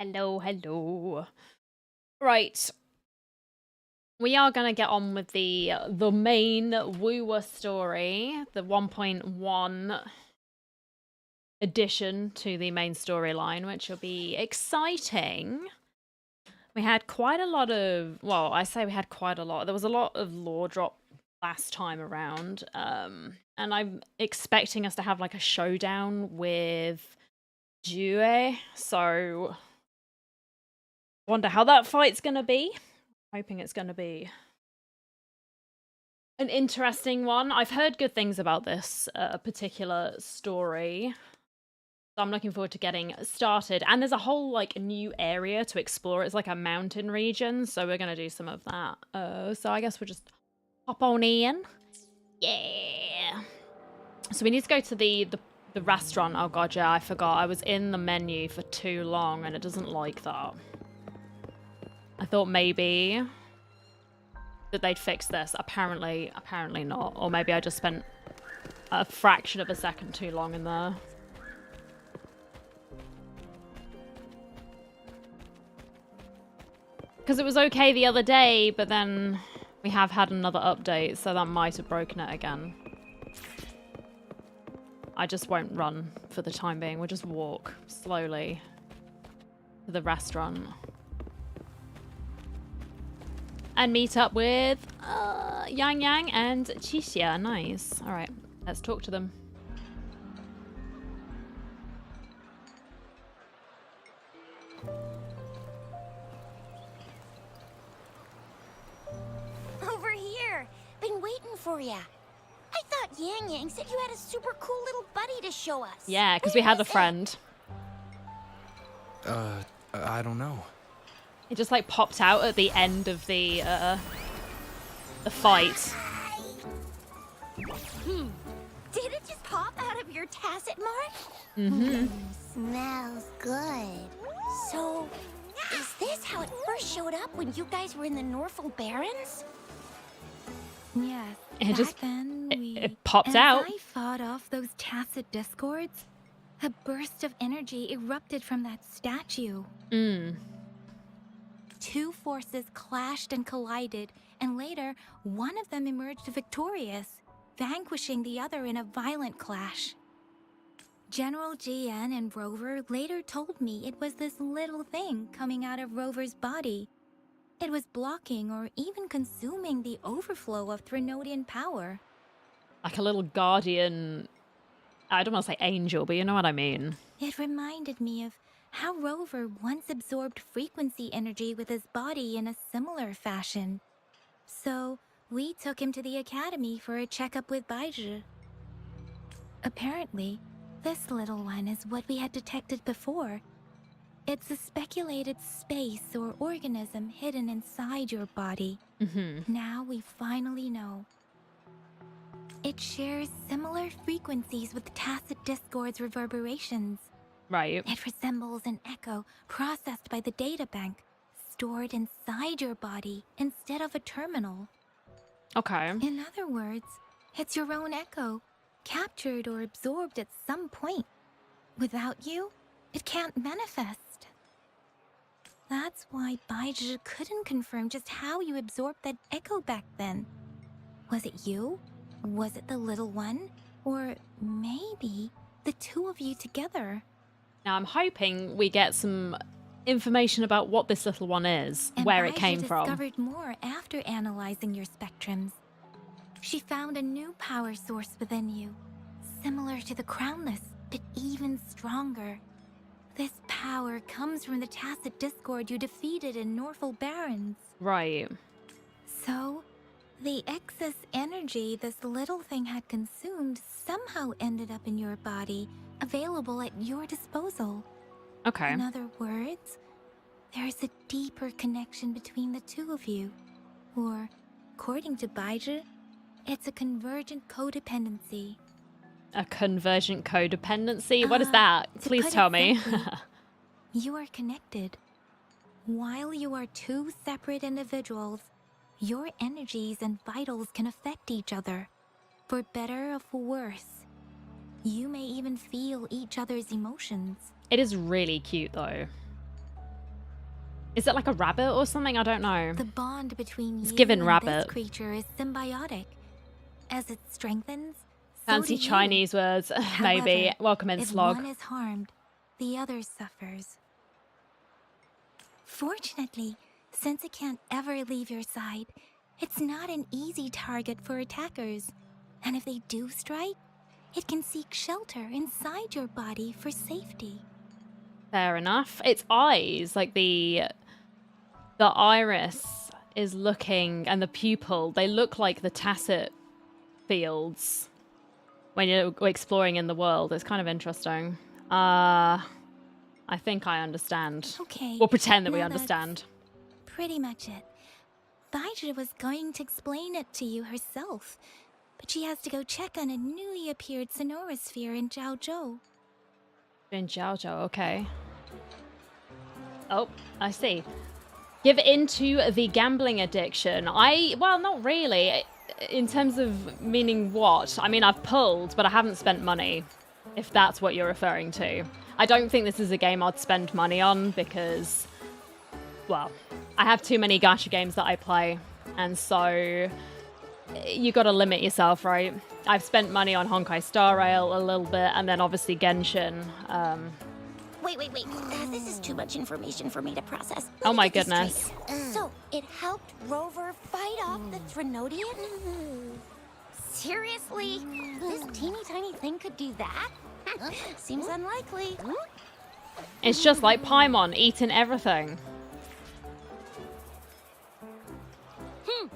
Hello, hello. Right, we are gonna get on with the main Wooer story, the 1.1 addition to the main storyline, which will be exciting. We had quite a lot of, well, I say we had quite a lot. There was a lot of lore drop last time around, and I'm expecting us to have like a showdown with Jue, so wonder how that fight's gonna be. Hoping it's gonna be an interesting one. I've heard good things about this particular story, so I'm looking forward to getting started. And there's a whole like new area to explore. It's like a mountain region, so we're gonna do some of that. So I guess we'll just hop on in. Yeah. So we need to go to the restaurant. Oh god, yeah, I forgot. I was in the menu for too long, and it doesn't like that. I thought maybe that they'd fix this. Apparently not. Or maybe I just spent a fraction of a second too long in there. Because it was okay the other day, but then we have had another update, so that might have broken it again. I just won't run for the time being. We'll just walk slowly to the restaurant. And meet up with Yang Yang and Qixia. Nice. All right, let's talk to them. Over here. Been waiting for ya. I thought Yang Yang said you had a super cool little buddy to show us. Yeah, because we had a friend. I don't know. It just like popped out at the end of the fight. Did it just pop out of your tacit mark? Mm-hmm. Smells good. So, is this how it first showed up when you guys were in the Norfolk Barrens? Yes. It just it popped as out. I fought off those tacit discords, a burst of energy erupted from that statue. Two forces clashed and collided, and later, one of them emerged victorious, vanquishing the other in a violent clash. General GN and Rover later told me it was this little thing coming out of Rover's body. It was blocking or even consuming the overflow of Threnodian power. Like a little guardian, I don't want to say angel, but you know what I mean. It reminded me of how Rover once absorbed frequency energy with his body in a similar fashion. So, we took him to the academy for a checkup with Baizhi. Apparently, this little one is what we had detected before. It's a speculated space or organism hidden inside your body. Now we finally know. It shares similar frequencies with tacit discord's reverberations. Right. It resembles an echo processed by the data bank, stored inside your body instead of a terminal. Okay. In other words, it's your own echo, captured or absorbed at some point. Without you, it can't manifest. That's why Baizhi couldn't confirm just how you absorbed that echo back then. Was it you? Was it the little one? Or maybe the two of you together? Now I'm hoping we get some information about what this little one is, And where it Baizhi came from. discovered more after analyzing your spectrums. She found a new power source within you, similar to the Crownless, but even stronger. This power comes from the tacit discord you defeated in Norfolk Barrens. Right. So, the excess energy this little thing had consumed somehow ended up in your body, available at your disposal. Okay. In other words, there's a deeper connection between the two of you. Or, according to Baizhi, it's a convergent codependency. A convergent codependency? What is that? To Please put it tell me. simply, you are connected. While you are two separate individuals, your energies and vitals can affect each other, for better or for worse. You may even feel each other's emotions. It is really cute though. Is it like a rabbit or something? I don't know. The bond between It's you given and rabbit. this creature is symbiotic. As it strengthens, Fancy so do you. Chinese words, maybe. However, Welcome in, if Slog. one is harmed, the other suffers. Fortunately, since it can't ever leave your side, it's not an easy target for attackers. And if they do strike, it can seek shelter inside your body for safety. Fair enough. Its eyes, like the iris is looking, and the pupil, they look like the tacit fields when you're exploring in the world. It's kind of interesting. I think I understand. Okay. We'll pretend that we now understand. that's pretty much it. Baizhi was going to explain it to you herself, but she has to go check on a newly appeared sonorosphere in Jiaozhou. In Jiaozhou, okay. Oh, I see. Give in to the gambling addiction. Well, not really. In terms of meaning what? I mean, I've pulled, but I haven't spent money, if that's what you're referring to. I don't think this is a game I'd spend money on because, well, I have too many gacha games that I play, and so you got to limit yourself, right? I've spent money on Honkai Star Rail a little bit, and then obviously Genshin. Wait. This is too much information for me to process. Let Oh me my get this goodness. straight. So, it helped Rover fight off the Threnodian? Seriously? This teeny tiny thing could do that? Seems unlikely. It's just like Paimon eating everything.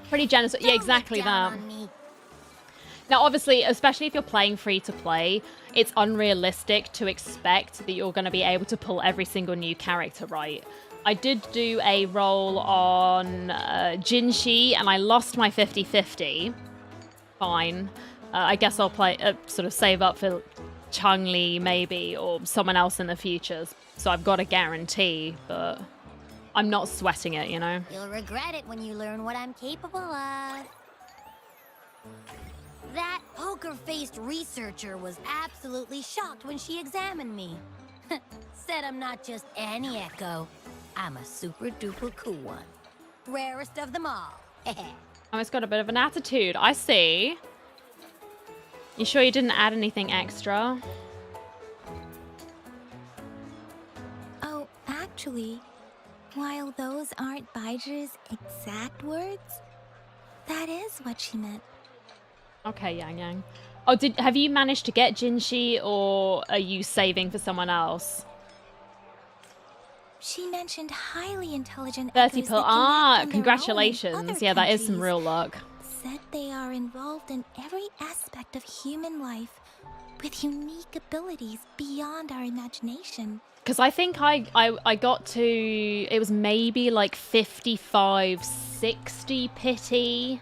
Pretty generous. Yeah, Don't exactly look down that. on me. Now, obviously, especially if you're playing free to play, it's unrealistic to expect that you're going to be able to pull every single new character right. I did do a roll on Jinhsi, and I lost my 50-50. Fine. I guess I'll play, sort of save up for Changli, maybe, or someone else in the future. So I've got a guarantee, but I'm not sweating it, you know? You'll regret it when you learn what I'm capable of. That poker-faced researcher was absolutely shocked when she examined me. Said I'm not just any echo. I'm a super-duper cool one. Rarest of them all. Oh, it's got a bit of an attitude. I see. You sure you didn't add anything extra? Oh, actually, while those aren't Baizhi's exact words, that is what she meant. Okay, Yang Yang. Oh, have you managed to get Jinhsi, or are you saving for someone else? She mentioned highly intelligent 30 echoes pull. that connect Ah, on their own in congratulations. other Yeah, that is some countries. real luck. Said they are involved in every aspect of human life with unique abilities beyond our imagination. Because I think I got to, it was maybe like 55, 60 pity,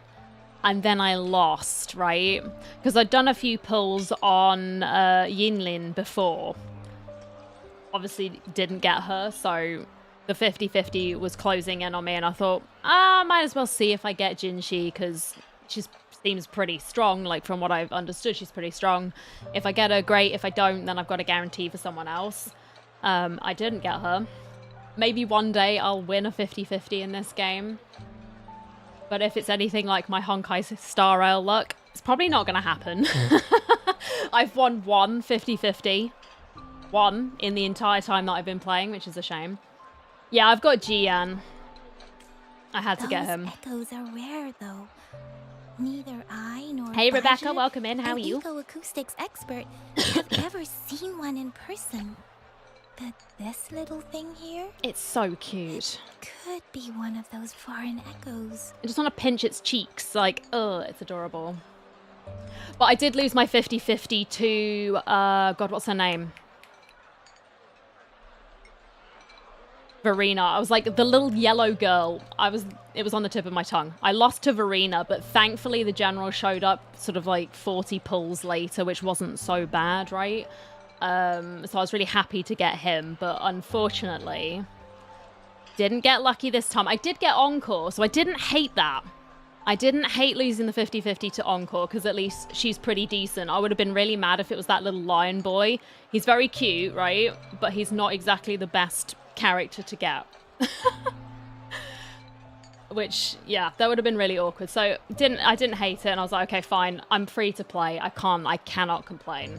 and then I lost, right? Because I'd done a few pulls on Yinlin before. Obviously didn't get her, so the 50-50 was closing in on me, and I thought, might as well see if I get Jinhsi, because she seems pretty strong. Like, from what I've understood, she's pretty strong. If I get her, great. If I don't, then I've got a guarantee for someone else. I didn't get her. Maybe one day I'll win a 50-50 in this game. But if it's anything like my Honkai Star Rail luck, it's probably not going to happen. I've won one 50-50. One in the entire time that I've been playing, which is a shame. Yeah, I've got Jian. I had to get him. Those echoes are rare, though. Neither I nor Hey, Rebecca, Baizhi, welcome in. How are an you? ecoacoustics expert, have ever seen one in person. But this little thing here It's so cute. could be one of those foreign echoes. I just want to pinch its cheeks. Like, it's adorable. But I did lose my 50-50 to, God, what's her name? Verena. I was like, the little yellow girl. It was on the tip of my tongue. I lost to Verena, but thankfully the general showed up sort of like 40 pulls later, which wasn't so bad, right? So I was really happy to get him, but unfortunately didn't get lucky this time. I did get Encore, so I didn't hate that. I didn't hate losing the 50-50 to Encore, because at least she's pretty decent. I would have been really mad if it was that little lion boy. He's very cute, right? But he's not exactly the best character to get. Which, yeah, that would have been really awkward. So I didn't hate it, and I was like, okay, fine, I'm free to play. I cannot complain.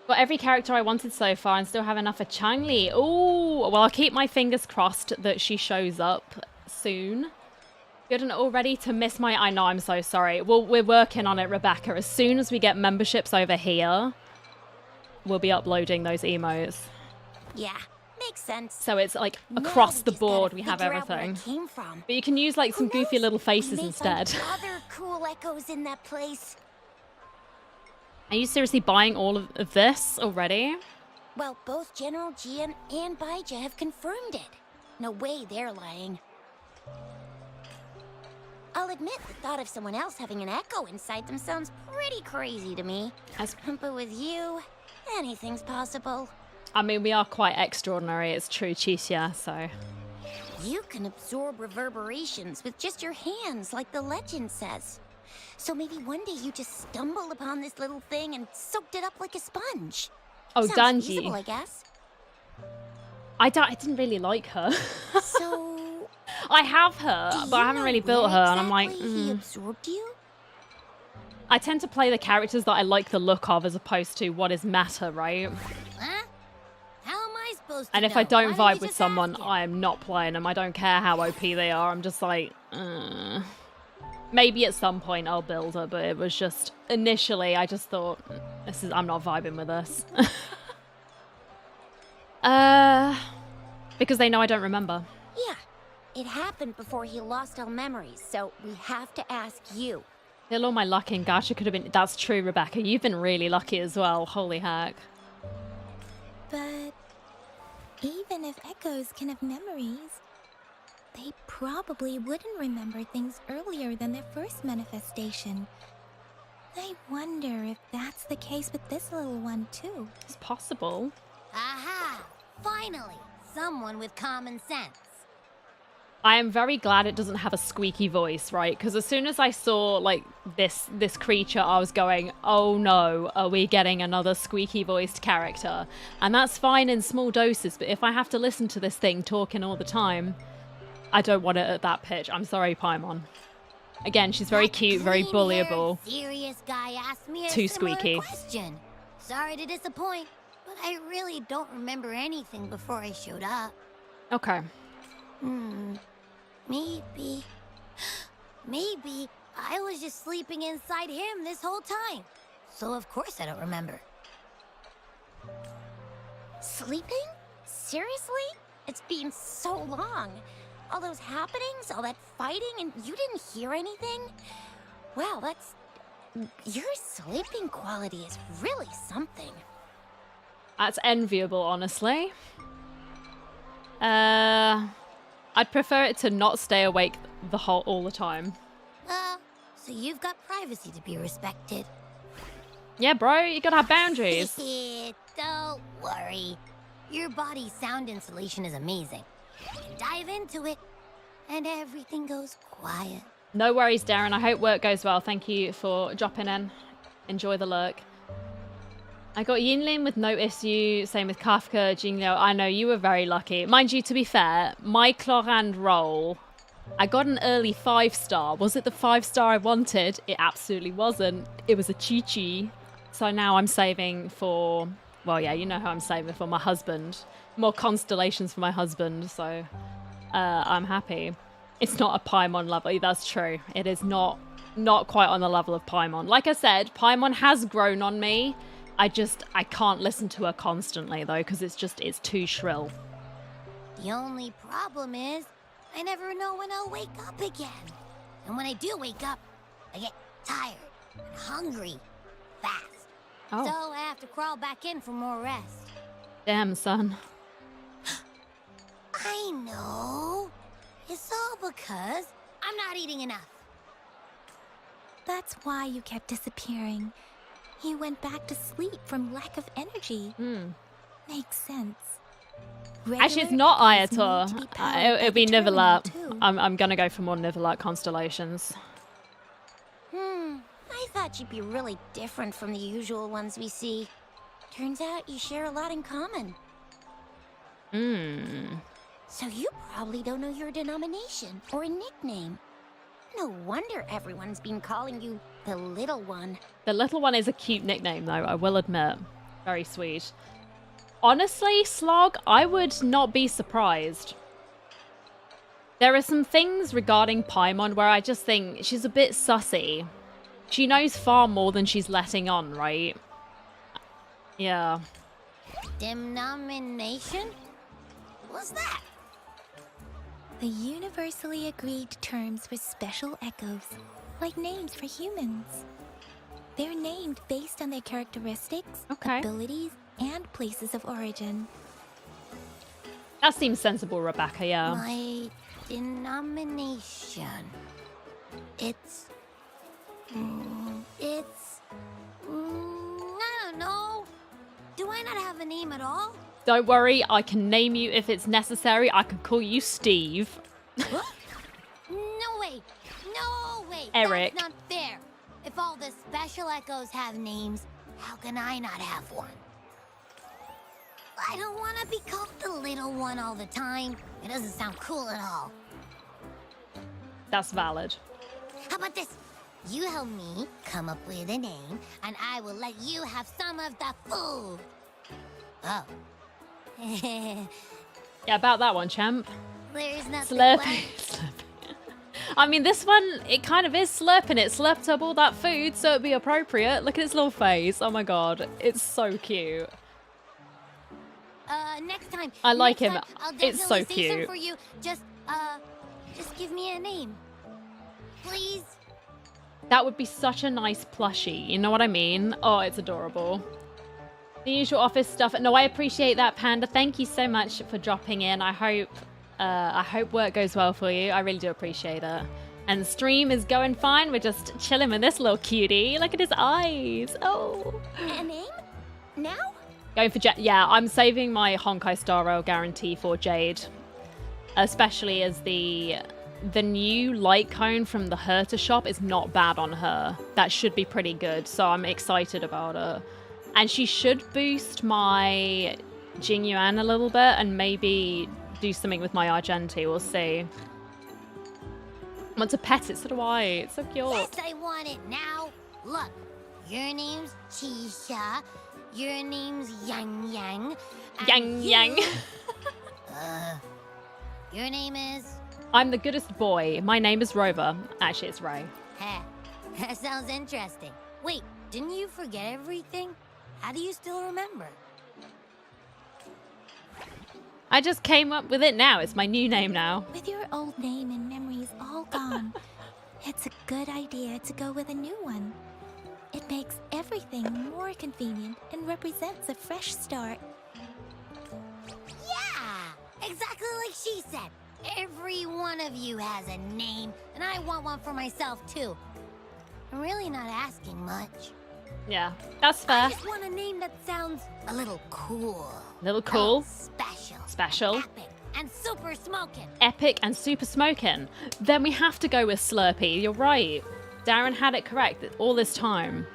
Got every character I wanted so far and still have enough for Changli. Ooh, well, I'll keep my fingers crossed that she shows up soon. Good and all ready to miss my... I know, I'm so sorry. Well, we're working on it, Rebecca. As soon as we get memberships over here, we'll be uploading those emotes. Yeah, makes sense. So it's like across Now the we just gotta board, we have figure out where it everything. came from. But you can use like some Who goofy knows? little We faces may find instead. other cool echoes in that place. Are you seriously buying all of this already? Well, both General Jian and Baija have confirmed it. No way they're lying. I'll admit the thought of someone else having an echo inside them sounds pretty crazy to me. But with you, anything's possible. I mean, we are quite extraordinary. It's true, Chixia, so... You can absorb reverberations with just your hands, like the legend says. So maybe one day you just stumbled upon this little thing and soaked it up like a sponge. Oh, Sounds Danji. feasible, I guess. I didn't really like her. So... I have her, do but I you haven't know really built where her, and I'm like... exactly he absorbed you? I tend to play the characters that I like the look of as opposed to what is meta, right? Huh? How am I supposed to And if know? I don't Why vibe you with just someone, ask him? I am not playing them. I don't care how OP they are. I'm just like... Maybe at some point I'll build her, but it was just... Initially, I just thought, I'm not vibing with this. Because they know I don't remember. Yeah, it happened before he lost all memories, so we have to ask you. Still all my luck in Gacha could have been... That's true, Rebecca. You've been really lucky as well. Holy heck. But even if echoes can have memories, they probably wouldn't remember things earlier than their first manifestation. I wonder if that's the case with this little one, too. It's possible. Aha! Finally, someone with common sense. I am very glad it doesn't have a squeaky voice, right? Because as soon as I saw, like, this creature, I was going, oh no, are we getting another squeaky-voiced character? And that's fine in small doses, but if I have to listen to this thing talking all the time, I don't want it at that pitch. I'm sorry, Paimon. Again, she's very That cute, very clean-haired, bullyable. Serious guy asked me a Too similar squeaky. question. Sorry to disappoint, but I really don't remember anything before I showed up. Okay. Maybe I was just sleeping inside him this whole time. So of course I don't remember. Sleeping? Seriously? It's been so long. All those happenings, all that fighting, and you didn't hear anything? Wow, your sleeping quality is really something. That's enviable, honestly. I'd prefer it to not stay awake all the time. So you've got privacy to be respected. Yeah, bro, you gotta have boundaries. Don't worry. Your body's sound insulation is amazing. You can dive into it, and everything goes quiet. No worries, Darren. I hope work goes well. Thank you for dropping in. Enjoy the lurk. I got Yinlin with no issue. Same with Kafka, Jingliu. I know, you were very lucky. Mind you, to be fair, my Clorand roll, I got an early 5-star. Was it the 5-star I wanted? It absolutely wasn't. It was a chi-chi. So now I'm saving for... Well, yeah, you know how I'm saving for my husband. More constellations for my husband, so I'm happy. It's not a Paimon level. That's true. It is not quite on the level of Paimon. Like I said, Paimon has grown on me. I can't listen to her constantly, though, because it's too shrill. The only problem is, I never know when I'll wake up again. And when I do wake up, I get tired and hungry fast. Oh. So I have to crawl back in for more rest. Damn, son. I know. It's all because I'm not eating enough. That's why you kept disappearing. You went back to sleep from lack of energy. Makes sense. Actually, it's not Ayator. Ayator. It'll be Nivelat. I'm gonna go for more Nivelat constellations. I thought you'd be really different from the usual ones we see. Turns out you share a lot in common. So you probably don't know your denomination or a nickname. No wonder everyone's been calling you the Little One. The Little One is a cute nickname, though, I will admit. Very sweet. Honestly, Slog, I would not be surprised. There are some things regarding Paimon where I just think she's a bit sussy. She knows far more than she's letting on, right? Yeah. Denomination? What's that? The universally agreed terms for special echoes, like names for humans. They're named based on their characteristics, abilities, and places of origin. That seems sensible, Rebecca, yeah. My denomination. It's... I don't know. Do I not have a name at all? Don't worry, I can name you if it's necessary. I could call you Steve. No way! No way! Eric. That's not fair. If all the special echoes have names, how can I not have one? I don't want to be called the Little One all the time. It doesn't sound cool at all. That's valid. How about this? You help me come up with a name, and I will let you have some of the food. Oh. Yeah, about that one, champ. There's nothing Slurpy. left. I mean, this one, it kind of is slurping. It slurped up all that food, so it'd be appropriate. Look at its little face. Oh my god. It's so cute. Next time. I like next him. time, I'll It's so definitely say some cute. for you. Just give me a name. Please. That would be such a nice plushie. You know what I mean? Oh, it's adorable. The usual office stuff. No, I appreciate that, Panda. Thank you so much for dropping in. I hope work goes well for you. I really do appreciate it. And stream is going fine. We're just chilling with this little cutie. Look at his eyes. Oh. A name? Now? Going for Jade. Yeah, I'm saving my Honkai Star Rail guarantee for Jade. Especially as the new light cone from the Herta shop is not bad on her. That should be pretty good. So I'm excited about it. And she should boost my Jingyuan a little bit and maybe do something with my Argenti. We'll see. I want to pet it, so do I. It's so cute. Yes, I want it now. Look, your name's Chisha. Your name's Yang Yang. and Yang you- Yang. Your name is... I'm the goodest boy. My name is Rover. Actually, it's Ray. Heh, that sounds interesting. Wait, didn't you forget everything? How do you still remember? I just came up with it now. It's my new name now. With your old name and memories all gone, it's a good idea to go with a new one. It makes everything more convenient and represents a fresh start. Yeah, exactly like she said. Every one of you has a name, and I want one for myself too. I'm really not asking much. Yeah, that's I fair. just want a name that sounds a little cool. Little cool. Special. Special. Epic. And super smoking. Epic and super smoking. Then we have to go with Slurpee. You're right. Darren had it correct all this time.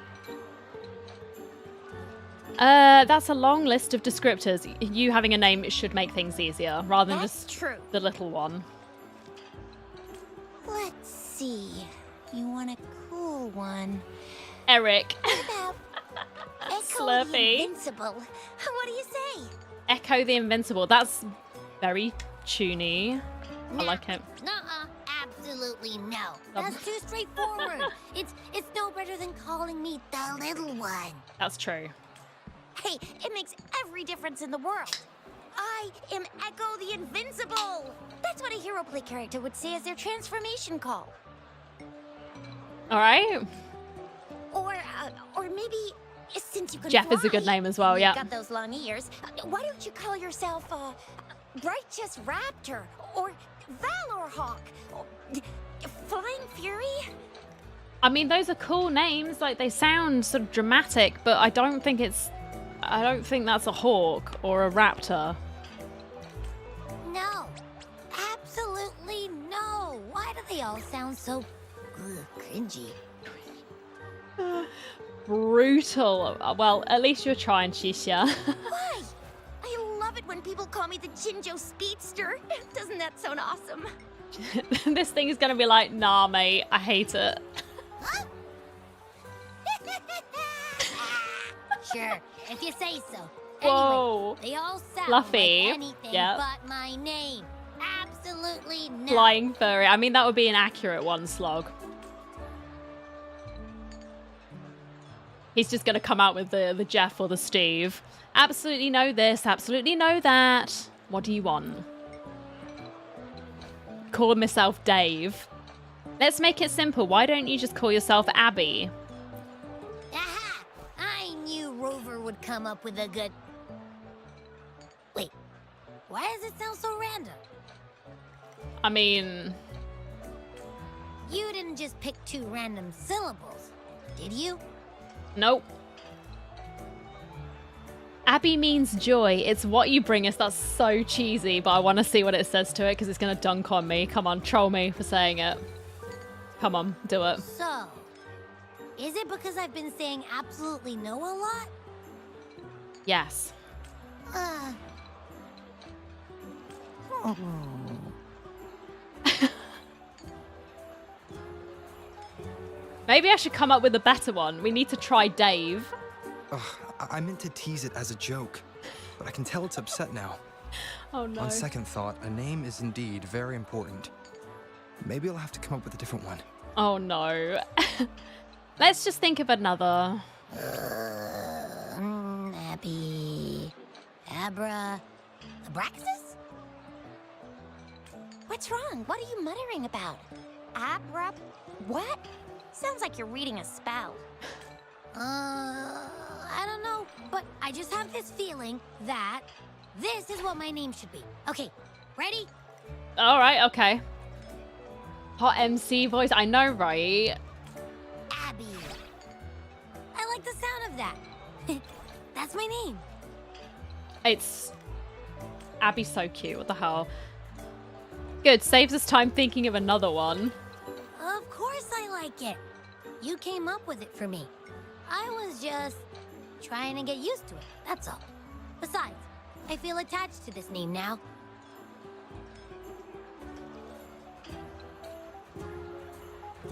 That's a long list of descriptors. You having a name should make things easier, rather than That's just true. the little one. Let's see. You want a cool one. Eric. What about Echo Slurpee. the Invincible? What do you say? Echo the Invincible. That's very tuney. I like it. Nuh-uh. Absolutely no. That's too straightforward. It's no better than calling me the little one. That's true. Hey, it makes every difference in the world. I am Echo the Invincible. That's what a hero play character would say as their transformation call. All right. Or maybe since you can Jeff is a good fly, name as well, and yeah. you've got those long ears. Why don't you call yourself Righteous Raptor or Valor Hawk or Flying Fury? I mean, those are cool names. Like, they sound sort of dramatic, but I don't think that's a hawk or a raptor. No, absolutely no. Why do they all sound so cringy? Brutal. Well, at least you're trying, Shisha. Why? I love it when people call me the Jinjo Speedster. Doesn't that sound awesome? This thing is going to be like, nah, mate, I hate it. Huh? Sure, if you say so. Whoa. Anyway, they all sound Fluffy. like anything Yep. but my name. Absolutely no. Flying furry. I mean, that would be an accurate one, Slog. He's just going to come out with the Jeff or the Steve. Absolutely know this. Absolutely know that. What do you want? Call myself Dave. Let's make it simple. Why don't you just call yourself Abby? Aha! I knew Rover would come up with a good... Wait, why does it sound so random? I mean... You didn't just pick two random syllables, did you? Nope. Abby means joy. It's what you bring us. That's so cheesy, but I want to see what it says to it because it's going to dunk on me. Come on, troll me for saying it. Come on, do it. So, is it because I've been saying absolutely no a lot? Yes. Maybe I should come up with a better one. We need to try Dave. Ugh, I meant to tease it as a joke, but I can tell it's upset now. Oh no. On second thought, a name is indeed very important. Maybe I'll have to come up with a different one. Oh no. Let's just think of another. Abby... Abraxas? What's wrong? What are you muttering about? What? Sounds like you're reading a spell. I don't know, but I just have this feeling that this is what my name should be. Okay, ready? All right, okay. Hot MC voice. I know, right? Abby. I like the sound of that. That's my name. It's... Abby's so cute. What the hell? Good. Saves us time thinking of another one. Of course I like it. You came up with it for me. I was just trying to get used to it, that's all. Besides, I feel attached to this name now.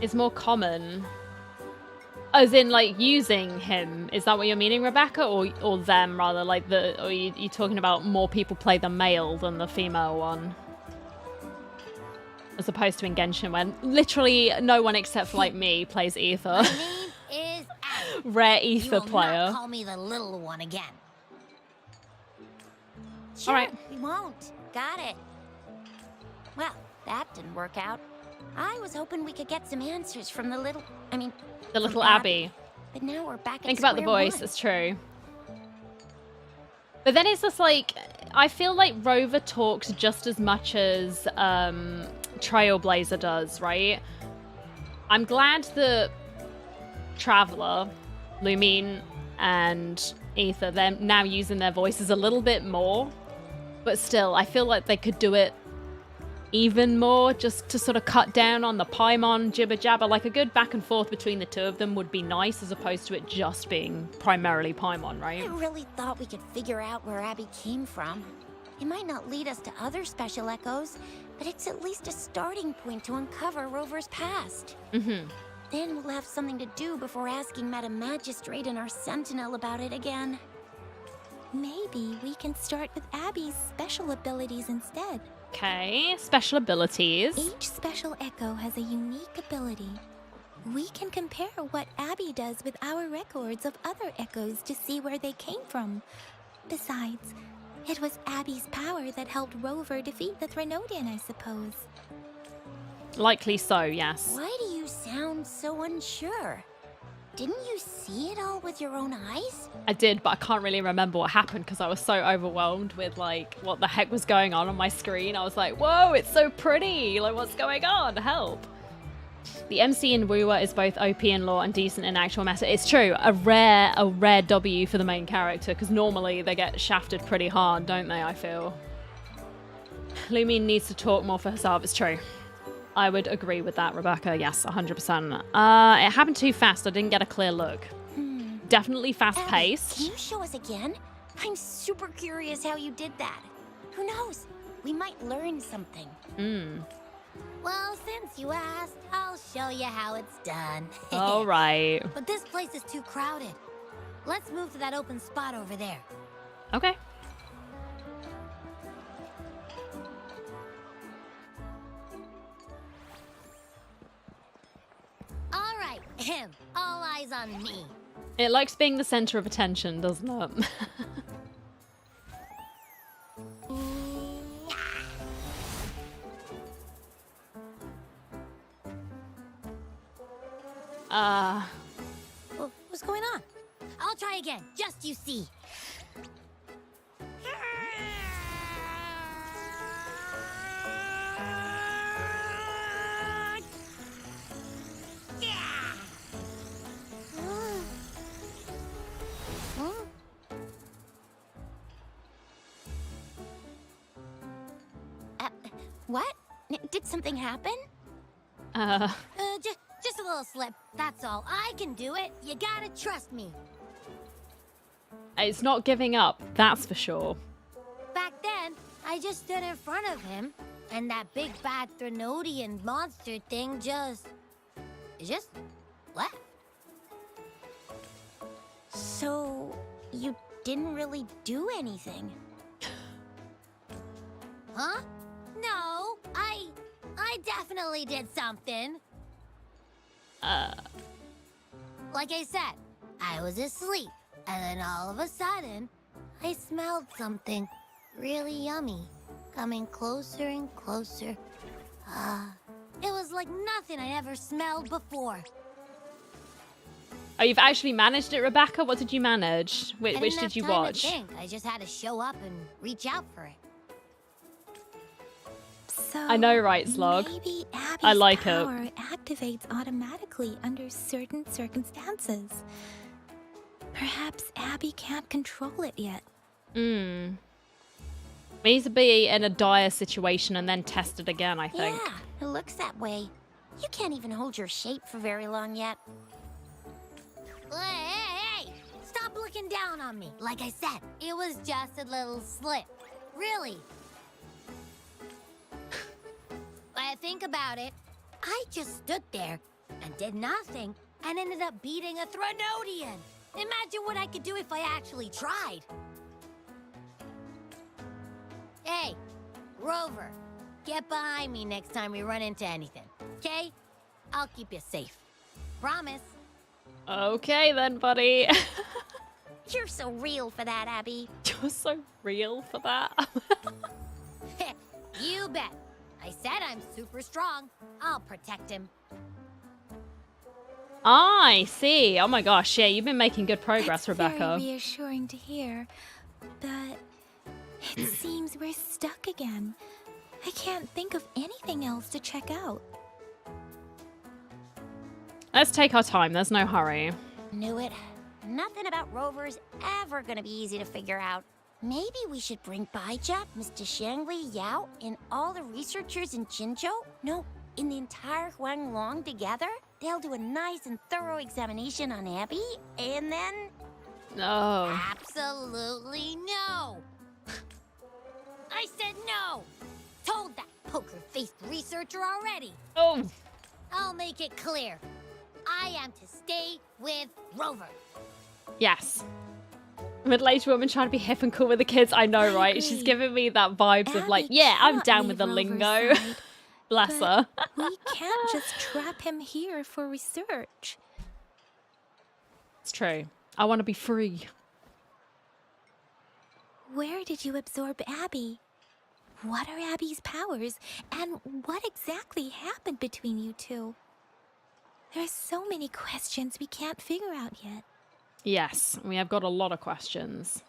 It's more common. As in, like, using him. Is that what you're meaning, Rebecca? Or them, rather? Like, or are you talking about more people play the male than the female one? As opposed to in Genshin, when literally no one except for, like, me plays Ether. My name is Abby. Rare Ether You will player. not call me the little one again. Sure, All right. we won't. Got it. Well, that didn't work out. I was hoping we could get some answers from the little... The little from Abby. But now we're back at Think about the square voice, one. it's true. But then it's just like, I feel like Rover talks just as much as Trailblazer does, right? I'm glad that Traveler, Lumine, and Ether, they're now using their voices a little bit more. But still, I feel like they could do it even more, just to sort of cut down on the Paimon jibber jabber. Like a good back and forth between the two of them would be nice, as opposed to it just being primarily Paimon, right? I really thought we could figure out where Abby came from. It might not lead us to other special echoes, but it's at least a starting point to uncover Rover's past. Mm-hmm. Then we'll have something to do before asking Madam Magistrate and our Sentinel about it again. Maybe we can start with Abby's special abilities instead. Okay, special abilities. Each special echo has a unique ability. We can compare what Abby does with our records of other echoes to see where they came from. Besides, it was Abby's power that helped Rover defeat the Threnodian, I suppose. Likely so, yes. Why do you sound so unsure? Didn't you see it all with your own eyes? I did, but I can't really remember what happened because I was so overwhelmed with, like, what the heck was going on my screen. I was like, whoa, it's so pretty. Like, what's going on? Help. The MC in Wooer is both OP in lore and decent in actual meta. It's true. A rare W for the main character, because normally they get shafted pretty hard, don't they, I feel. Lumine needs to talk more for herself. It's true. I would agree with that, Rebecca. Yes, 100%. It happened too fast. I didn't get a clear look. Definitely fast-paced. Can you show us again? I'm super curious how you did that. Who knows? We might learn something. Well, since you asked, I'll show you how it's done. All right. But this place is too crowded. Let's move to that open spot over there. Okay. All right, all eyes on me. It likes being the center of attention, doesn't it? What's going on? I'll try again, just you see. What? Did something happen? Just a little slip, that's all. I can do it. You gotta trust me. It's not giving up, that's for sure. Back then, I just stood in front of him, and that big bad Threnodian monster thing just left. So, you didn't really do anything? Huh? No, I definitely did something. Like I said, I was asleep, and then all of a sudden, I smelled something really yummy, coming closer and closer. It was like nothing I'd ever smelled before. Oh, you've actually managed it, Rebecca? What did you manage? Which did you watch? I didn't have time to think. I just had to show up and reach out for it. So I know, right, Slog? Maybe Abby's I like it. power activates automatically under certain circumstances. Perhaps Abby can't control it yet. We need to be in a dire situation and then test it again, I think. Yeah, it looks that way. You can't even hold your shape for very long yet. Hey! Stop looking down on me. Like I said, it was just a little slip. Really. When I think about it, I just stood there and did nothing and ended up beating a Threnodian. Imagine what I could do if I actually tried. Hey, Rover, get behind me next time we run into anything, okay? I'll keep you safe. Promise. Okay then, buddy. You're so real for that, Abby. You're so real for that. You bet. I said I'm super strong. I'll protect him. I see. Oh my gosh, yeah, you've been making good progress, That's Rebecca. very reassuring to hear, but it seems we're stuck again. I can't think of anything else to check out. Let's take our time. There's no hurry. Knew it. Nothing about Rover's ever gonna be easy to figure out. Maybe we should bring Baijia, Mr. Shangli, Yao, and all the researchers in Jinzhou? No, in the entire Huanglong together? They'll do a nice and thorough examination on Abby, and then... No. Absolutely no! I said no! Told that poker-faced researcher already! Oh. I'll make it clear. I am to stay with Rover. Yes. Middle-aged woman trying to be hip and cool with the kids. I know, I right? She's agree. giving me that vibes of like, Abby yeah, I'm can't down with leave the Rover's lingo. side, Bless but her. we can't just trap him here for research. It's true. I want to be free. Where did you absorb Abby? What are Abby's powers? And what exactly happened between you two? There are so many questions we can't figure out yet. Yes, we have got a lot of questions.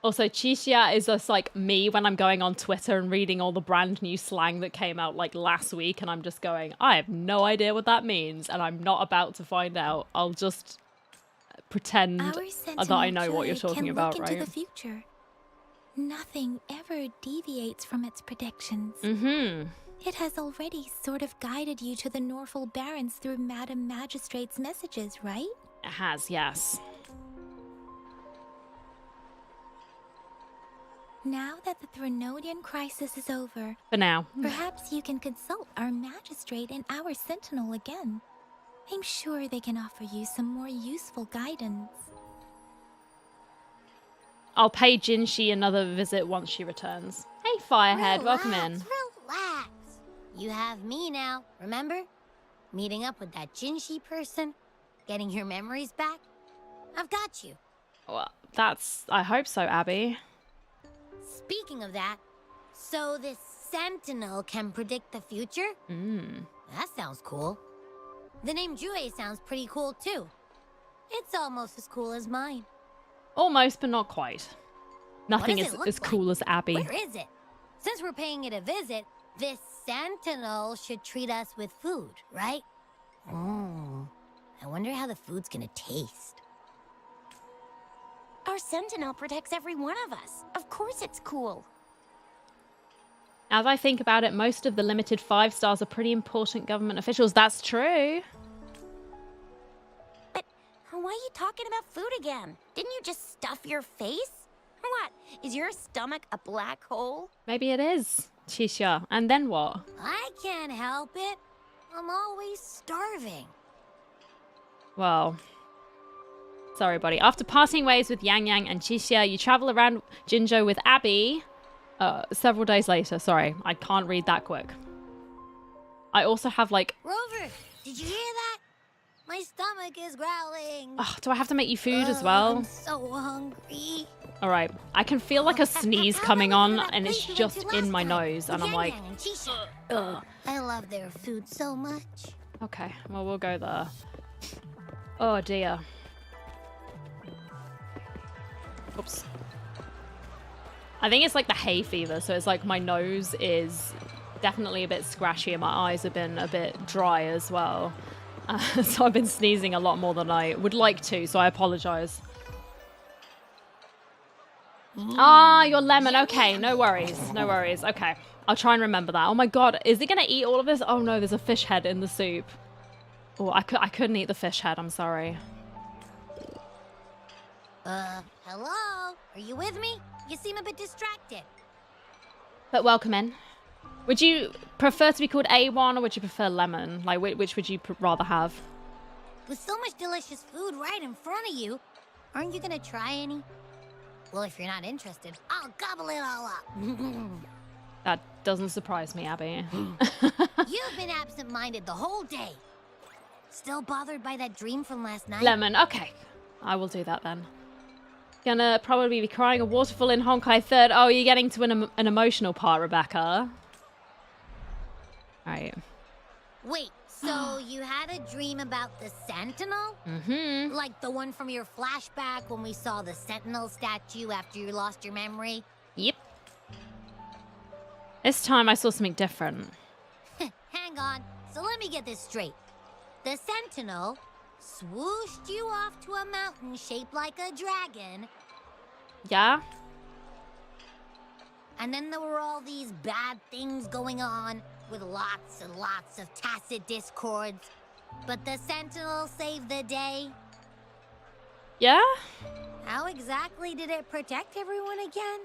Also, Chixia is just like me when I'm going on Twitter and reading all the brand new slang that came out like last week, and I'm just going, I have no idea what that means, and I'm not about to find out. I'll just pretend that I know what you're talking about, look right? into the future. Nothing ever deviates from its predictions. Mm-hmm. It has already sort of guided you to the Norfolk Barrens through Madam Magistrate's messages, right? It has, yes. Now that the Threnodian crisis is over, For now. perhaps you can consult our magistrate and our sentinel again. I'm sure they can offer you some more useful guidance. I'll pay Jinhsi another visit once she returns. Hey, Firehead, welcome in. Relax. You have me now, remember? Meeting up with that Jinhsi person, getting your memories back. I've got you. Well, I hope so, Abby. Speaking of that, so this sentinel can predict the future? That sounds cool. The name Jue sounds pretty cool too. It's almost as cool as mine. Almost, but not quite. Nothing What is does it look as like? cool as Abby. Where is it? Since we're paying it a visit, this sentinel should treat us with food, right? I wonder how the food's gonna taste. Our sentinel protects every one of us. Of course it's cool. As I think about it, most of the limited 5 stars are pretty important government officials. That's true. But why are you talking about food again? Didn't you just stuff your face? Or what? Is your stomach a black hole? Maybe it is, Tisha. And then what? I can't help it. I'm always starving. Well, sorry, buddy. After parting ways with Yang Yang and Tisha, you travel around Jinzhou with Abby several days later. Sorry, I can't read that quick. I also have like... Rover, did you hear that? My stomach is growling. Ugh, do I have to make you food as well? I'm so hungry. All right. I can feel like a sneeze coming on and it's just in my nose. And I'm like... Ugh. I love their food so much. Okay, well, we'll go there. Oh, dear. Oops. I think it's like the hay fever, so it's like my nose is definitely a bit scratchy and my eyes have been a bit dry as well. So I've been sneezing a lot more than I would like to, so I apologize. Ah, your lemon. Okay, no worries. No worries. Okay, I'll try and remember that. Oh my god, is he gonna eat all of this? Oh no, there's a fish head in the soup. Oh, I couldn't eat the fish head. I'm sorry. Hello? Are you with me? You seem a bit distracted. But welcome in. Would you prefer to be called A1 or would you prefer lemon? Like, which would you rather have? With so much delicious food right in front of you, aren't you gonna try any? Well, if you're not interested, I'll gobble it all up. That doesn't surprise me, Abby. You've been absent-minded the whole day. Still bothered by that dream from last night? Lemon, okay. I will do that then. Gonna probably be crying a waterfall in Honkai 3rd. Oh, you're getting to an emotional part, Rebecca. Alright. Wait, so you had a dream about the Sentinel? Mm-hmm. Like the one from your flashback when we saw the Sentinel statue after you lost your memory? Yep. This time I saw something different. Hang on, so let me get this straight. The Sentinel swooshed you off to a mountain shaped like a dragon, Yeah? and then there were all these bad things going on with lots and lots of tacit discords. But the Sentinel saved the day. Yeah? How exactly did it protect everyone again?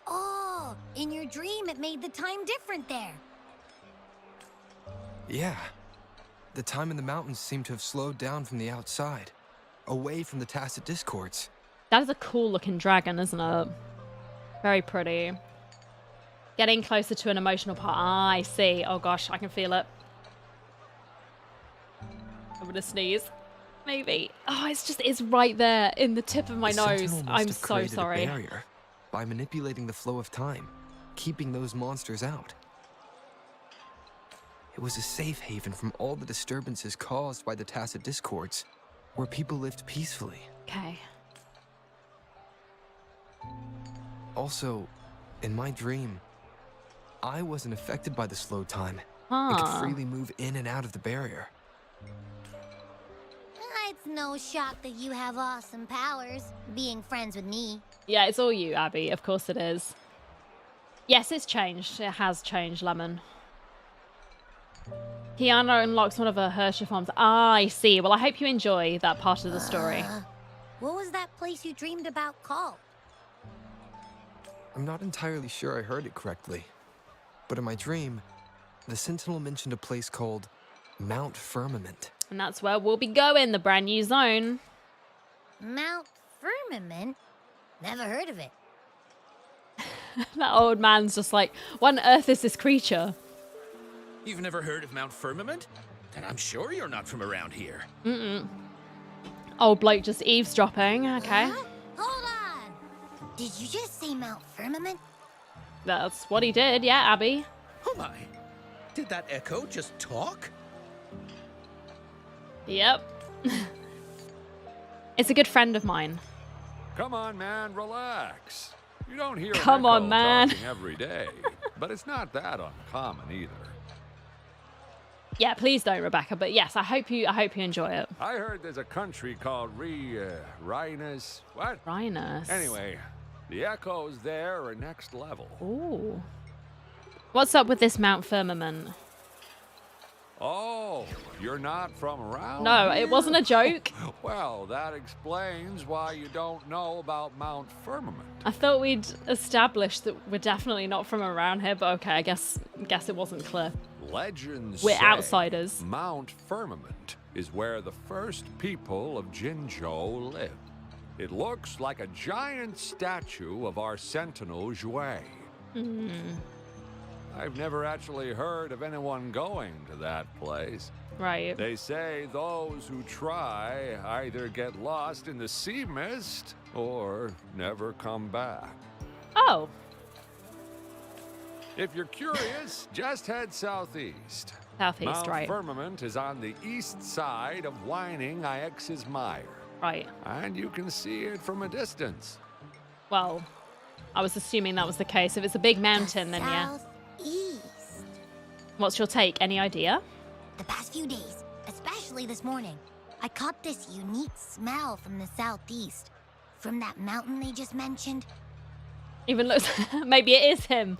Oh, in your dream it made the time different there. Yeah. The time in the mountains seemed to have slowed down from the outside, away from the tacit discords. That is a cool looking dragon, isn't it? Very pretty. Getting closer to an emotional part. Ah, I see. Oh gosh, I can feel it. I'm gonna sneeze. Maybe. Oh, it's right there in the tip of my The nose. Sentinel must I'm have so created a sorry. barrier by manipulating the flow of time, keeping those monsters out. It was a safe haven from all the disturbances caused by the tacit discords, where people lived peacefully. Okay. Also, in my dream, I wasn't affected by the slow time. I could Huh. freely move in and out of the barrier. It's no shock that you have awesome powers, being friends with me. Yeah, it's all you, Abby. Of course it is. Yes, it's changed. It has changed, Lemon. Kiana unlocks one of her Hershey farms. Ah, I see. Well, I hope you enjoy that part of the story. What was that place you dreamed about called? I'm not entirely sure I heard it correctly, but in my dream, the Sentinel mentioned a place called Mount Firmament. And that's where we'll be going, the brand new zone. Mount Firmament? Never heard of it. That old man's just like, what on earth is this creature? You've never heard of Mount Firmament? Then I'm sure you're not from around here. Old bloke just eavesdropping, okay. Huh? Hold on! Did you just say Mount Firmament? That's what he did, yeah, Abby. Oh my! Did that echo just talk? Yep. It's a good friend of mine. Come on, man, relax. You don't hear Come an on, echo man. talking every day, but it's not that uncommon either. Yeah, please don't, Rebecca. But yes, I hope you enjoy it. I heard there's a country called Rhinus. What? Rhinus. Anyway, the echoes there are next level. Ooh. What's up with this Mount Firmament? Oh, you're not from around No, here? it wasn't a joke. Well, that explains why you don't know about Mount Firmament. I thought we'd established that we're definitely not from around here, but okay, I guess it wasn't clear. Legends We're say outsiders. Mount Firmament is where the first people of Jinzhou lived. It looks like a giant statue of our sentinel Jue. I've never actually heard of anyone going to that place. Right. They say those who try either get lost in the sea mist or never come back. Oh. If you're curious, just head southeast. Southeast, Mount right. Firmament is on the east side of Whining Ix's Mire, Right. and you can see it from a distance. Well, I was assuming that was the case. If it's a big mountain, then yeah. Southeast. What's your take? Any idea? The past few days, especially this morning, I caught this unique smell from the southeast. From that mountain they just mentioned. Even looks... Maybe it is him.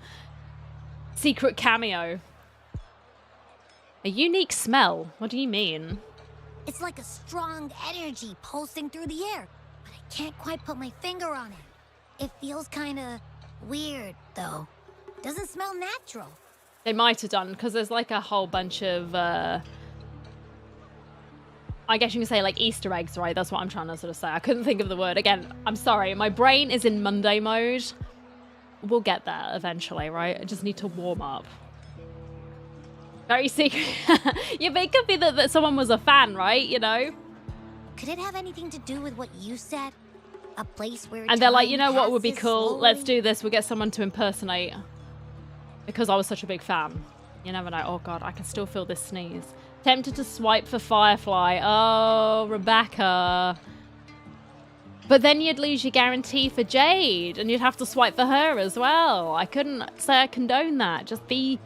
Secret cameo. A unique smell? What do you mean? It's like a strong energy pulsing through the air, but I can't quite put my finger on it. It feels kinda weird, though. Doesn't smell natural. They might have done, because there's like a whole bunch of, I guess you can say like Easter eggs, right? That's what I'm trying to sort of say. I couldn't think of the word. Again, I'm sorry. My brain is in Monday mode. We'll get there eventually, right? I just need to warm up. Very secret. Yeah, but it could be that someone was a fan, right? You know? Could it have anything to do with what you said? A place where And they're like, you time know what would be passes cool? Let's slowly? do this. We'll get someone to impersonate. Because I was such a big fan. You never know. Oh, God, I can still feel this sneeze. Tempted to swipe for Firefly. Oh, Rebecca. But then you'd lose your guarantee for Jade. And you'd have to swipe for her as well. I couldn't say I condone that. Just be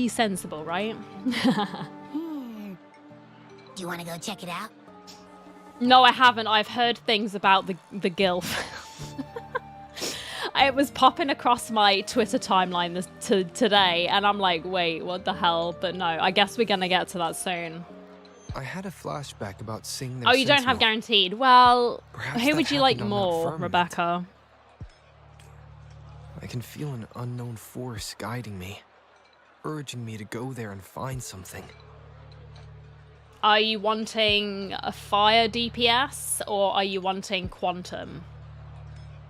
sensible, right? Do you want to go check it out? No, I haven't. I've heard things about the gilf. It was popping across my Twitter timeline today, and I'm like, wait, what the hell? But no, I guess we're gonna get to that soon. I had a flashback about seeing their Oh, you don't have sentinel. guaranteed. Well, Perhaps who that would you like happened on Mount more, Firmament. Rebecca? I can feel an unknown force guiding me, urging me to go there and find something. Are you wanting a fire DPS, or are you wanting quantum?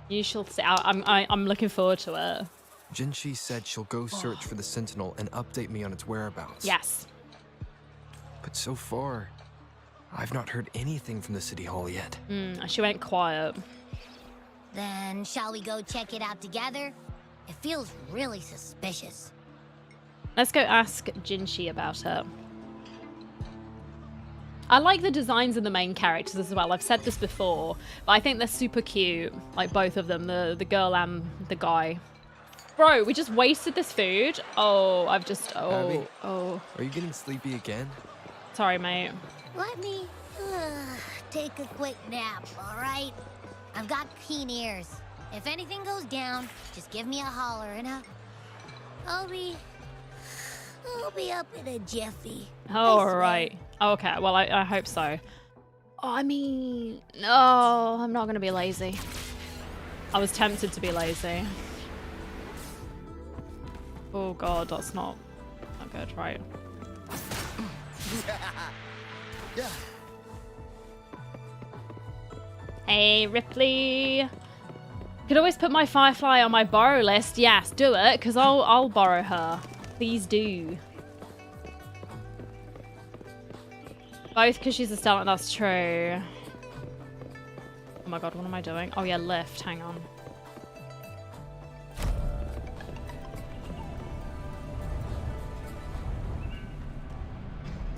You shall see. I'm looking forward to it. Jinhsi said she'll go search for the Sentinel and update me on its whereabouts. Yes. But so far, I've not heard anything from the City Hall yet. She went quiet. Then shall we go check it out together? It feels really suspicious. Let's go ask Jinhsi about it. I like the designs of the main characters as well. I've said this before, but I think they're super cute. Like both of them, the girl and the guy. Bro, we just wasted this food. Oh, I've just, Abby? oh. Are you getting sleepy again? Sorry, mate. Let me take a quick nap, all right? I've got keen ears. If anything goes down, just give me a holler and I'll be up in a jiffy. Oh, I all swear. right. Okay, well, I hope so. Oh, I mean, no, I'm not going to be lazy. I was tempted to be lazy. Oh god, that's not good, right? Hey, Ripley. Could always put my Firefly on my borrow list. Yes, do it, because I'll borrow her. Please do. Both because she's a stallion. That's true. Oh my god, what am I doing? Oh yeah, lift. Hang on.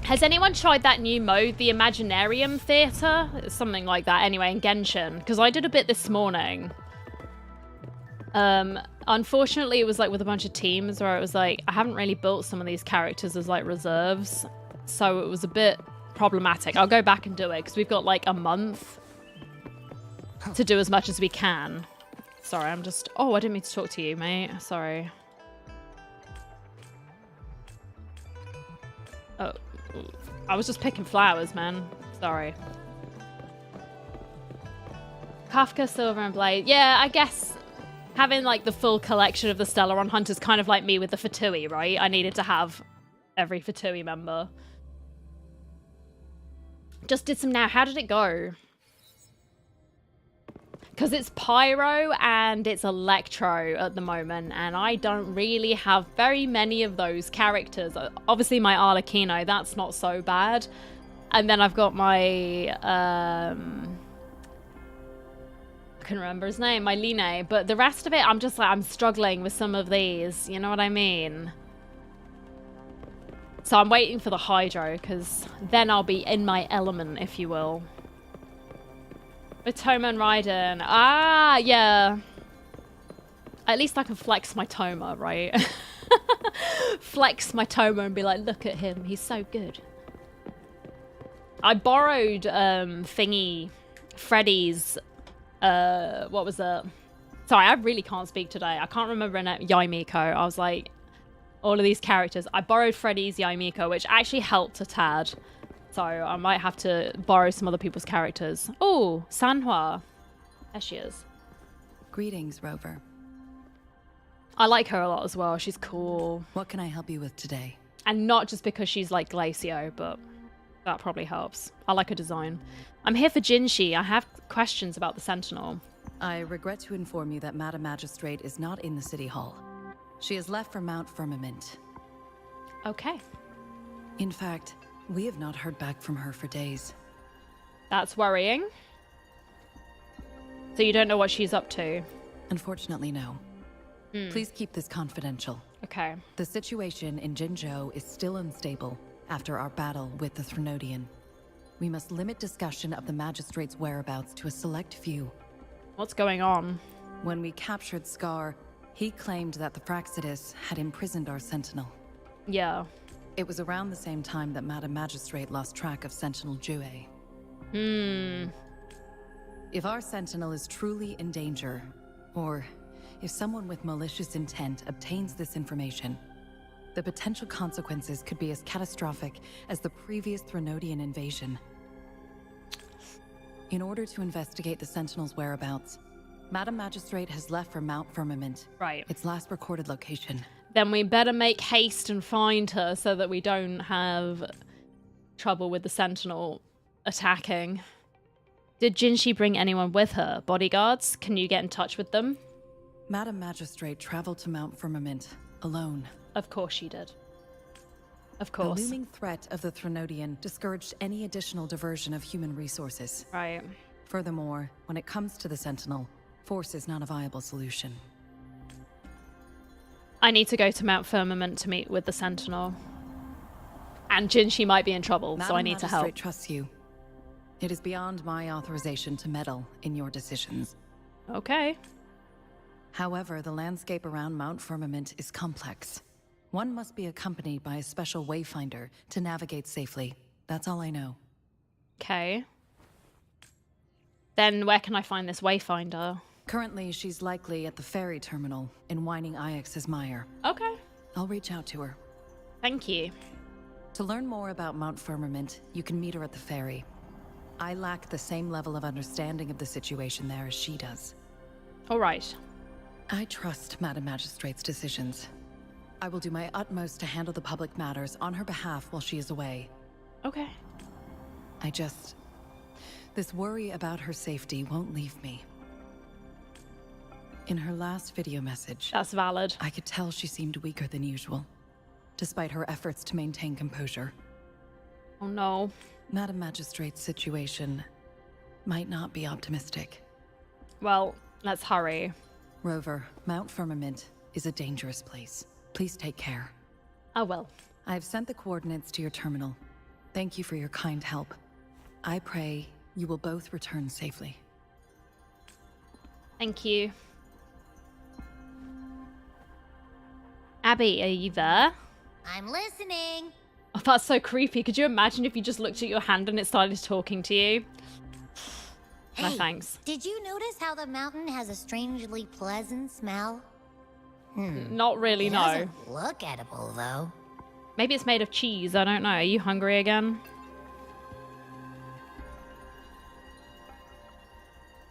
Has anyone tried that new mode, the Imaginarium Theatre? Something like that, anyway, in Genshin. Because I did a bit this morning. Unfortunately, it was like with a bunch of teams where it was like, I haven't really built some of these characters as like reserves. So it was a bit problematic. I'll go back and do it because we've got like a month to do as much as we can. Sorry, I'm just... Oh, I didn't mean to talk to you, mate. Sorry. Oh. I was just picking flowers, man. Sorry. Kafka, Silver, and Blade. Yeah, I guess having like the full collection of the Stellaron Hunters, kind of like me with the Fatui, right? I needed to have every Fatui member. Just did some now. How did it go? Because it's Pyro and it's Electro at the moment, and I don't really have very many of those characters. Obviously, my Arlecchino, that's not so bad. And then I've got my... I couldn't remember his name, my Line. But the rest of it, I'm just like, I'm struggling with some of these. You know what I mean? So I'm waiting for the Hydro, because then I'll be in my element, if you will. With Toma and Raiden. Ah, yeah. At least I can flex my Toma, right? Flex my Toma and be like, look at him. He's so good. I borrowed Freddy's... what was it? Sorry, I really can't speak today. I can't remember her name. Yaimiko. I was like, all of these characters. I borrowed Freddy's Yaimiko, which actually helped a tad. So I might have to borrow some other people's characters. Oh, Sanhua. There she is. Greetings, Rover. I like her a lot as well. She's cool. What can I help you with today? And not just because she's like Glacio, but that probably helps. I like her design. I'm here for Jinhsi. I have questions about the Sentinel. I regret to inform you that Madam Magistrate is not in the City Hall. She has left for Mount Firmament. Okay. In fact, we have not heard back from her for days. That's worrying. So you don't know what she's up to? Unfortunately, no. Please keep this confidential. Okay. The situation in Jinzhou is still unstable after our battle with the Threnodian. We must limit discussion of the Magistrate's whereabouts to a select few. What's going on? When we captured Scar, he claimed that the Fraxidus had imprisoned our Sentinel. Yeah. It was around the same time that Madam Magistrate lost track of Sentinel Jue. If our Sentinel is truly in danger, or if someone with malicious intent obtains this information, the potential consequences could be as catastrophic as the previous Threnodian invasion. In order to investigate the Sentinel's whereabouts, Madam Magistrate has left for Mount Firmament, Right. its last recorded location. Then we better make haste and find her so that we don't have trouble with the Sentinel attacking. Did Jinhsi bring anyone with her? Bodyguards? Can you get in touch with them? Madam Magistrate traveled to Mount Firmament alone. Of course she did. Of The course. looming threat of the Threnodian discouraged any additional diversion of human resources. Right. Furthermore, when it comes to the Sentinel, force is not a viable solution. I need to go to Mount Firmament to meet with the Sentinel. And Jinhsi might be in trouble, so I need to help. Madam Magistrate trusts you. It is beyond my authorization to meddle in your decisions. Okay. However, the landscape around Mount Firmament is complex. One must be accompanied by a special wayfinder to navigate safely. That's all I know. Okay. Then where can I find this wayfinder? Currently, she's likely at the ferry terminal in Whining Ix's Mire. Okay. I'll reach out to her. Thank you. To learn more about Mount Firmament, you can meet her at the ferry. I lack the same level of understanding of the situation there as she does. All right. I trust Madam Magistrate's decisions. I will do my utmost to handle the public matters on her behalf while she is away. Okay. This worry about her safety won't leave me. In her last video message, That's valid. I could tell she seemed weaker than usual, despite her efforts to maintain composure. Oh no. Madam Magistrate's situation might not be optimistic. Well, let's hurry. Rover, Mount Firmament is a dangerous place. Please take care. I will. I have sent the coordinates to your terminal. Thank you for your kind help. I pray you will both return safely. Thank you. Abby, are you there? I'm listening. Oh, that's so creepy. Could you imagine if you just looked at your hand and it started talking to you? No Hey, thanks. did you notice how the mountain has a strangely pleasant smell? Not really, It no. doesn't look edible, though. Maybe it's made of cheese. I don't know. Are you hungry again?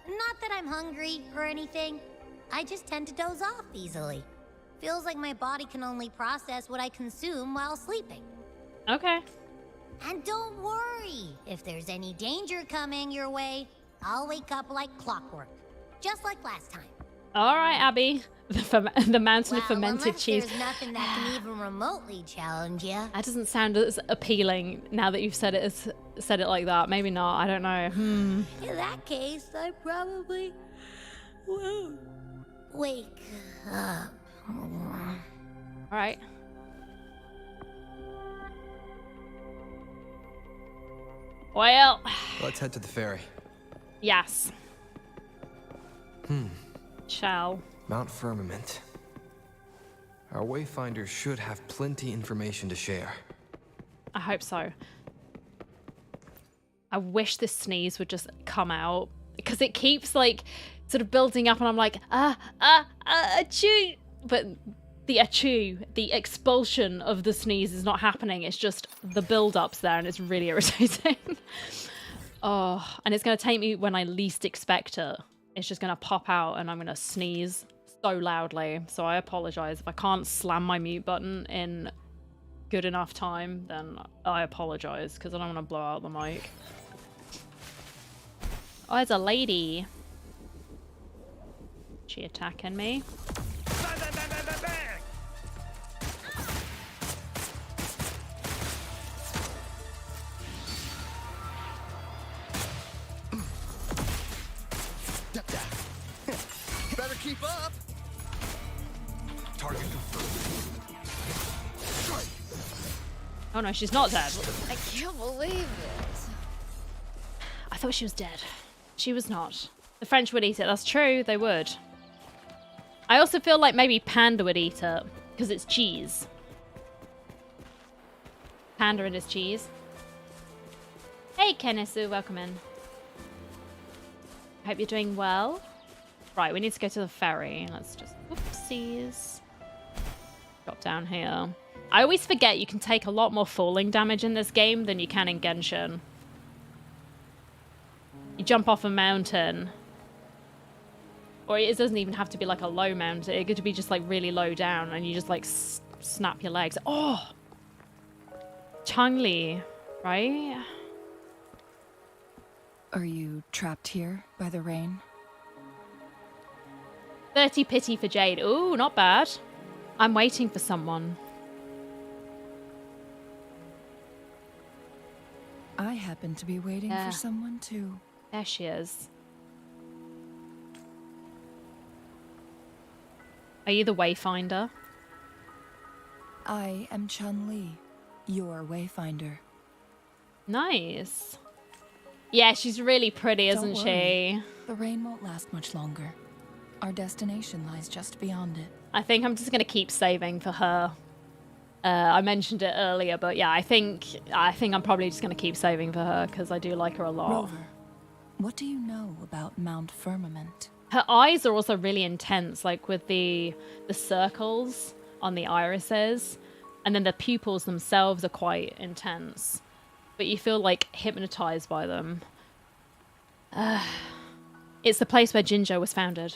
Not that I'm hungry or anything. I just tend to doze off easily. Feels like my body can only process what I consume while sleeping. Okay. And don't worry, if there's any danger coming your way, I'll wake up like clockwork, just like last time. All right, Abby. The mountain of fermented unless cheese. there's nothing that can even remotely challenge you. That doesn't sound as appealing now that you've said it like that. Maybe not. I don't know. In that case, I probably won't wake up. All right. Well. Let's head to the ferry. Yes. Shall. Mount Firmament. Our wayfinders should have plenty information to share. I hope so. I wish this sneeze would just come out because it keeps like sort of building up and I'm like, achoo. But the achoo, the expulsion of the sneeze is not happening. It's just the build-up's there and it's really irritating. Oh, and it's going to take me when I least expect it. It's just going to pop out and I'm going to sneeze so loudly. So I apologize. If I can't slam my mute button in good enough time, then I apologize because I don't want to blow out the mic. Oh, there's a lady. She attacking me? Bang, bang, bang, bang, bang, bang. Better keep up. Target confirmed. Oh no, she's not dead. I can't believe it. I thought she was dead. She was not. The French would eat it. That's true, they would. I also feel like maybe Panda would eat it because it's cheese. Panda and his cheese. Hey, Kenisu, welcome in. Hope you're doing well. Right, we need to go to the ferry. Let's just... Oopsies. Drop down here. I always forget you can take a lot more falling damage in this game than you can in Genshin. You jump off a mountain. Or it doesn't even have to be like a low mountain. It could be just like really low down and you just like snap your legs. Oh! Changli, right? Are you trapped here by the rain? 30 pity for Jade. Ooh, not bad. I'm waiting for someone. I happen to be waiting Yeah. for someone too. There she is. Are you the Wayfinder? I am Chun-Li, your wayfinder. Nice. Yeah, she's really pretty, Don't isn't worry. she? The rain won't last much longer. Our destination lies just beyond it. I think I'm just going to keep saving for her. I mentioned it earlier, but yeah, I think I'm probably just going to keep saving for her because I do like her a lot. Rover, what do you know about Mount Firmament? Her eyes are also really intense, like with the circles on the irises, and then the pupils themselves are quite intense. But you feel like hypnotized by them. It's the place where Jinzhou was founded.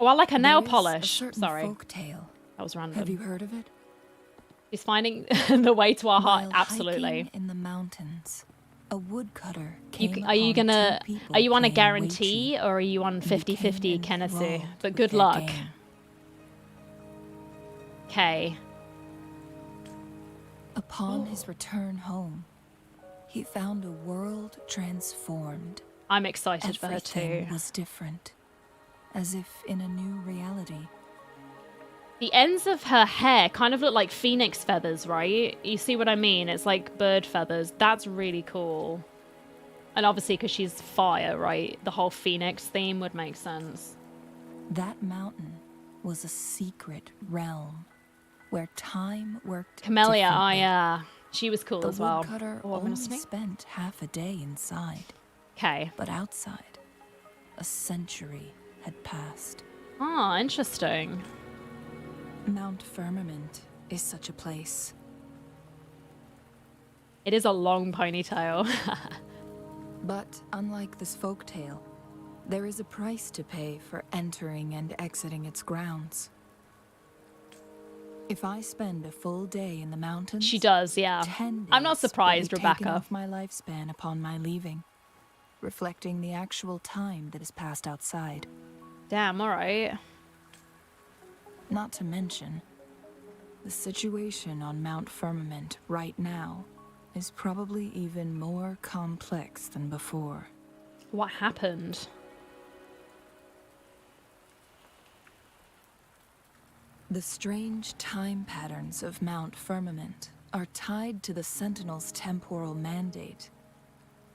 Oh, I like a nail There is polish. A certain Sorry, folk tale. that was random. Have you heard of it? She's finding the way to our heart. While Absolutely. hiking in the mountains, a woodcutter You, came are you upon gonna? two people Are you on a playing guarantee Weiqi or are you on and became 50-50 Kennedy? enthralled But with good their luck. game. Okay. Upon his return home, he found a world transformed. I'm excited for her Everything too. was different, as if in a new reality. The ends of her hair kind of look like phoenix feathers, right? You see what I mean? It's like bird feathers. That's really cool. And obviously because she's fire, right? The whole phoenix theme would make sense. That mountain was a secret realm where time worked Camellia, differently. she was cool The as well. woodcutter Oh, I'm gonna only sneak. spent half a day inside, Okay. but outside, a century had passed. Ah, interesting. Mount Firmament is such a place. It is a long ponytail. But unlike this folktale, there is a price to pay for entering and exiting its grounds. If I spend a full day in the mountains, She does, yeah. 10 I'm not days will be surprised, taken Rebecca. off my lifespan upon my leaving, reflecting the actual time that is passed outside. Damn, alright. Not to mention, the situation on Mount Firmament right now is probably even more complex than before. What happened? The strange time patterns of Mount Firmament are tied to the Sentinel's temporal mandate.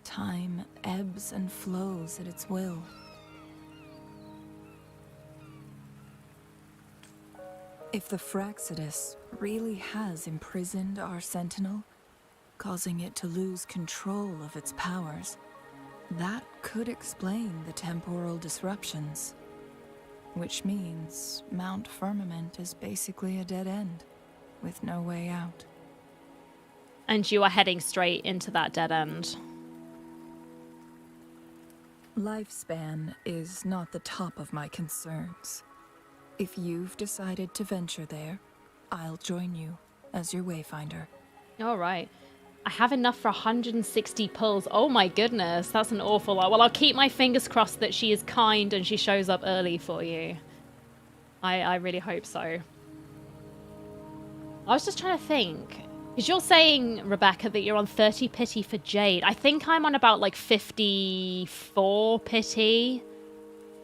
Time ebbs and flows at its will. If the Fraxidus really has imprisoned our Sentinel, causing it to lose control of its powers, that could explain the temporal disruptions. Which means Mount Firmament is basically a dead end, with no way out. And you are heading straight into that dead end. Lifespan is not the top of my concerns. If you've decided to venture there, I'll join you as your wayfinder. Alright. I have enough for 160 pulls. Oh my goodness, that's an awful lot. Well, I'll keep my fingers crossed that she is kind and she shows up early for you. I really hope so. I was just trying to think. Because you're saying, Rebecca, that you're on 30 pity for Jade. I think I'm on about like 54 pity.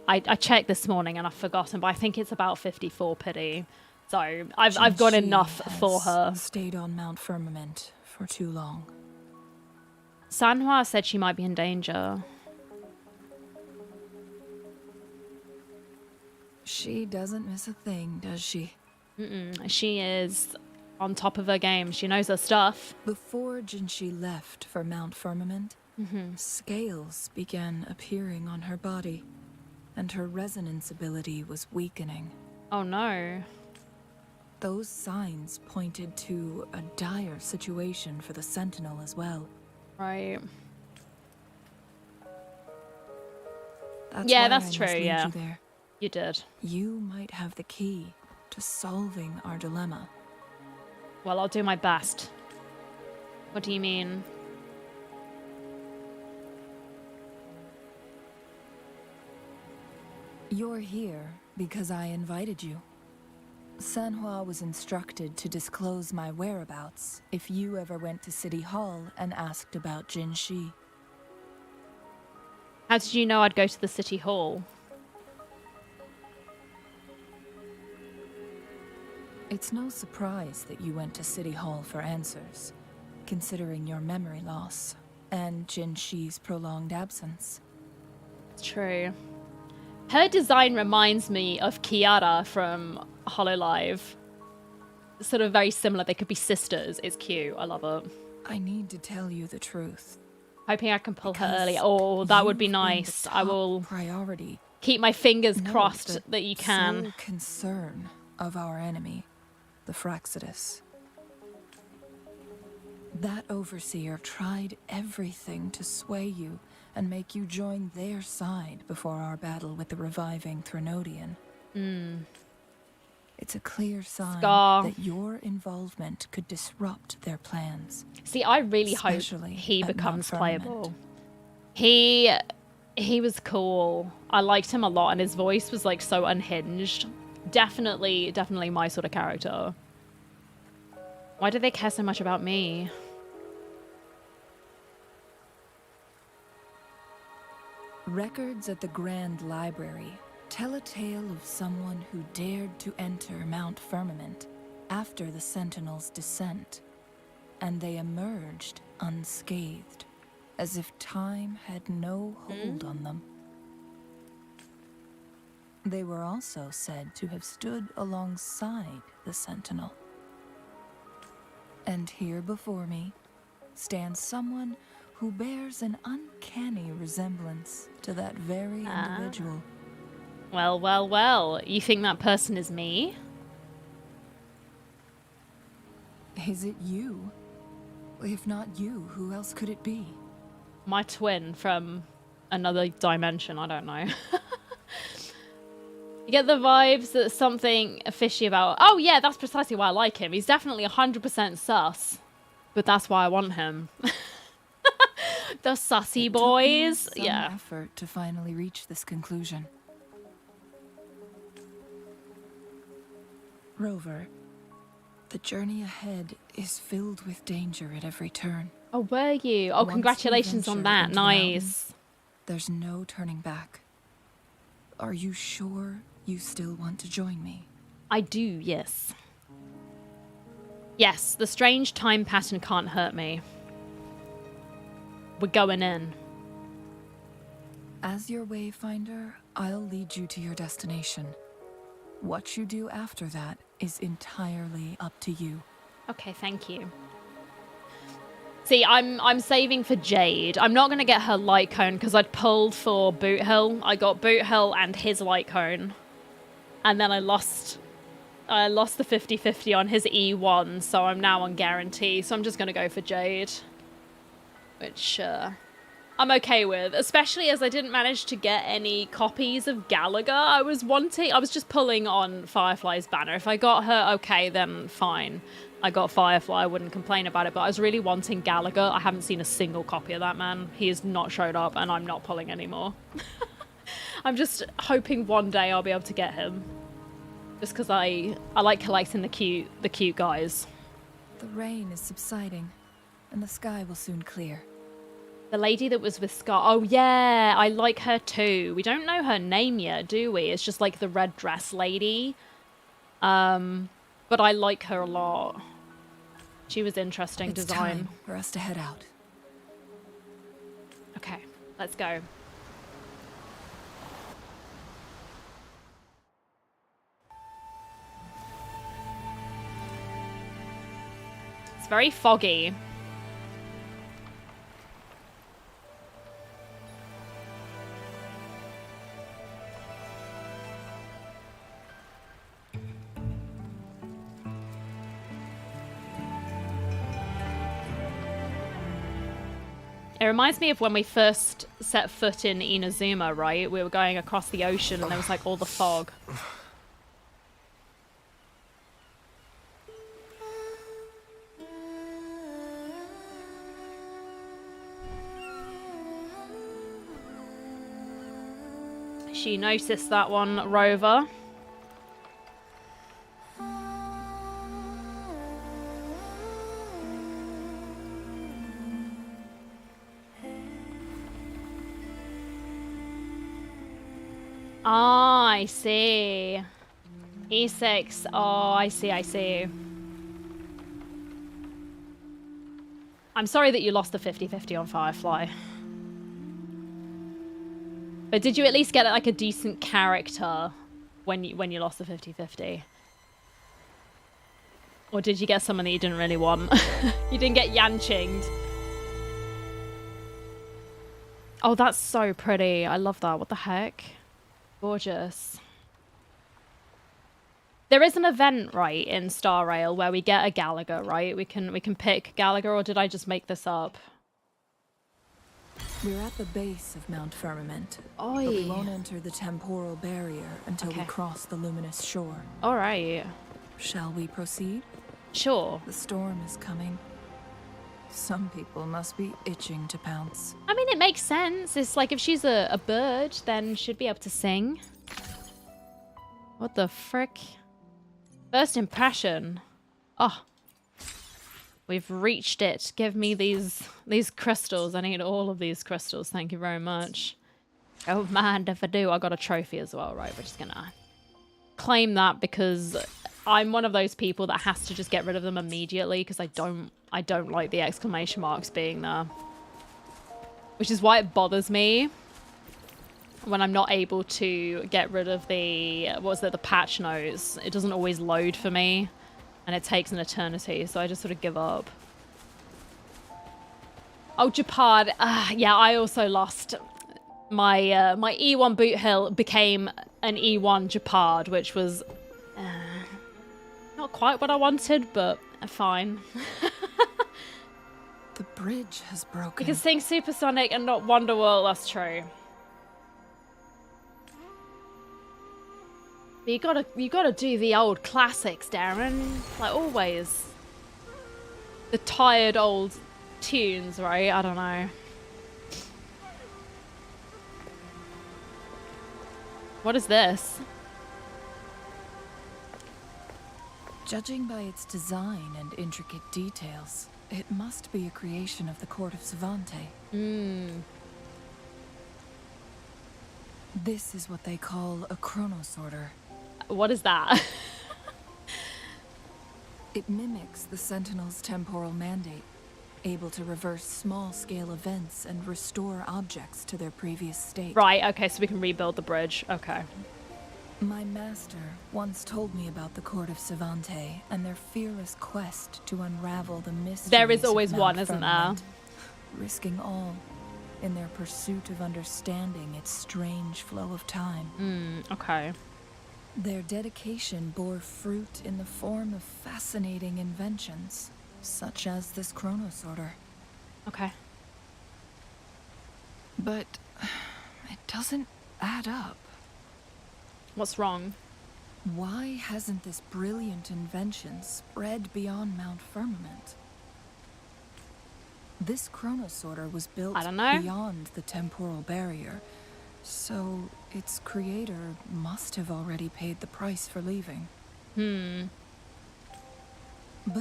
I checked this morning and I've forgotten, but I think it's about 54 pity. So I've got Jinhsi enough for her. has stayed on Mount Firmament for too long. Sanhua said she might be in danger. She doesn't miss a thing, does she? She is on top of her game. She knows her stuff. Before Jinhsi left for Mount Firmament, scales began appearing on her body, and her resonance ability was weakening. Oh no. Those signs pointed to a dire situation for the Sentinel as well. Right. That's Yeah, why that's I true, must lead yeah. you there. You did. You might have the key to solving our dilemma. Well, I'll do my best. What do you mean? You're here because I invited you. Sanhua was instructed to disclose my whereabouts if you ever went to City Hall and asked about Jinhsi. How did you know I'd go to the city hall? It's no surprise that you went to City Hall for answers, considering your memory loss and Jinhsi's prolonged absence. It's true. Her design reminds me of Kiara from Hololive. Sort of very similar. They could be sisters. It's cute. I love it. I need to tell you the truth. Hoping I can pull her because earlier. Oh, that would be you've been the nice. I top will priority. keep my fingers No, crossed the that you can. sole concern of our enemy, the Fraxidus. That overseer tried everything to sway you and make you join their side before our battle with the reviving Threnodian. It's a clear sign Scar. that your involvement could disrupt their plans. See, I really hope Especially he at becomes Mount Firmament. playable. He was cool. I liked him a lot, and his voice was like so unhinged. Definitely my sort of character. Why do they care so much about me? Records at the Grand Library tell a tale of someone who dared to enter Mount Firmament after the Sentinels' descent, and they emerged unscathed, as if time had no hold on them. They were also said to have stood alongside the Sentinel. And here before me stands someone who bears an uncanny resemblance to that very individual. Well. You think that person is me? Is it you? If not you, who else could it be? My twin from another dimension, I don't know. You get the vibes that something fishy about... Oh yeah, that's precisely why I like him. He's definitely 100% sus. But that's why I want him. The sussy boys. Took me some effort to finally reach this conclusion. Rover, the journey ahead is filled with danger at every turn. Oh, were you? Oh, Once we congratulations on venture that. into the mountain, Nice. There's no turning back. Are you sure you still want to join me? I do, yes. Yes, the strange time pattern can't hurt me. We're going in. As your wayfinder, I'll lead you to your destination. What you do after that is entirely up to you. Okay, thank you. See, I'm saving for Jade. I'm not going to get her light cone because I'd pulled for Boot Hill. I got Boot Hill and his light cone. And then I lost the 50-50 on his E1, so I'm now on guarantee. So I'm just going to go for Jade. Which I'm okay with, especially as I didn't manage to get any copies of Gallagher. I was just pulling on Firefly's banner. If I got her, okay, then fine. I got Firefly, I wouldn't complain about it, but I was really wanting Gallagher. I haven't seen a single copy of that man. He has not showed up, and I'm not pulling anymore. I'm just hoping one day I'll be able to get him. Just because I like collecting the cute guys. The rain is subsiding, and the sky will soon clear. The lady that was with Scar. Oh, yeah, I like her too. We don't know her name yet, do we? It's just like the red dress lady. But I like her a lot. She was interesting It's design. time for us to head out. Okay, let's go. It's very foggy. It reminds me of when we first set foot in Inazuma, right? We were going across the ocean and there was like all the fog. She noticed that one, Rover. Ah, I see. E6. Oh, I see. I'm sorry that you lost the 50-50 on Firefly. But did you at least get like a decent character when you lost the 50-50? Or did you get someone that you didn't really want? You didn't get Yanqinged. Oh, that's so pretty. I love that. What the heck? Gorgeous. There is an event, right, in Star Rail where we get a Gallagher, right? We can pick Gallagher, or did I just make this up? We're at the base of Mount Firmament, Oi. but we won't enter the temporal barrier until we Okay. cross the luminous shore. All right. Shall we proceed? Sure. The storm is coming. Some people must be itching to pounce. I mean, it makes sense. It's like if she's a bird, then she'd be able to sing. What the frick? First impression. Oh. We've reached it. Give me these crystals. I need all of these crystals. Thank you very much. Don't mind if I do. I got a trophy as well, right? We're just gonna claim that because I'm one of those people that has to just get rid of them immediately because I don't like the exclamation marks being there. Which is why it bothers me when I'm not able to get rid of the, the patch notes. It doesn't always load for me and it takes an eternity, so I just sort of give up. Oh, Japard. Yeah, I also lost. My my E1 boot hill became an E1 Japard, which was not quite what I wanted, but fine. The bridge has broken. We can sing Supersonic and not Wonderworld, that's true. But you gotta do the old classics, Darren. Like always. The tired old tunes, right? I don't know. What is this? Judging by its design and intricate details, it must be a creation of the court of Savante. This is what they call a chronosorter. What is that? It mimics the Sentinel's temporal mandate, able to reverse small-scale events and restore objects to their previous state. Right, okay, so we can rebuild the bridge. Okay. My master once told me about the court of Savante and their fearless quest to unravel the mysteries There is of always Mount one, isn't there? Firmament, risking all in their pursuit of understanding its strange flow of time. Okay. Their dedication bore fruit in the form of fascinating inventions, such as this chronosorter. Okay. But it doesn't add up. What's wrong? Why hasn't this brilliant invention spread beyond Mount Firmament? This chronosorter was built I don't know. beyond the temporal barrier, so its creator must have already paid the price for leaving. But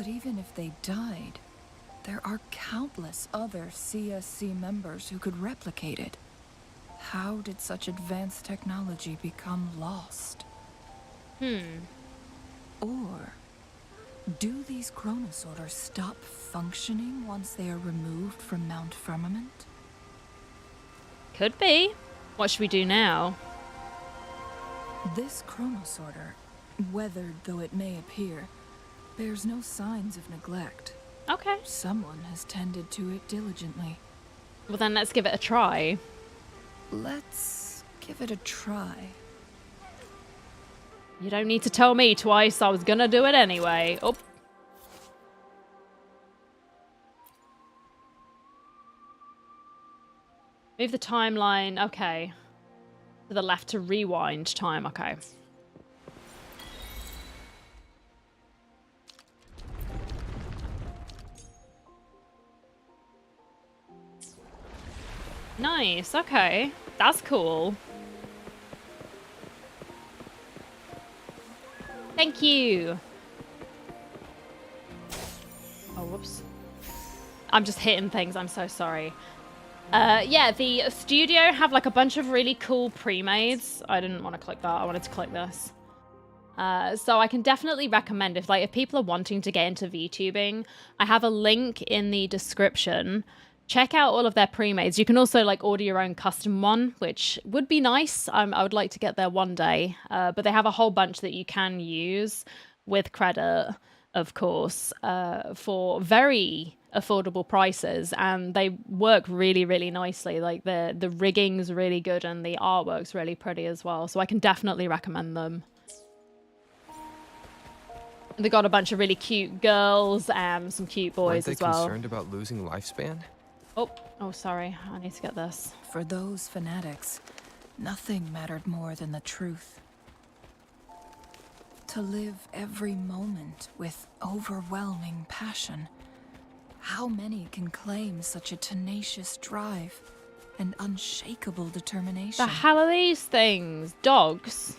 even if they died, there are countless other CSC members who could replicate it. How did such advanced technology become lost? Or do these chronosorters stop functioning once they are removed from Mount Firmament? Could be. What should we do now? This chronosorter, weathered though it may appear, bears no signs of neglect. Okay. Someone has tended to it diligently. Well, then let's give it a try. Let's give it a try. You don't need to tell me twice. I was gonna do it anyway. Oh. Move the timeline. Okay. To the left to rewind time. Okay. Nice. Okay. That's cool. Thank you. Oh, whoops. I'm just hitting things. I'm so sorry. Yeah, the studio have like a bunch of really cool pre-mades. I didn't want to click that. I wanted to click this. So I can definitely recommend if people are wanting to get into VTubing, I have a link in the description. Check out all of their pre-mades. You can also like order your own custom one, which would be nice. I would like to get there one day. But they have a whole bunch that you can use with credit, of course, for very affordable prices, and they work really, really nicely. Like the rigging's really good and the artwork's really pretty as well. So I can definitely recommend them. They got a bunch of really cute girls and some cute boys as well. Aren't they concerned about losing lifespan? Oh, sorry. I need to get this. For those fanatics, nothing mattered more than the truth. To live every moment with overwhelming passion. How many can claim such a tenacious drive and unshakable determination? The hell are these things? Dogs?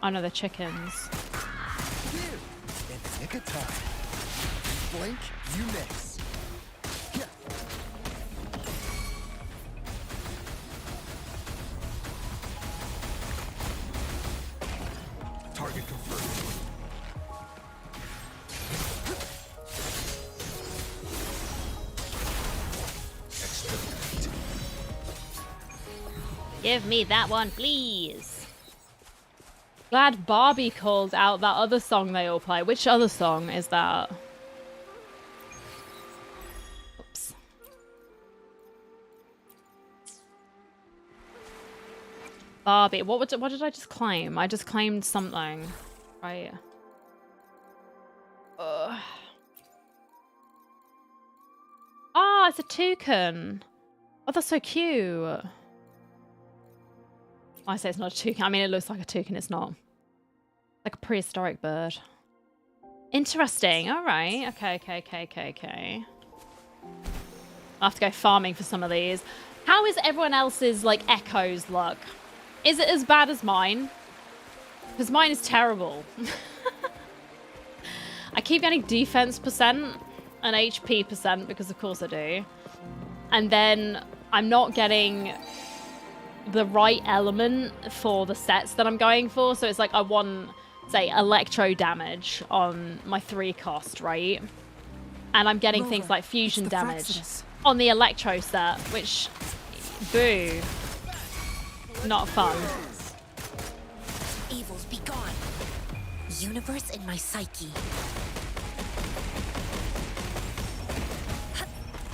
Oh no, they're chickens. Phew! In the nick of time. Blink, you miss. Yeah. Target confirmed. Experiment. Give me that one, please. Glad Barbie called out that other song they all play. Which other song is that? Oops. Barbie. What did I just claim? I just claimed something. Right. Ah, it's a toucan. Oh, that's so cute. I say it's not a toucan. I mean, it looks like a toucan. It's not. Like a prehistoric bird. Interesting. All right. Okay. I'll have to go farming for some of these. How is everyone else's, like, echoes luck? Is it as bad as mine? Because mine is terrible. I keep getting defense percent and HP percent, because of course I do. And then I'm not getting the right element for the sets that I'm going for. So it's like I want, say, electro damage on my 3 cost, right? And I'm getting Rover, things like fusion it's the damage Fraxidus. on the electro set, which, boo, not fun. Evils be gone. Universe in my psyche.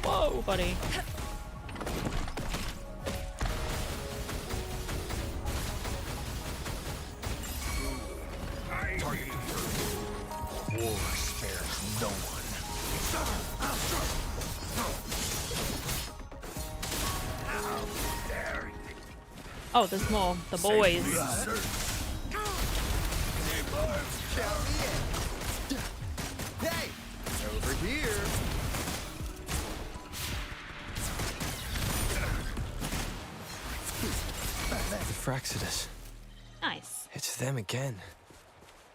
Whoa, buddy. Target confirmed. War spares no one. Oh, there's more. The boys. Hey, over here. The Fraxidus. Nice. It's them again.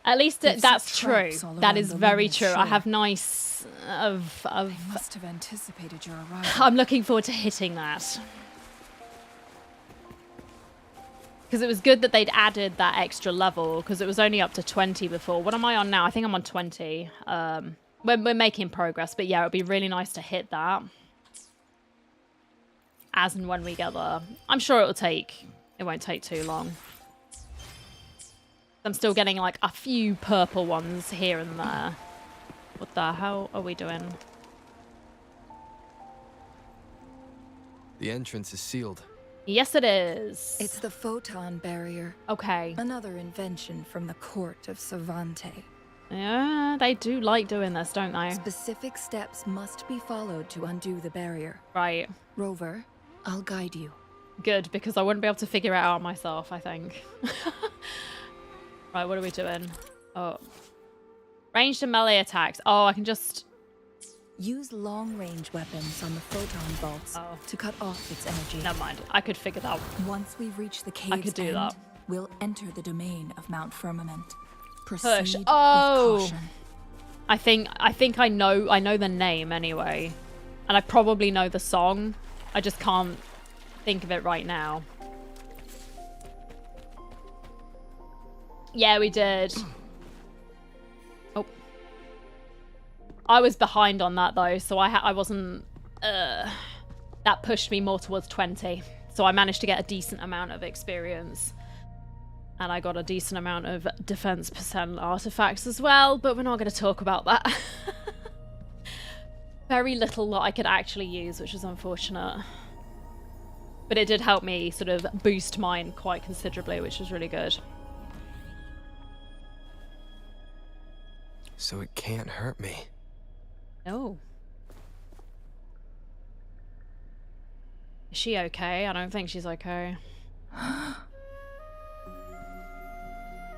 At least They've that's set true. traps all That around is the very luminous true. I shore. have nice of They must have anticipated your arrival. I'm looking forward to hitting that. Because it was good that they'd added that extra level, because it was only up to 20 before. What am I on now? I think I'm on 20. We're making progress, but yeah, it would be really nice to hit that. As and when we get there. I'm sure it won't take too long. I'm still getting like a few purple ones here and there. What the hell are we doing? The entrance is sealed. Yes, it is. It's the photon barrier, Okay. another invention from the court of Savante. Yeah, they do like doing this, don't they? Specific steps must be followed to undo the barrier. Right. Rover, I'll guide you. Good, because I wouldn't be able to figure it out myself, I think. Right, what are we doing? Oh. Ranged and melee attacks. Oh, I can just... Use long-range weapons on the photon bolts Oh. to cut off its energy. Never mind. I could figure that. Once we reach the cave's could do end, that. we'll enter the domain of Mount Firmament. Push. Proceed Oh. with caution. I think I know the name anyway. And I probably know the song. I just can't think of it right now. Yeah, we did. Oh. I was behind on that though, so I wasn't... that pushed me more towards 20. So I managed to get a decent amount of experience. And I got a decent amount of defense percent artifacts as well, but we're not going to talk about that. Very little that I could actually use, which is unfortunate. But it did help me sort of boost mine quite considerably, which was really good. So it can't hurt me. No. Is she okay? I don't think she's okay. Oh,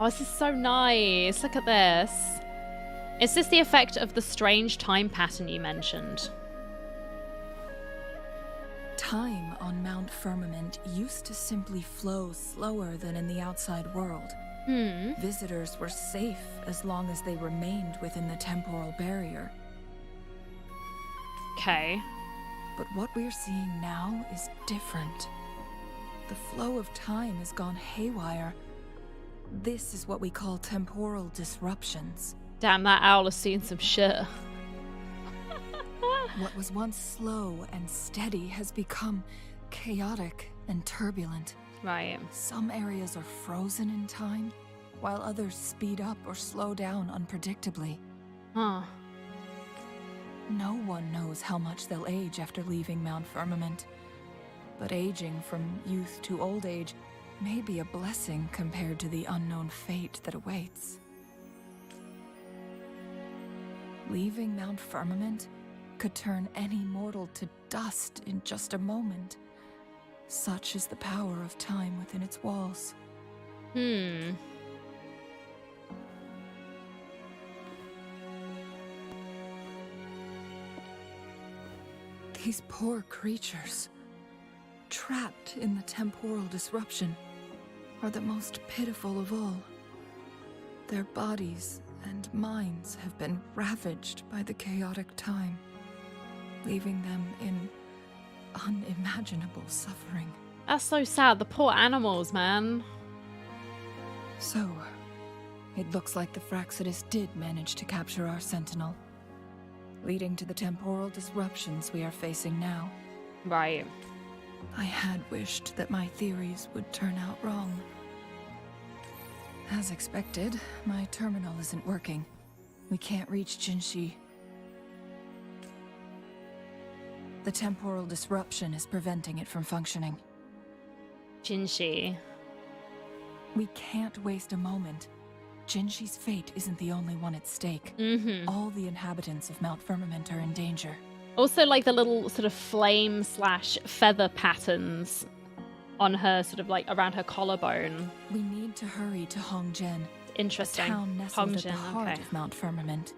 this is so nice. Look at this. Is this the effect of the strange time pattern you mentioned? Time on Mount Firmament used to simply flow slower than in the outside world. Visitors were safe as long as they remained within the temporal barrier. Okay. But what we're seeing now is different. The flow of time has gone haywire. This is what we call temporal disruptions. Damn, that owl has seen some shit. What was once slow and steady has become chaotic and turbulent. Right. Some areas are frozen in time, while others speed up or slow down unpredictably. Huh. No one knows how much they'll age after leaving Mount Firmament. But aging from youth to old age may be a blessing compared to the unknown fate that awaits. Leaving Mount Firmament could turn any mortal to dust in just a moment. Such is the power of time within its walls. These poor creatures, trapped in the temporal disruption, are the most pitiful of all. Their bodies and minds have been ravaged by the chaotic time, leaving them in unimaginable suffering. That's so sad. The poor animals, man. So, it looks like the Fraxidus did manage to capture our sentinel, leading to the temporal disruptions we are facing now. Right. I had wished that my theories would turn out wrong. As expected, my terminal isn't working. We can't reach Jinhsi. The temporal disruption is preventing it from functioning. Jinhsi. We can't waste a moment. Jinxi's fate isn't the only one at stake. All the inhabitants of Mount Firmament are in danger. Also, like the little sort of flame / feather patterns on her, sort of like around her collarbone. We need to hurry to Hongjian. Interesting. A town nestled at the Hongjian, heart okay. of Mount Firmament.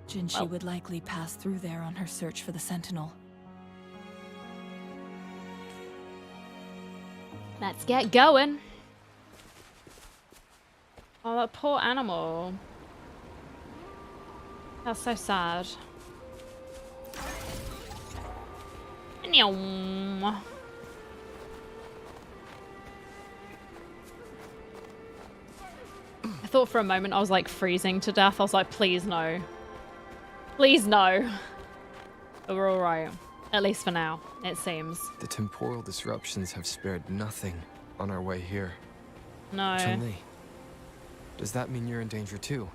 Jinhsi would likely pass through there on her search for the Sentinel. Let's get going. Oh, that poor animal. That's so sad. Meow. I thought for a moment I was like freezing to death. I was like, please no. Please no. But we're alright. At least for now, it seems. The temporal disruptions have spared nothing on our way here. No. Chun-Li, does that mean you're in danger too?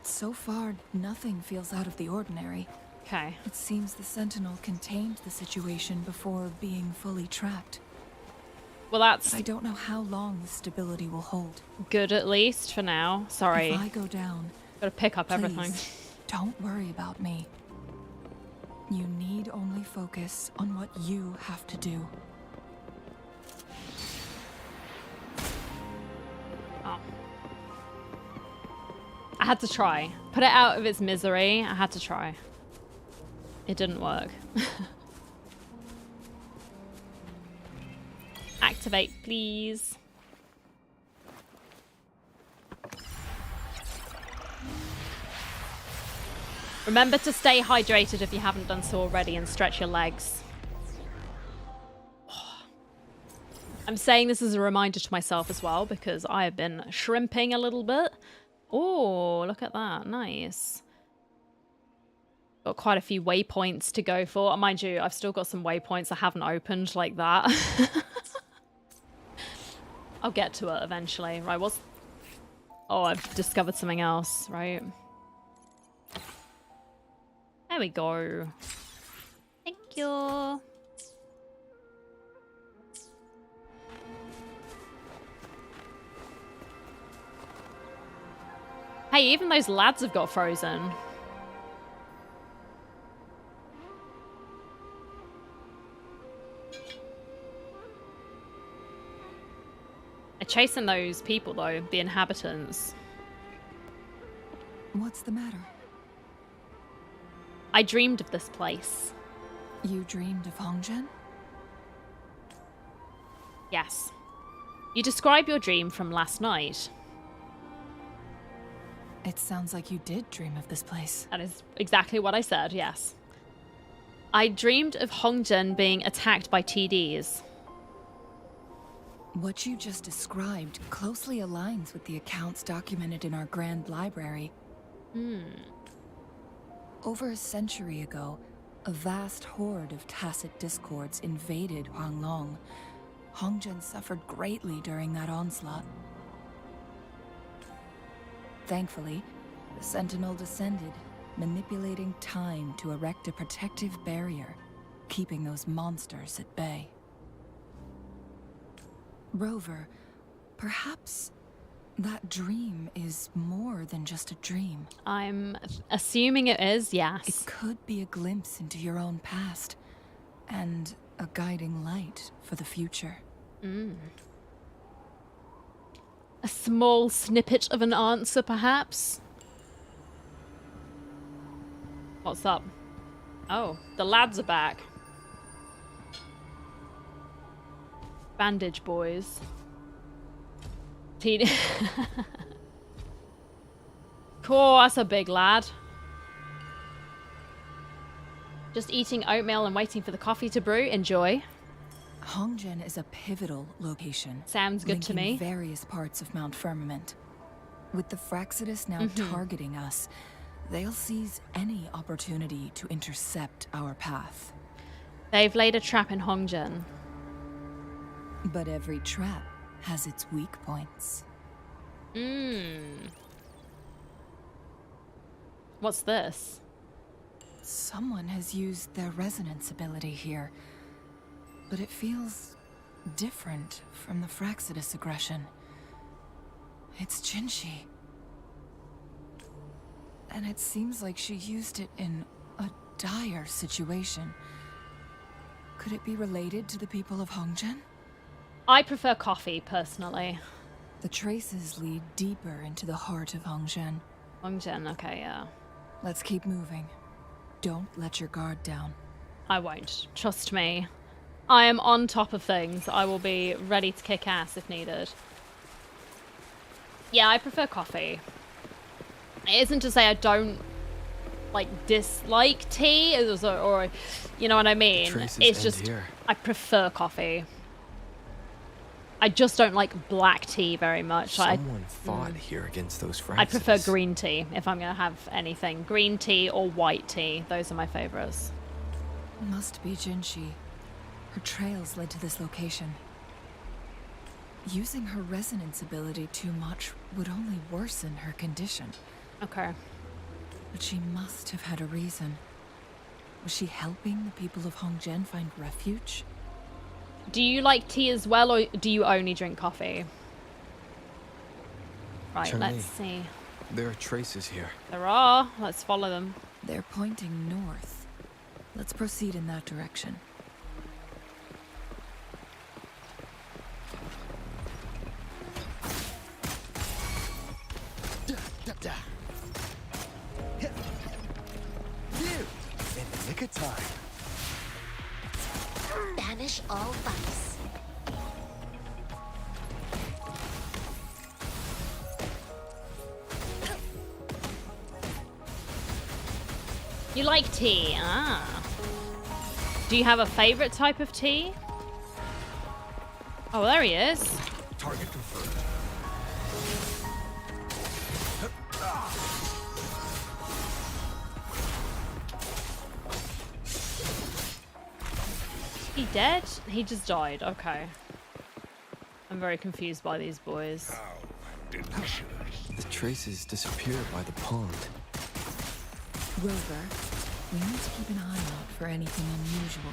So far, nothing feels out of the ordinary. Okay. It seems the Sentinel contained the situation before being fully trapped. Well, that's... But I don't know how long the stability will hold. Good at least for now. Sorry. If I go down, gotta pick up please, everything. Don't worry about me. You need only focus on what you have to do. Oh. I had to try. Put it out of its misery. I had to try. It didn't work. Activate, please. Remember to stay hydrated if you haven't done so already and stretch your legs. I'm saying this as a reminder to myself as well because I have been shrimping a little bit. Oh, look at that. Nice. Got quite a few waypoints to go for. Mind you, I've still got some waypoints I haven't opened like that. I'll get to it eventually. Right, what's... Oh, I've discovered something else, right? There we go. Thank you. Hey, even those lads have got frozen. chasing those people, though, the inhabitants. What's the matter? I dreamed of this place. You dreamed of Hongzhen? Yes. You describe your dream from last night. It sounds like you did dream of this place. That is exactly what I said, yes. I dreamed of Hongzhen being attacked by TDs. What you just described closely aligns with the accounts documented in our Grand Library. Over a century ago, a vast horde of tacit discords invaded Huanglong. Hongzhen suffered greatly during that onslaught. Thankfully, the Sentinel descended, manipulating time to erect a protective barrier, keeping those monsters at bay. Rover, perhaps that dream is more than just a dream. I'm assuming it is, yes. It could be a glimpse into your own past, and a guiding light for the future. A small snippet of an answer, perhaps? What's up? Oh, the lads are back. Bandage boys. Cool, that's a big lad. Just eating oatmeal and waiting for the coffee to brew. Enjoy. Hongzhen is a pivotal location. Sounds good to me. Linking various parts of Mount Firmament. With the Fraxidus now targeting us, they'll seize any opportunity to intercept our path. They've laid a trap in Hongzhen. But every trap has its weak points. What's this? Someone has used their resonance ability here, but it feels different from the Fraxidus aggression. It's Jinhsi. And it seems like she used it in a dire situation. Could it be related to the people of Hongzhen? I prefer coffee, personally. The traces lead deeper into the heart of Hongzhen. Hongzhen, okay, yeah. Let's keep moving. Don't let your guard down. I won't. Trust me. I am on top of things. I will be ready to kick ass if needed. Yeah, I prefer coffee. It isn't to say I don't, like, dislike tea, or you know what I mean? It's just, I prefer coffee. I just don't like black tea very much. Someone fought here against those Fraxidus. I prefer green tea if I'm going to have anything. Green tea or white tea. Those are my favorites. Must be Jinhsi. Her trails led to this location. Using her resonance ability too much would only worsen her condition. Okay. But she must have had a reason. Was she helping the people of Hongzhen find refuge? Do you like tea as well, or do you only drink coffee? Right, Chun-Li, let's see. There are traces here. There are. Let's follow them. They're pointing north. Let's proceed in that direction. You! In the nick of time. Banish all vice. You like tea? Ah. Do you have a favorite type of tea? Oh, there he is. Target confirmed. He dead? He just died. Okay. I'm very confused by these boys. The traces disappeared by the pond. Rover, we need to keep an eye out for anything unusual.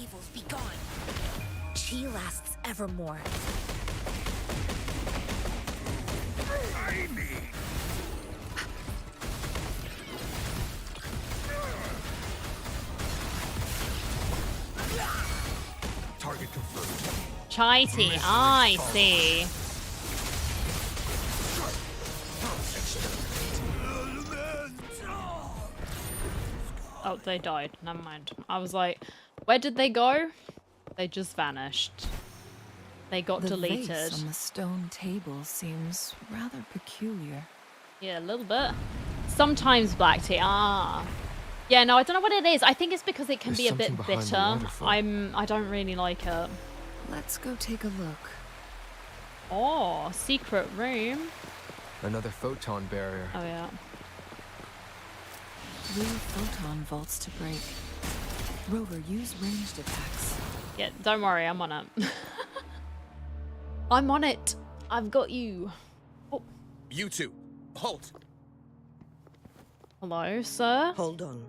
Evils be gone. Chi lasts evermore. chai tea. I see. Oh, they died. Never mind. I was like, where did they go? They just vanished. They got deleted. The vase on the stone table seems rather peculiar. Yeah, a little bit. Sometimes black tea. Ah. Yeah, no, I don't know what it is. I think it's because it can be a bit bitter. I don't really like it. Let's go take a look. Oh, secret room. Another photon barrier. Oh yeah. 3 photon vaults to break. Rover, use ranged attacks. Yeah, don't worry, I'm on it. I'm on it. I've got you. Oh. You two, halt. Hello, sir. Hold on.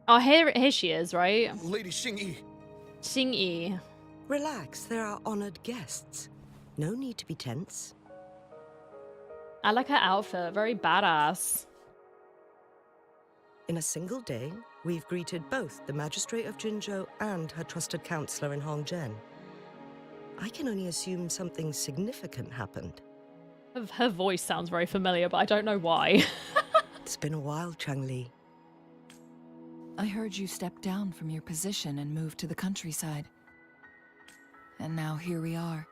Oh, here she is, right? Lady Xingyi. Xingyi. Relax, there are honored guests. No need to be tense. I like her outfit, very badass. In a single day, we've greeted both the Magistrate of Jinzhou and her trusted counselor in Hongzhen. I can only assume something significant happened. Her voice sounds very familiar, but I don't know why. It's been a while, Changli. I heard you step down from your position and move to the countryside. And now here we are,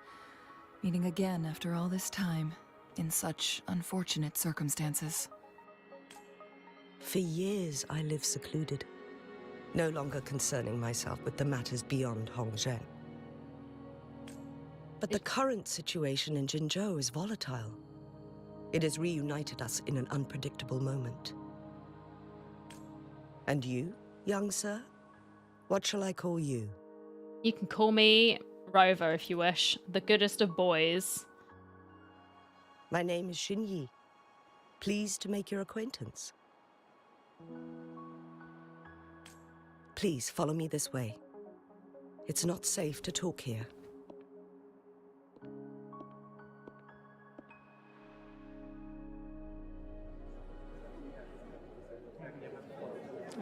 meeting again after all this time, in such unfortunate circumstances. For years, I lived secluded, no longer concerning myself with the matters beyond Hongzhen. But the current situation in Jinzhou is volatile. It has reunited us in an unpredictable moment. And you, young sir? What shall I call you? You can call me Rover if you wish. The goodest of boys. My name is Xinyi. Pleased to make your acquaintance. Please follow me this way. It's not safe to talk here.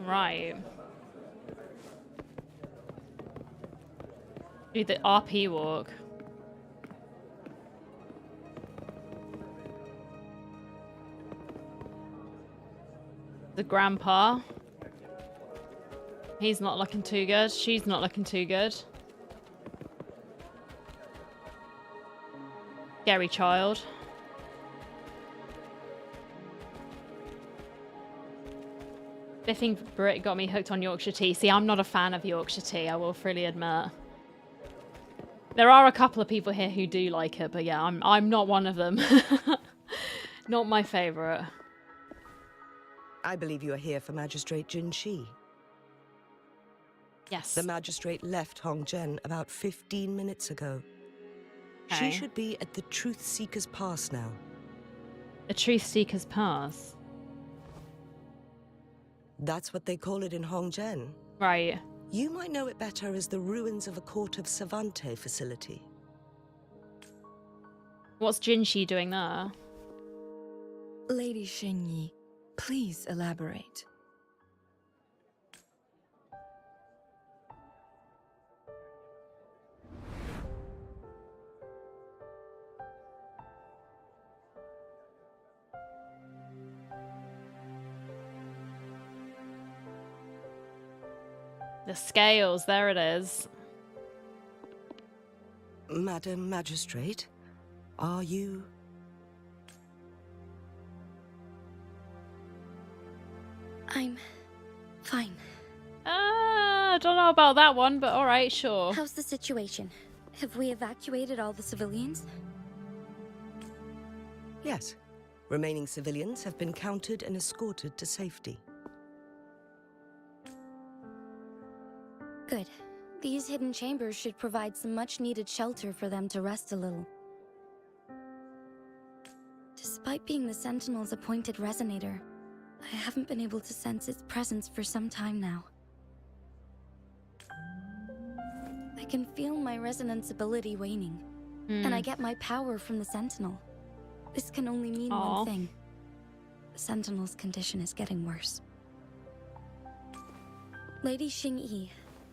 Right. Do the RP walk. The grandpa. He's not looking too good. She's not looking too good. Scary child. Biffing Brit got me hooked on Yorkshire tea. See, I'm not a fan of Yorkshire tea, I will freely admit. There are a couple of people here who do like it, but yeah, I'm not one of them. Not my favourite. I believe you are here for Magistrate Jinhsi. Yes. The Magistrate left Hongzhen about 15 minutes ago. Okay. She should be at the Truth Seeker's Pass now. The Truth Seeker's Pass? That's what they call it in Hongzhen. Right. You might know it better as the ruins of a Court of Savante facility. What's Jinhsi doing there? Lady Xingyi, please elaborate. The scales, there it is. Madam Magistrate, are you... I'm fine. I don't know about that one, but alright, sure. How's the situation? Have we evacuated all the civilians? Yes. Remaining civilians have been counted and escorted to safety. Good. These hidden chambers should provide some much-needed shelter for them to rest a little. Despite being the Sentinel's appointed resonator, I haven't been able to sense its presence for some time now. I can feel my resonance ability waning, and I get my power from the Sentinel. This can only mean one thing. The Sentinel's condition is getting worse. Lady Xingyi,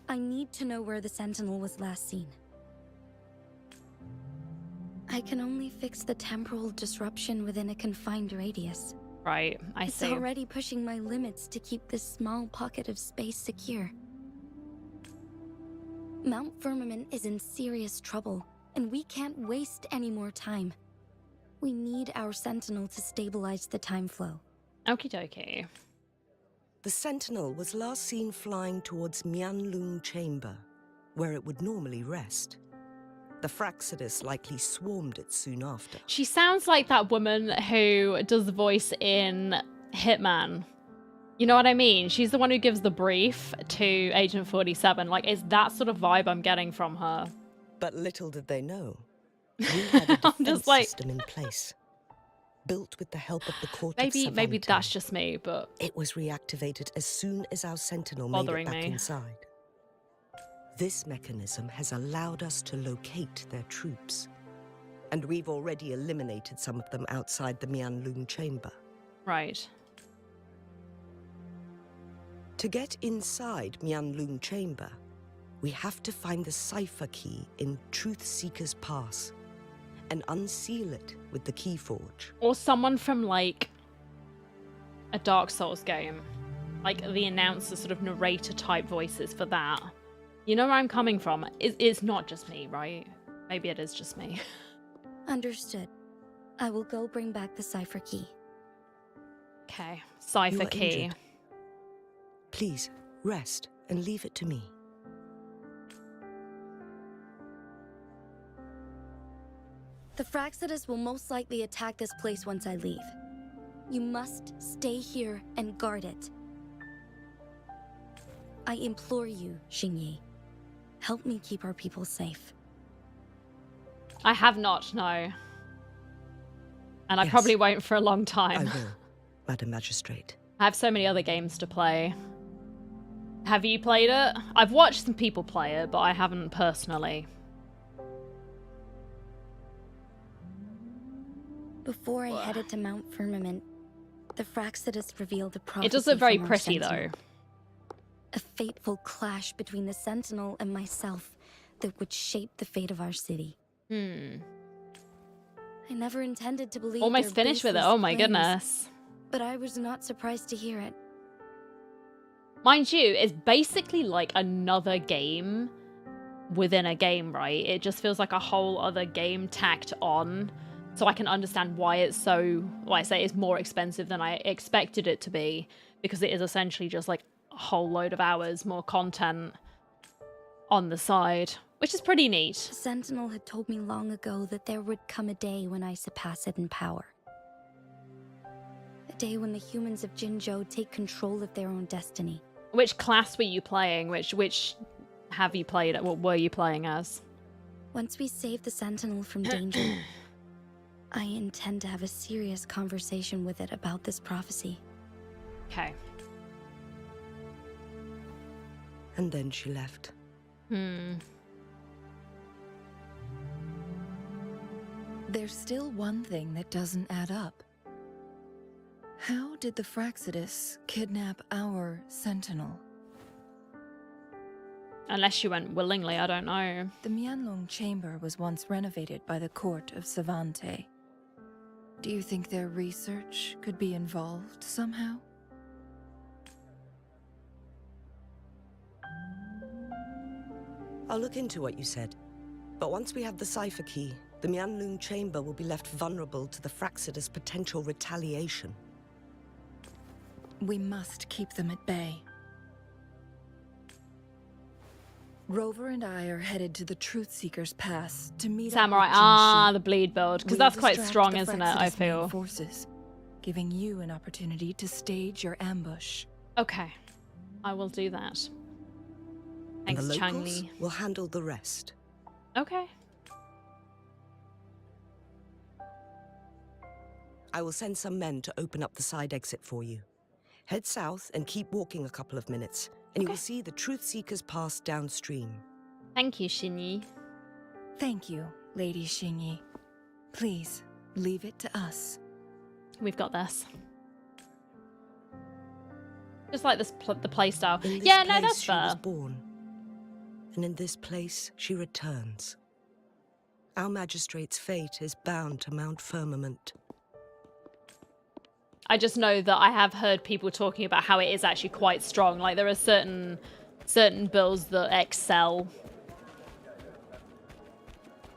I need to know where the Sentinel was last seen. I can only fix the temporal disruption within a confined radius. Right, I see. It's already pushing my limits to keep this small pocket of space secure. Mount Firmament is in serious trouble, and we can't waste any more time. We need our Sentinel to stabilize the time flow. Okie dokie. The Sentinel was last seen flying towards Mianlung Chamber, where it would normally rest. The Fraxidus likely swarmed it soon after. She sounds like that woman who does the voice in Hitman. You know what I mean? She's the one who gives the brief to Agent 47. Like, it's that sort of vibe I'm getting from her. But little did they know. We had a defense system in place. Built with the help of the court of Savante. Maybe that's just me, but... It was reactivated as soon as our Sentinel made it back inside. This mechanism has allowed us to locate their troops. And we've already eliminated some of them outside the Mianlung Chamber. Right. To get inside Mianlung Chamber, we have to find the cipher key in Truth Seeker's Pass and unseal it with the Keyforge. Or someone from, like, a Dark Souls game. Like, the announcer sort of narrator-type voices for that. You know where I'm coming from? It's not just me, right? Maybe it is just me. Understood. I will go bring back the cipher key. Okay, cipher key. Injured. Please, rest and leave it to me. The Fraxidus will most likely attack this place once I leave. You must stay here and guard it. I implore you, Xingyi. Help me keep our people safe. I have not, no. And I probably won't for a long time. I will, Madam Magistrate. I have so many other games to play. Have you played it? I've watched some people play it, but I haven't personally. Before I headed to Mount Firmament, the Fraxidus revealed a prophecy. It does look very from our pretty, Sentinel. though. A fateful clash between the Sentinel and myself that would shape the fate of our city. I never intended to believe. Almost finished with it. Oh my goodness. But I was not surprised to hear it. Mind you, it's basically like another game within a game, right? It just feels like a whole other game tacked on. So I can understand why it's so, well, I say it's more expensive than I expected it to be, because it is essentially just like a whole load of hours more content on the side, which is pretty neat. The Sentinel had told me long ago that there would come a day when I surpass it in power. A day when the humans of Jinzhou take control of their own destiny. Which class were you playing? Which have you played? What were you playing as? Once we save the Sentinel from danger, I intend to have a serious conversation with it about this prophecy. Okay. And then she left. There's still one thing that doesn't add up. How did the Fraxidus kidnap our Sentinel? Unless she went willingly, I don't know. The Mianlung Chamber was once renovated by the court of Savante. Do you think their research could be involved somehow? I'll look into what you said. But once we have the cipher key, the Mianlung Chamber will be left vulnerable to the Fraxidus' potential retaliation. We must keep them at bay. Rover and I are headed to the Truth Seeker's Pass to meet Samurai. up with Jinhsi. The bleed build, because We'll that's quite distract strong, the isn't it? I Fraxidus' main feel. forces, giving you an opportunity to stage your ambush. Okay, I will do that. And Thanks, the locals Changli. will handle the rest. Okay. I will send some men to open up the side exit for you. Head south and keep walking a couple of minutes, and you will see the Truth Seeker's Pass downstream. Thank you, Xingyi. Thank you, Lady Xingyi. Please, leave it to us. We've got this. Just like this, the playstyle. In this Yeah, no, place that's she was fair. born, and in this place she returns. Our magistrate's fate is bound to Mount Firmament. I just know that I have heard people talking about how it is actually quite strong. Like, there are certain builds that excel.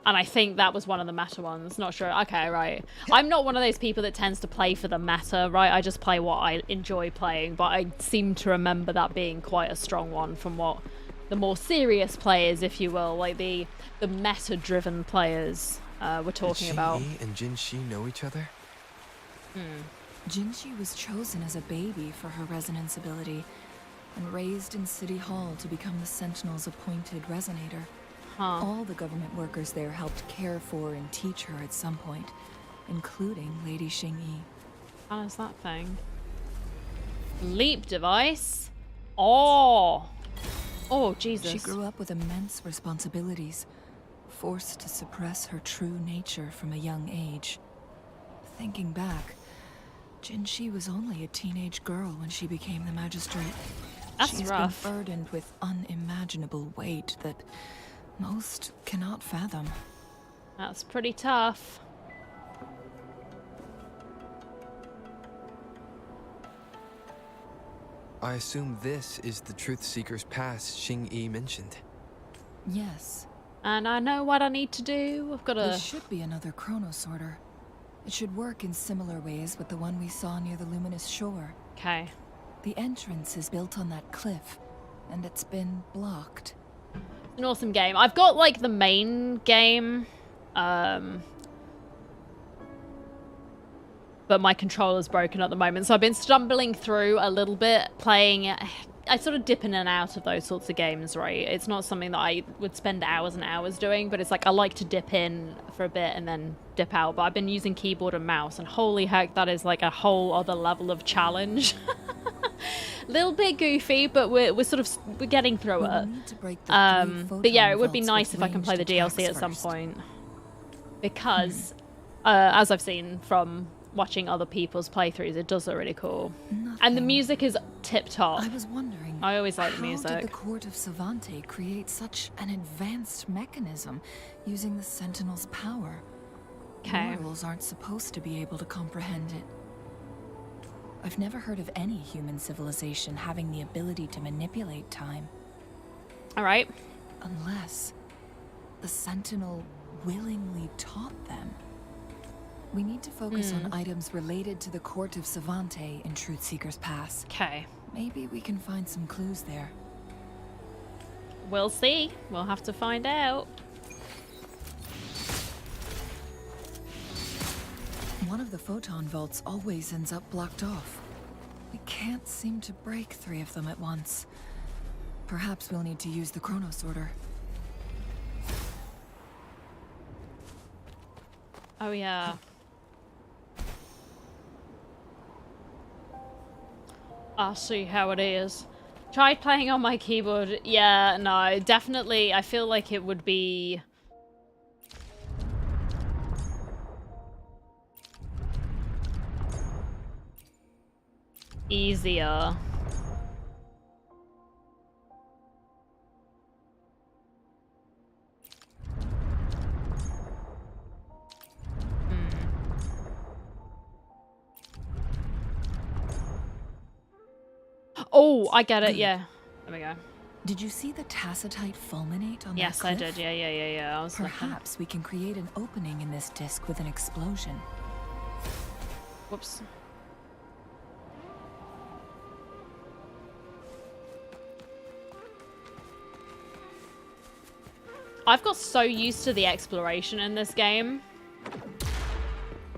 And I think that was one of the meta ones. Not sure. Okay, right. I'm not one of those people that tends to play for the meta, right? I just play what I enjoy playing. But I seem to remember that being quite a strong one from what the more serious players, if you will, like the meta-driven players were talking about. Did Xingyi and Jinhsi know each other? Jinhsi was chosen as a baby for her resonance ability and raised in City Hall to become the Sentinel's appointed resonator. All the government workers there helped care for and teach her at some point, including Lady Xingyi. How does that thing? Leap device? Oh! Oh, Jesus. She grew up with immense responsibilities, forced to suppress her true nature from a young age. Thinking back, Jinhsi was only a teenage girl when she became the magistrate. That's rough. She's been burdened with unimaginable weight that most cannot fathom. That's pretty tough. I assume this is the Truth Seeker's Pass Xingyi mentioned. Yes. And I know what I need to do. I've got to... There should be another chronosorter. It should work in similar ways with the one we saw near the luminous shore. Okay. The entrance is built on that cliff, and it's been blocked. It's an awesome game. I've got, like, the main game, but my controller's broken at the moment, so I've been stumbling through a little bit, playing... I sort of dip in and out of those sorts of games, right? It's not something that I would spend hours and hours doing, but it's like I like to dip in for a bit and then dip out. But I've been using keyboard and mouse, and holy heck, that is like a whole other level of challenge. Little bit goofy, but we're getting through it. But yeah, it would be nice if I can play the DLC at some point, because as I've seen from watching other people's playthroughs, it does look really cool. And the music is tip-top. I was wondering, I always like the music. How did the Court of Savante create such an advanced mechanism using the Sentinel's power? Mortals aren't supposed to be able to comprehend it. I've never heard of any human civilization having the ability to manipulate time. Alright. Unless the Sentinel willingly taught them. We need to focus on items related to the Court of Savante in Truthseeker's Pass. Okay. Maybe we can find some clues there. We'll see. We'll have to find out. One of the photon vaults always ends up blocked off. We can't seem to break 3 of them at once. Perhaps we'll need to use the chronosorter. Oh yeah. I'll see how it is. Tried playing on my keyboard. Yeah, no, definitely. I feel like it would be... easier. Oh, I get it, yeah. There we go. Did you see the tacitite fulminate on yes, that cliff? I did, yeah. I was Perhaps we can create an opening in this disc with an explosion. Whoops. I've got so used to the exploration in this game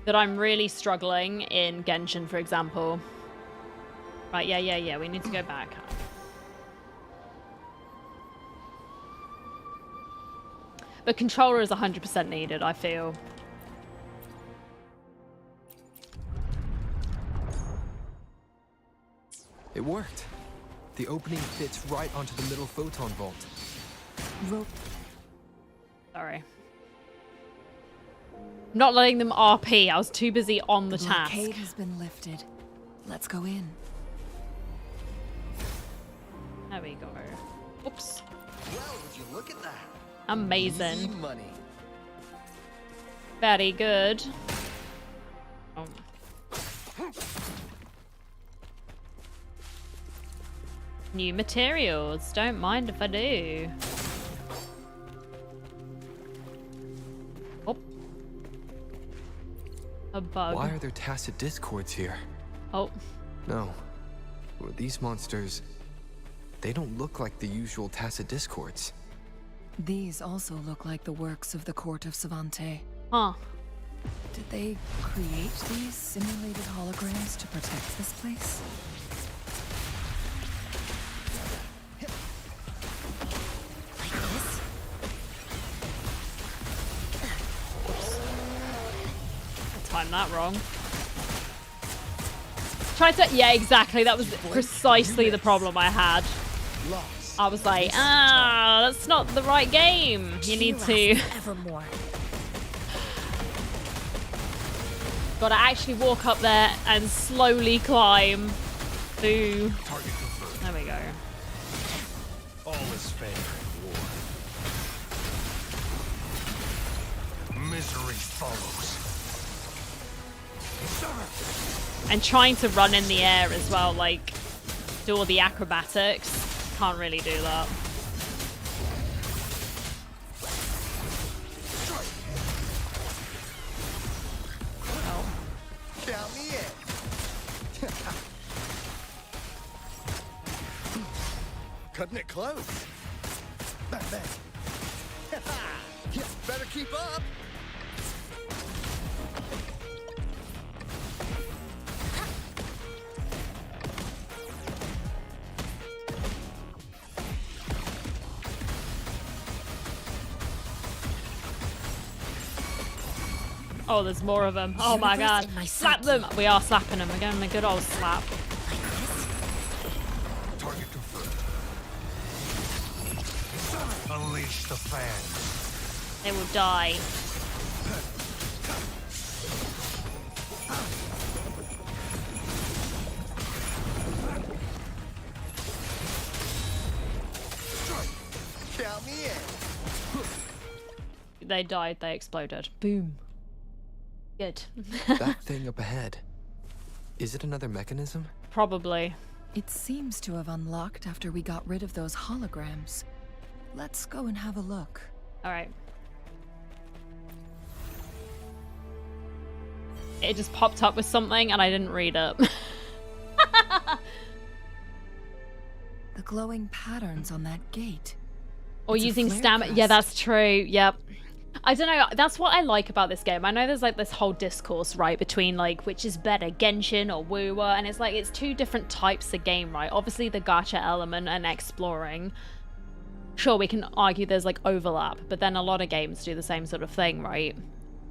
that I'm really struggling in Genshin, for example. Right, yeah, we need to go back. The controller is 100% needed, I feel. It worked. The opening fits right onto the middle photon vault. Sorry. Not letting them RP. I was too busy on the task. The blockade has been lifted. Let's go in. There we go. Oops. Well, would you look at that? Amazing. Easy money. Very good. Oh. New materials. Don't mind if I do. Oh. A bug. Why are there tacit discords here? Oh. No. These monsters, they don't look like the usual tacit discords. These also look like the works of the court of Savante. Huh. Did they create these simulated holograms to protect this place? Like this? I timed that wrong. Tried to, yeah, exactly. That was precisely the problem I had. I was like, that's not the right game. You need to. Evermore. Gotta actually walk up there and slowly climb through. There we go. All is fair in war. Misery follows. And trying to run in the air as well, like do all the acrobatics. Can't really do that. Count me in. Cutting it close. Bang, bang. Better keep up. Oh, there's more of them. Oh my god. Slap them. We are slapping them. We're getting a good old slap. Target confirmed. Unleash the fan. They will die. Count me in. They died. They exploded. Boom. Good. That thing up ahead. Is it another mechanism? Probably. It seems to have unlocked after we got rid of those holograms. Let's go and have a look. All right. It just popped up with something and I didn't read it. The glowing patterns on that gate. Or It's a using flare stamina. crest. Yeah, that's true. Yep. I don't know. That's what I like about this game. I know there's like this whole discourse, right, between like which is better, Genshin or WUWA, and it's like it's two different types of game, right? Obviously the gacha element and exploring. Sure, we can argue there's like overlap, but then a lot of games do the same sort of thing, right?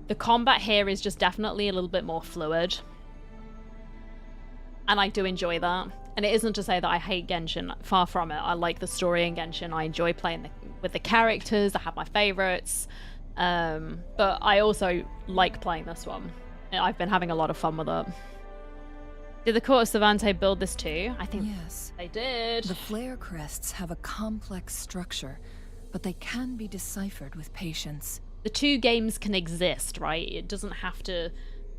The combat here is just definitely a little bit more fluid. And I do enjoy that. And it isn't to say that I hate Genshin, far from it. I like the story in Genshin. I enjoy playing with the characters. I have my favorites. But I also like playing this one. I've been having a lot of fun with it. Did the Court of Savante build this too? I think yes, they did. The flare crests have a complex structure, but they can be deciphered with patience. The two games can exist, right? It doesn't have to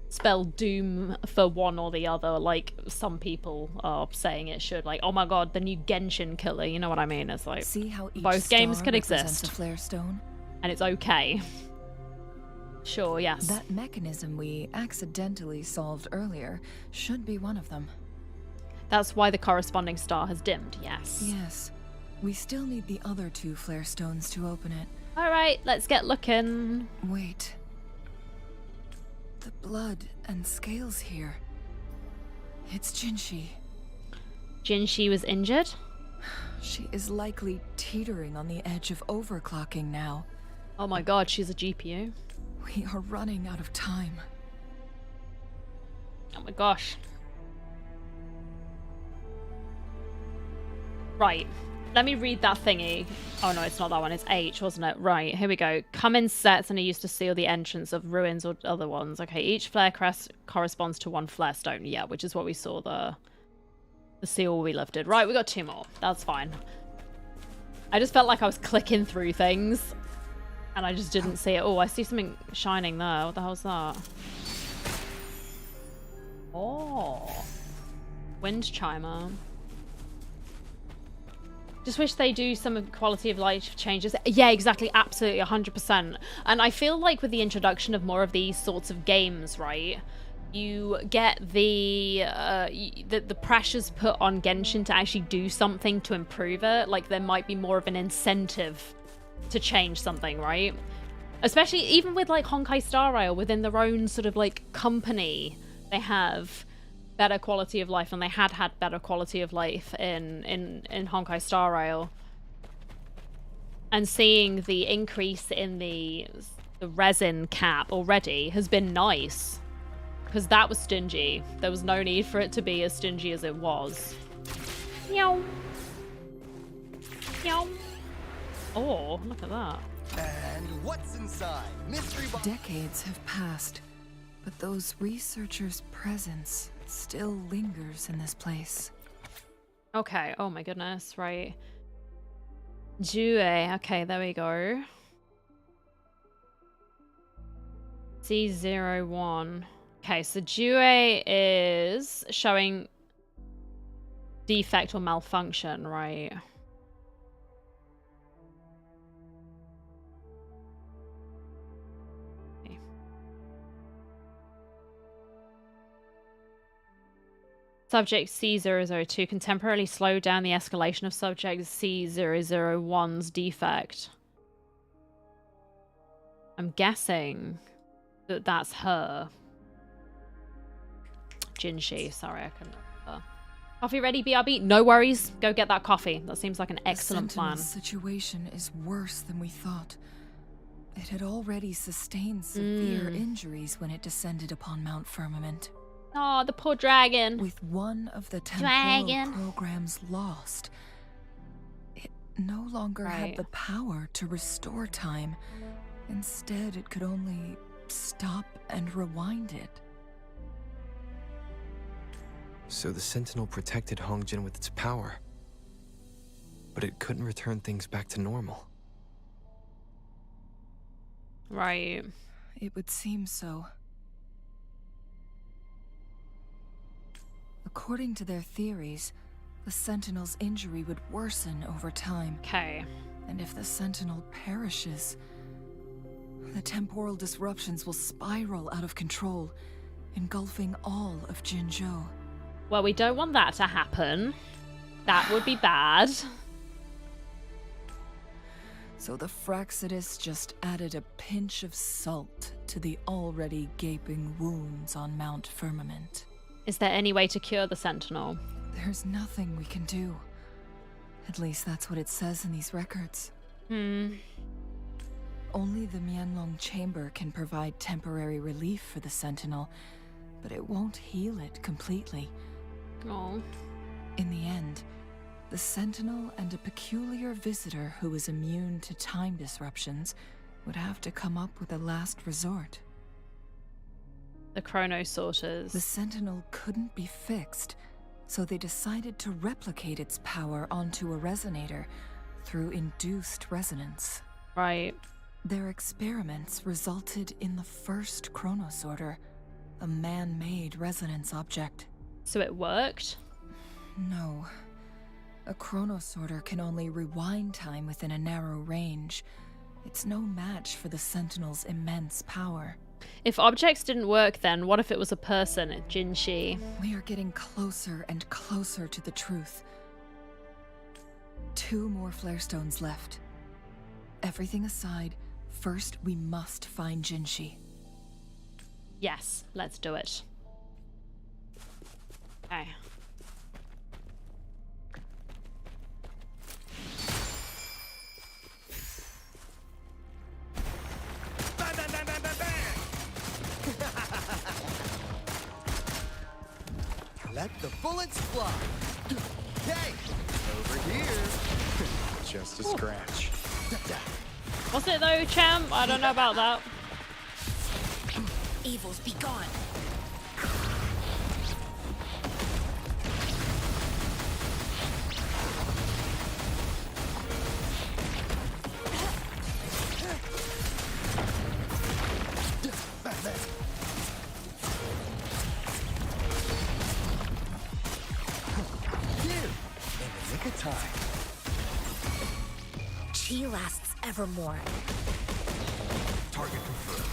spell doom for one or the other, like some people are saying it should. Like, oh my god, the new Genshin killer, you know what I mean? It's like, see how each both games can represents exist. A flare stone? And it's okay. Sure, yes. That mechanism we accidentally solved earlier should be one of them. That's why the corresponding star has dimmed, yes. Yes. We still need the other two flare stones to open it. Alright, let's get looking. Wait. The blood and scales here. It's Jinhsi. Jinhsi was injured? She is likely teetering on the edge of overclocking now. Oh my god, she's a GPU. We are running out of time. Oh my gosh. Right. Let me read that thingy. Oh no, it's not that one. It's H, wasn't it? Right, here we go. Come in sets and are used to seal the entrance of ruins or other ones. Okay, each flare crest corresponds to one flare stone. Yeah, which is what we saw the seal we lifted. Right, we got two more. That's fine. I just felt like I was clicking through things And I just didn't see it. Oh, I see something shining there. What the hell's that? Oh. Wind chimer. Just wish they do some quality of life changes. Yeah, exactly. Absolutely. 100%. And I feel like with the introduction of more of these sorts of games, right? You get the pressures put on Genshin to actually do something to improve it. Like there might be more of an incentive to change something, right? Especially even with like Honkai Star Rail, within their own sort of like company, they have better quality of life, and they had better quality of life in Honkai Star Rail. And seeing the increase in the resin cap already has been nice, because that was stingy. There was no need for it to be as stingy as it was. Meow. Meow. Oh, look at that. And what's inside? Mystery box. Decades have passed, but those researchers' presence still lingers in this place. Okay, oh my goodness, right. Jue, okay, there we go. C01. Okay, so Jue is showing defect or malfunction, right? Subject C002 can temporarily slow down the escalation of subject C001's defect. I'm guessing that that's her. Jinhsi, sorry, I couldn't remember. Coffee ready, BRB? No worries. Go get that coffee. That seems like an excellent plan. The situation is worse than we thought. It had already sustained severe injuries when it descended upon Mount Firmament. Oh, the poor dragon. With one of the temporal programs lost, it no longer had the power to restore time. Instead, it could only stop and rewind it. So the Sentinel protected Hongjin with its power, but it couldn't return things back to normal. Right. It would seem so. According to their theories, the Sentinel's injury would worsen over time. Okay. And if the Sentinel perishes, the temporal disruptions will spiral out of control, engulfing all of Jinzhou. Well, we don't want that to happen. That would be bad. So the Fraxidus just added a pinch of salt to the already gaping wounds on Mount Firmament. Is there any way to cure the Sentinel? There's nothing we can do. At least that's what it says in these records. Only the Mianlong Chamber can provide temporary relief for the Sentinel, but it won't heal it completely. Oh. In the end, the Sentinel and a peculiar visitor who is immune to time disruptions would have to come up with a last resort. The Chrono Sorters. The Sentinel couldn't be fixed, so they decided to replicate its power onto a resonator through induced resonance. Right. Their experiments resulted in the first Chrono Sorter, a man-made resonance object. So it worked? No. A Chrono Sorter can only rewind time within a narrow range. It's no match for the Sentinel's immense power. If objects didn't work, then what if it was a person, Jinhsi? We are getting closer and closer to the truth. 2 more flare stones left. Everything aside, first we must find Jinhsi. Yes, let's do it. Okay. Let the bullets fly. Okay, over here. Just a scratch. Was it though, champ? I don't know about that. Evils be gone. nick of time. Chi lasts evermore. Target confirmed.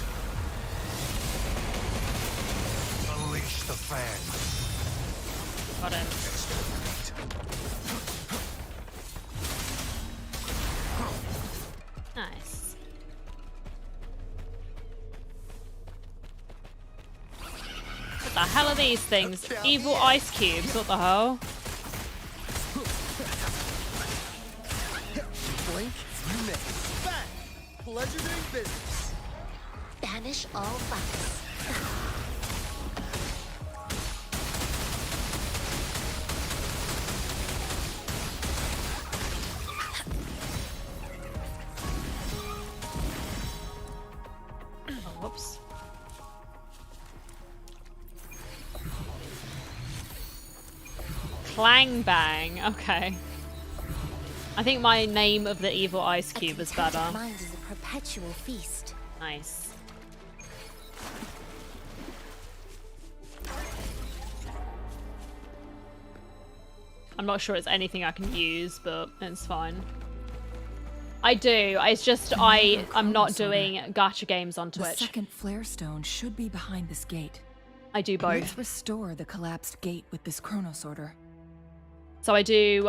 Unleash the fangs. Got him. Nice. What the hell are these things? Evil ice cubes, what the hell? Blink, you miss. Bang! Pleasure doing business. Banish all thoughts. Whoops. Clang bang. Okay. I think my name of the evil ice cube is better. Mind is a perpetual feast. Nice. I'm not sure it's anything I can use, but it's fine. I do. It's just I'm not doing gacha games on Twitch. The second flare stone should be behind this gate. I do both. Let's restore the collapsed gate with this chronosorter. So I do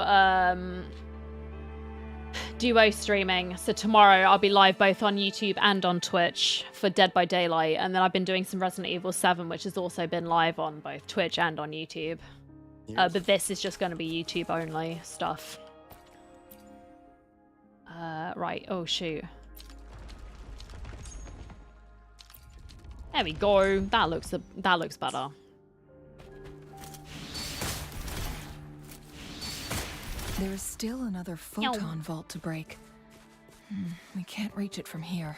duo streaming. So tomorrow I'll be live both on YouTube and on Twitch for Dead by Daylight, and then I've been doing some Resident Evil 7, which has also been live on both Twitch and on YouTube. But this is just going to be YouTube only stuff. Right. Oh shoot. There we go. That looks better. There is still another photon vault to break. We can't reach it from here.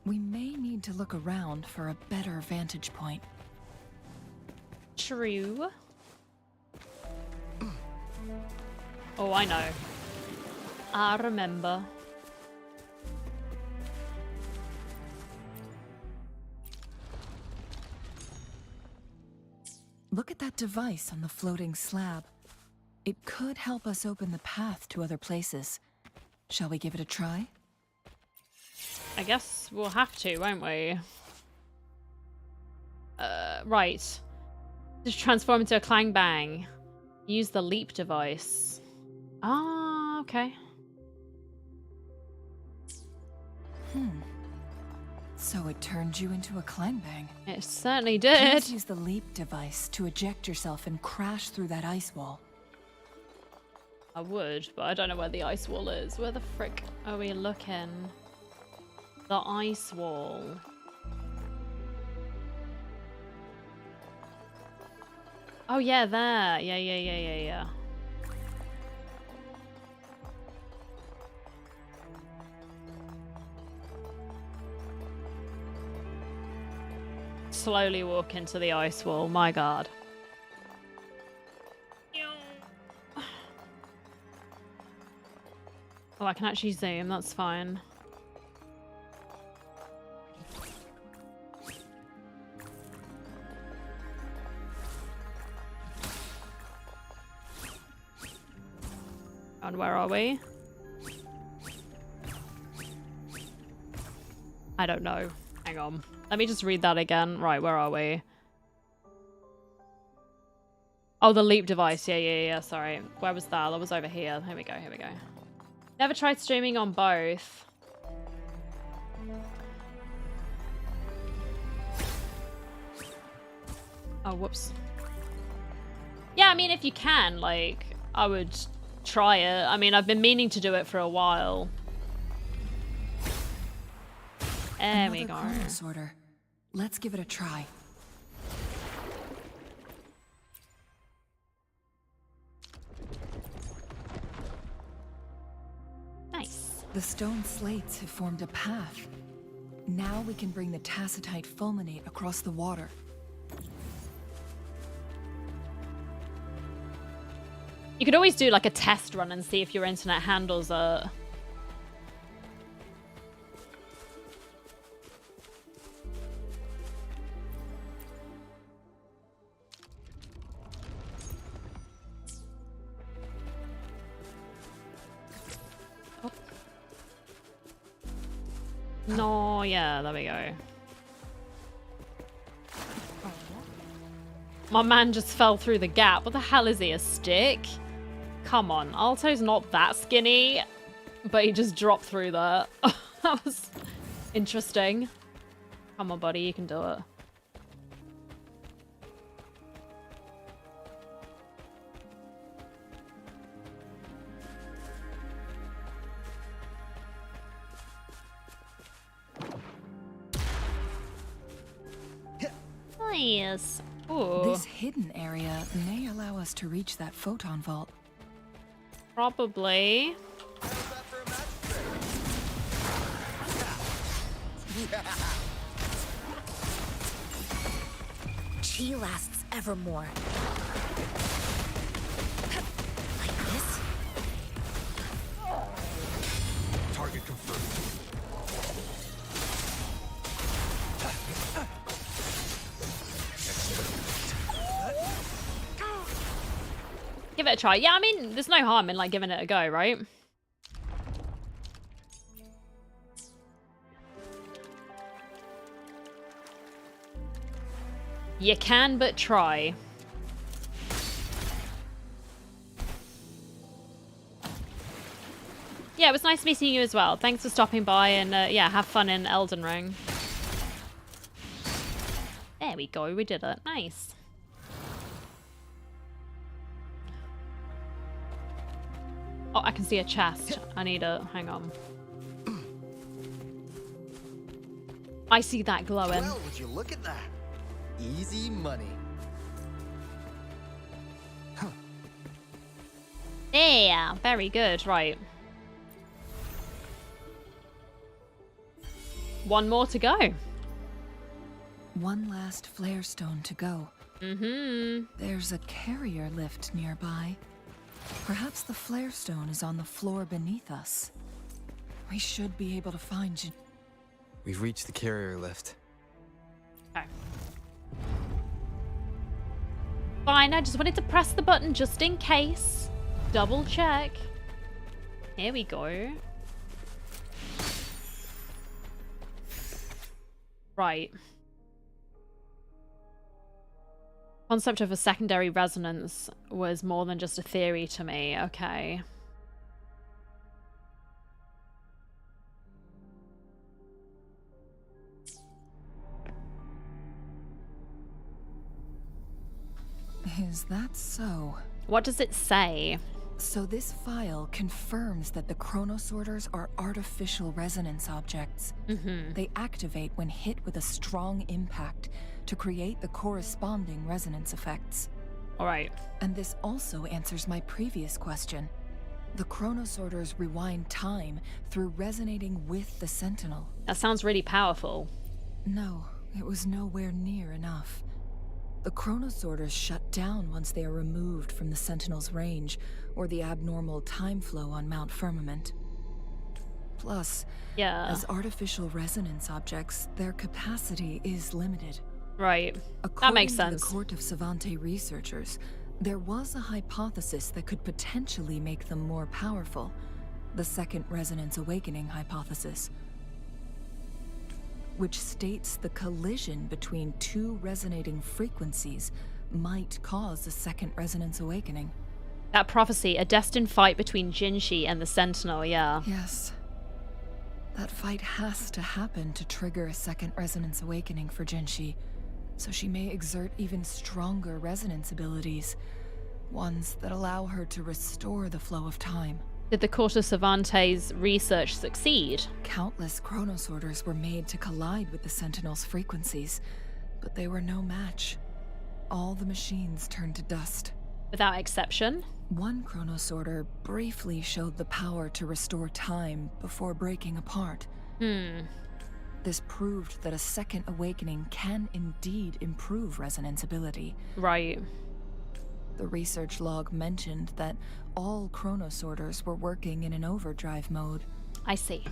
We may need to look around for a better vantage point. True. Oh, I know. I remember. Look at that device on the floating slab. It could help us open the path to other places. Shall we give it a try? I guess we'll have to, won't we? Right. Just transform into a clang bang. Use the leap device. Ah, okay. So it turned you into a clang bang. It certainly did. Please use the leap device to eject yourself and crash through that ice wall. I would, but I don't know where the ice wall is. Where the frick are we looking? The ice wall. Oh yeah, there. Yeah. Slowly walk into the ice wall. My god. Oh, I can actually zoom. That's fine. And where are we? I don't know. Hang on. Let me just read that again. Right, where are we? Oh, the leap device. Yeah. Sorry. Where was that? That was over here. Here we go. Never tried streaming on both. Oh, whoops. Yeah, I mean, if you can, like, I would try it. I mean, I've been meaning to do it for a while. There we go. Chronosorter. Let's give it a try. Nice. The stone slates have formed a path. Now we can bring the tacitite fulminate across the water. You could always do like a test run and see if your internet handles it. No, yeah, there we go. My man just fell through the gap. What the hell is he, a stick? Come on, Alto's not that skinny, but he just dropped through there. That was interesting. Come on, buddy, you can do it. Nice. Ooh. This hidden area may allow us to reach that photon vault. Probably. Chi lasts evermore. Like this? Target confirmed. Give it a try. Yeah, I mean, there's no harm in like giving it a go, right? You can but try. Yeah, it was nice meeting you as well. Thanks for stopping by and yeah, have fun in Elden Ring. There we go, we did it. Nice. Oh, I can see a chest. I need a... hang on. I see that glowing. Well, would you look at that? Easy money. Huh. Yeah, very good. Right. One more to go. One last flare stone to go. Mm-hmm. There's a carrier lift nearby. Perhaps the flare stone is on the floor beneath us. We should be able to find We've reached the carrier lift. Okay. Fine, I just wanted to press the button just in case. Double check. Here we go. Right. Concept of a secondary resonance was more than just a theory to me. Okay. Is that so? What does it say? So this file confirms that the chronosorters are artificial resonance objects. Mm-hmm. They activate when hit with a strong impact to create the corresponding resonance effects. All right. And this also answers my previous question. The chronosorters rewind time through resonating with the Sentinel. That sounds really powerful. No, it was nowhere near enough. The chronosorters shut down once they are removed from the Sentinel's range, or the abnormal time flow on Mount Firmament. Plus, as artificial resonance objects, their capacity is limited. Right. According that makes sense. To the Court of Savante researchers, there was a hypothesis that could potentially make them more powerful. The Second Resonance Awakening hypothesis, which states the collision between two resonating frequencies might cause a Second Resonance Awakening. That prophecy, a destined fight between Jinhsi and the Sentinel, yeah. Yes. That fight has to happen to trigger a Second Resonance Awakening for Jinhsi, so she may exert even stronger resonance abilities, ones that allow her to restore the flow of time. Did the Court of Savante's research succeed? Countless chronosorters were made to collide with the Sentinel's frequencies, but they were no match. All the machines turned to dust. Without exception? One chronosorter briefly showed the power to restore time before breaking apart. This proved that a second awakening can indeed improve resonance ability. Right. The research log mentioned that all chronosorters were working in an overdrive mode. I see.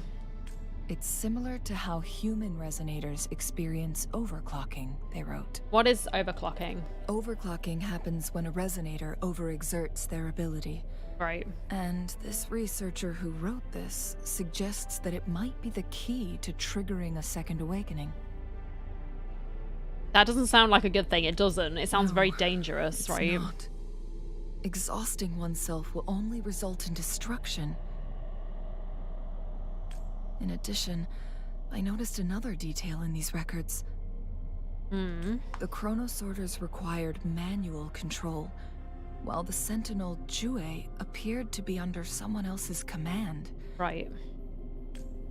It's similar to how human resonators experience overclocking, they wrote. What is overclocking? Overclocking happens when a resonator overexerts their ability. Right. And this researcher who wrote this suggests that it might be the key to triggering a second awakening. That doesn't sound like a good thing. It doesn't. It sounds very dangerous, it's right? Not. Exhausting oneself will only result in destruction. In addition, I noticed another detail in these records. The chronosorters required manual control, while the sentinel Jue appeared to be under someone else's command. Right.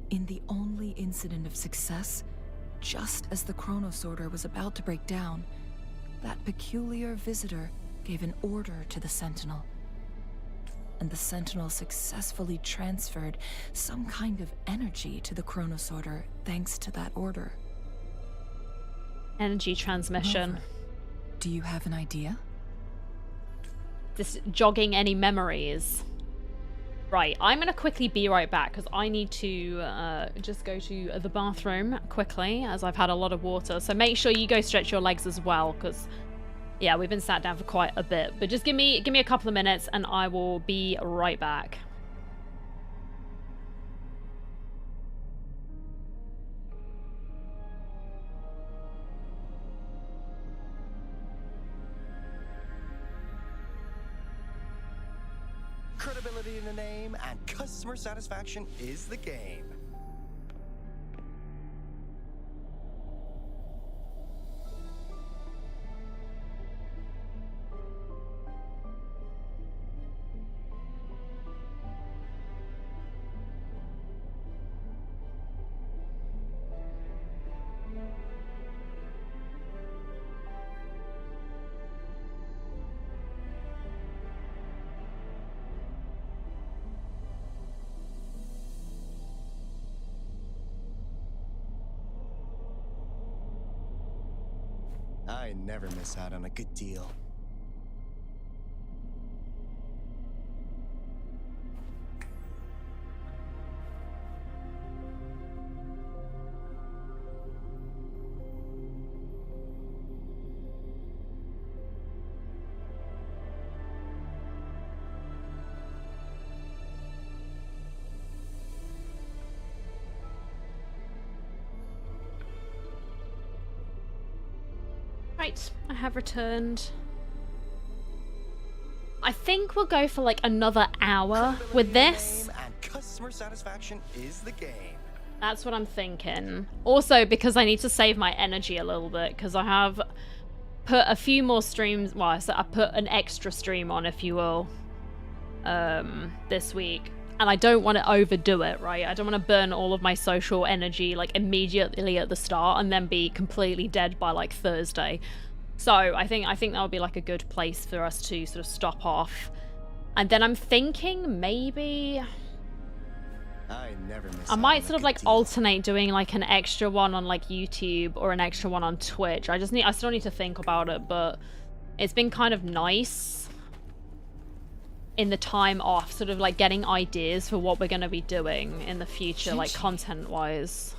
In the only incident of success, just as the chronosorter was about to break down, that peculiar visitor gave an order to the sentinel. And the sentinel successfully transferred some kind of energy to the chronosorter thanks to that order. Energy transmission. Rover, do you have an idea? This jogging any memories. Right, I'm gonna quickly be right back because I need to just go to the bathroom quickly as I've had a lot of water. So make sure you go stretch your legs as well because, yeah, we've been sat down for quite a bit. But just give me a couple of minutes and I will be right back. Credibility in the name and customer satisfaction is the game. I never miss out on a good deal. Right, I have returned. I think we'll go for like another hour with this. And customer satisfaction is the game. That's what I'm thinking. Also, because I need to save my energy a little bit, because I have put a few more streams. Well, so I put an extra stream on, if you will, this week. And I don't want to overdo it, right? I don't want to burn all of my social energy like immediately at the start and then be completely dead by like Thursday. So I think that would be like a good place for us to sort of stop off. And then I'm thinking maybe I might sort of like alternate doing like an extra one on like YouTube or an extra one on Twitch. I still need to think about it, but it's been kind of nice in the time off, sort of like getting ideas for what we're going to be doing in the future, like content wise,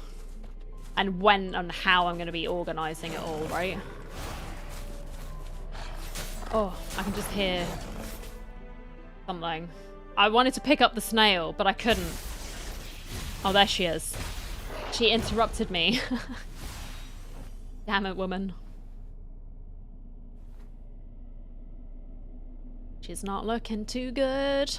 and when and how I'm going to be organizing it all, right? Oh, I can just hear something. I wanted to pick up the snail, but I couldn't. Oh, there she is. She interrupted me. Damn it, woman. She's not looking too good.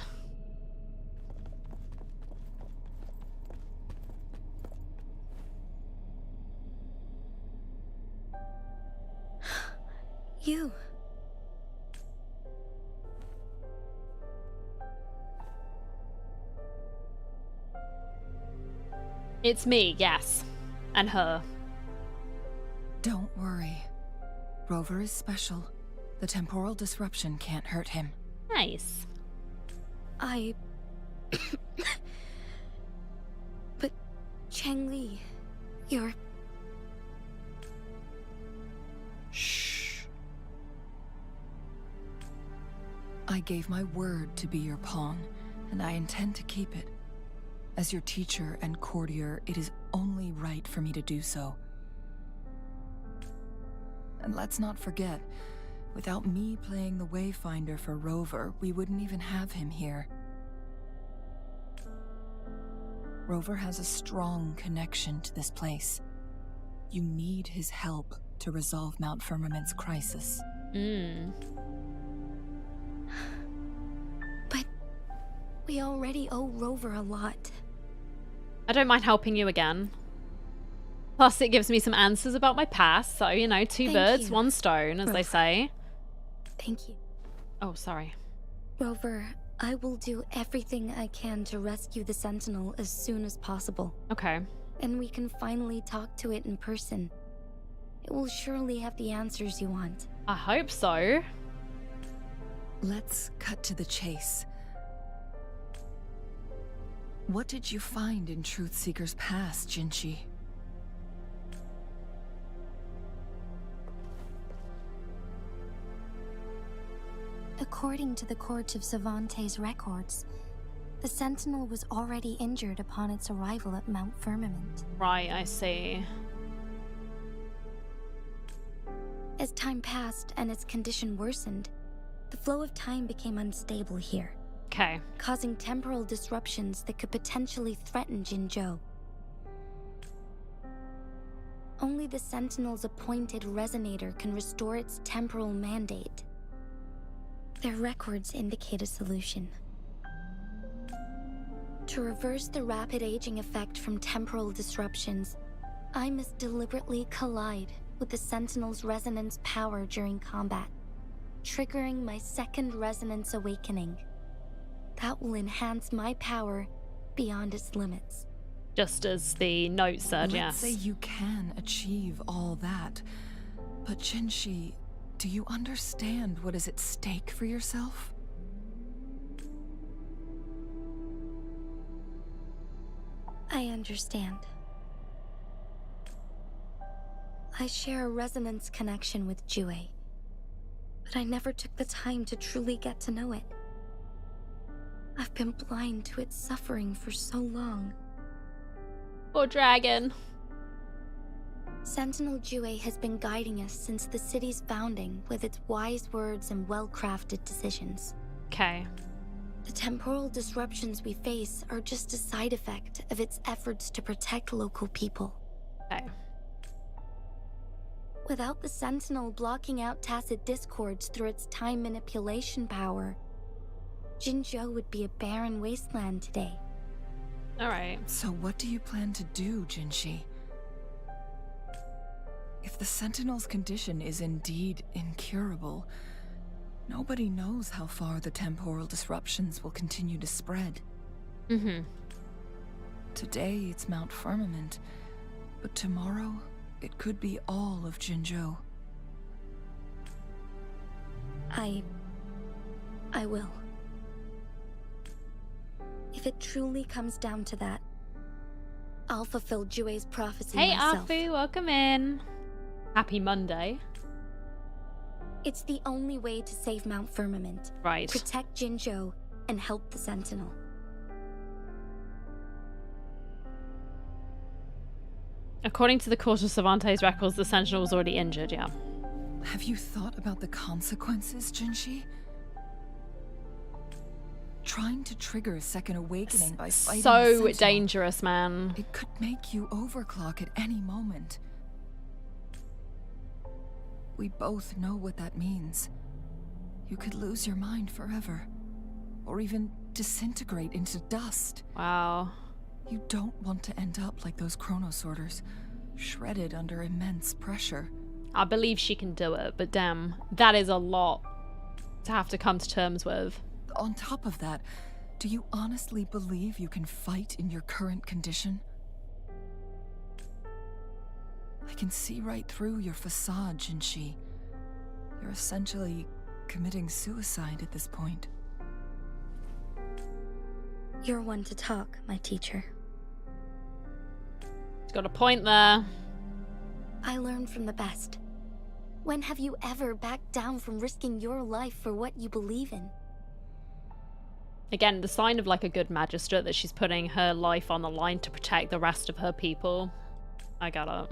You. It's me, yes. And her. Don't worry. Rover is special. The temporal disruption can't hurt him. Nice. But Changli, you're... Shh. I gave my word to be your pawn, and I intend to keep it. As your teacher and courtier, it is only right for me to do so. And let's not forget, without me playing the Wayfinder for Rover, we wouldn't even have him here. Rover has a strong connection to this place. You need his help to resolve Mount Firmament's crisis. But we already owe Rover a lot. I don't mind helping you again. Plus, it gives me some answers about my past, so, you know, two birds, one stone, as they say. Thank you. Oh, sorry. Rover, I will do everything I can to rescue the Sentinel as soon as possible. Okay. And we can finally talk to it in person. It will surely have the answers you want. I hope so. Let's cut to the chase. What did you find in Truthseeker's past, Jinhsi? According to the Court of Savante's records, the Sentinel was already injured upon its arrival at Mount Firmament. Right, I see. As time passed and its condition worsened, the flow of time became unstable here. Okay. Causing temporal disruptions that could potentially threaten Jinzhou. Only the Sentinel's appointed resonator can restore its temporal mandate. Their records indicate a solution. To reverse the rapid aging effect from temporal disruptions, I must deliberately collide with the Sentinel's resonance power during combat, triggering my second resonance awakening. That will enhance my power beyond its limits. Just as the note said, yes. Let's say you can achieve all that, but Jinhsi, do you understand what is at stake for yourself? I understand. I share a resonance connection with Jue, but I never took the time to truly get to know it. I've been blind to its suffering for so long. Poor dragon. Sentinel Jue has been guiding us since the city's founding with its wise words and well-crafted decisions. Okay. The temporal disruptions we face are just a side effect of its efforts to protect local people. Okay. Without the Sentinel blocking out tacit discords through its time manipulation power, Jinzhou would be a barren wasteland today. Alright. So what do you plan to do, Jinhsi? If the Sentinel's condition is indeed incurable, nobody knows how far the temporal disruptions will continue to spread. Today it's Mount Firmament, but tomorrow it could be all of Jinzhou. I will. If it truly comes down to that, I'll fulfill Jue's prophecy myself. Hey Afu, welcome in. Happy Monday. It's the only way to save Mount Firmament. Right. Protect Jinzhou and help the Sentinel. According to the Court of Savante's records, the Sentinel was already injured, yeah. Have you thought about the consequences, Jinhsi? Trying to trigger a second awakening by fighting the so Sentinel, dangerous, man. It could make you overclock at any moment. We both know what that means. You could lose your mind forever, or even disintegrate into dust. Wow. You don't want to end up like those chronosorters, shredded under immense pressure. I believe she can do it, but damn, that is a lot to have to come to terms with. On top of that, do you honestly believe you can fight in your current condition? I can see right through your facade, Jinhsi. You're essentially committing suicide at this point. You're one to talk, my teacher. She's got a point there. I learned from the best. When have you ever backed down from risking your life for what you believe in? Again, the sign of like a good magistrate that she's putting her life on the line to protect the rest of her people. I got it.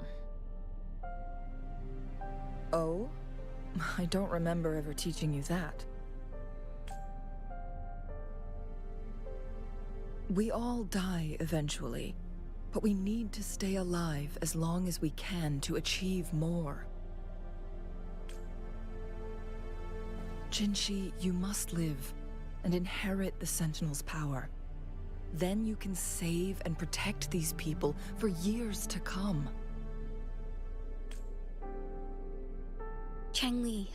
Oh? I don't remember ever teaching you that. We all die eventually, but we need to stay alive as long as we can to achieve more. Jinhsi, you must live and inherit the Sentinel's power. Then you can save and protect these people for years to come. Changli,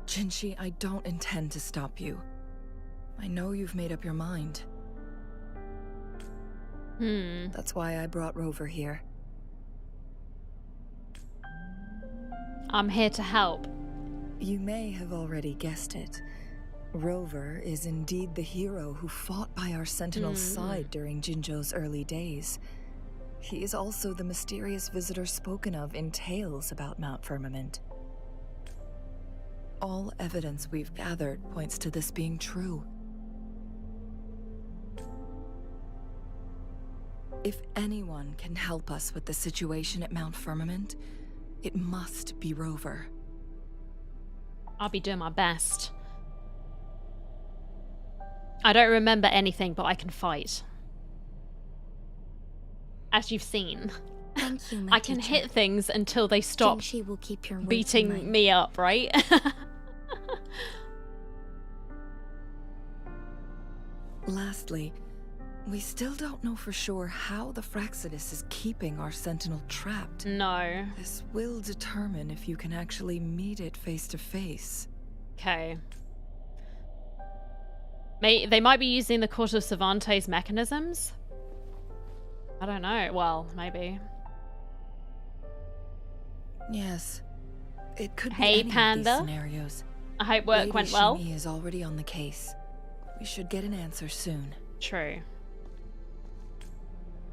Jinhsi, I don't intend to stop you. I know you've made up your mind. That's why I brought Rover here. I'm here to help. You may have already guessed it. Rover is indeed the hero who fought by our Sentinel's side during Jinzhou's early days. He is also the mysterious visitor spoken of in tales about Mount Firmament. All evidence we've gathered points to this being true. If anyone can help us with the situation at Mount Firmament, it must be Rover. I'll be doing my best. I don't remember anything, but I can fight. As you've seen. Thank you, I can hit things until they stop Jinhsi will keep your beating me up, right? Lastly, we still don't know for sure how the Fraxidus is keeping our Sentinel trapped. No. This will determine if you can actually meet it face to face. Okay. They might be using the Court of Cervantes mechanisms? I don't know. Well, maybe. Yes. It could be Hey, any Panda. of these scenarios. I hope work Lady went well. Shimi is already on the case. We should get an answer soon. True.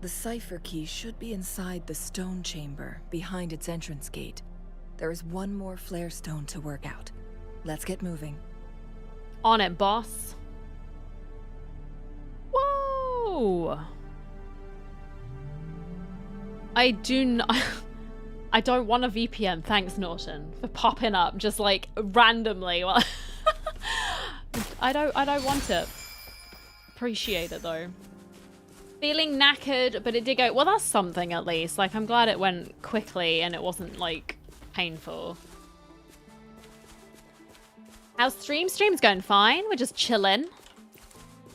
The cipher key should be inside the stone chamber, behind its entrance gate. There is one more flare stone to work out. Let's get moving. On it, boss. Whoa! I don't want a VPN. Thanks, Norton, for popping up just like randomly. Well, I don't want it. Appreciate it though. Feeling knackered, but it did go. Well, that's something at least. Like, I'm glad it went quickly and it wasn't like painful. How's stream? Stream's going fine. We're just chilling.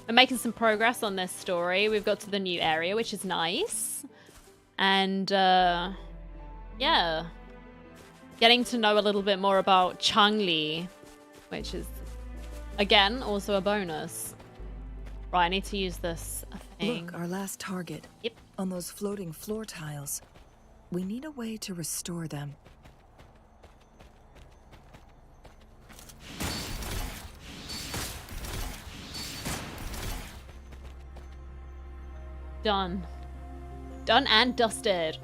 We're making some progress on this story. We've got to the new area, which is nice. And, yeah. Getting to know a little bit more about Changli, which is, again, also a bonus. Right, I need to use this thing. Look, our last target. Yep. On those floating floor tiles. We need a way to restore them. Done. Done and dusted.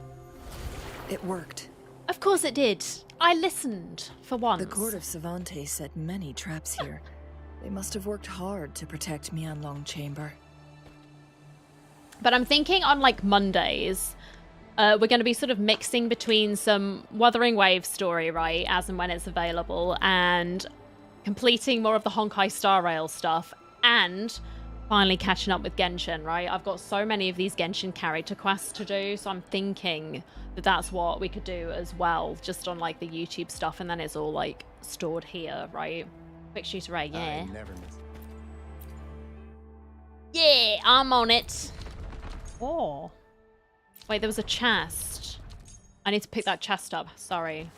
It worked. Of course it did. I listened, for once. The Court of Cervantes set many traps here. They must have worked hard to protect Mianlong Chamber. But I'm thinking on, like, Mondays, we're going to be sort of mixing between some Wuthering Waves story, right, as and when it's available, and completing more of the Honkai Star Rail stuff, and finally catching up with Genshin, right? I've got so many of these Genshin character quests to do, so I'm thinking that that's what we could do as well, just on, like, the YouTube stuff, and then it's all, like, stored here, right? Quick shooter ray, yeah. I never miss. Yeah, I'm on it. Oh. Wait, there was a chest. I need to pick that chest up. Sorry.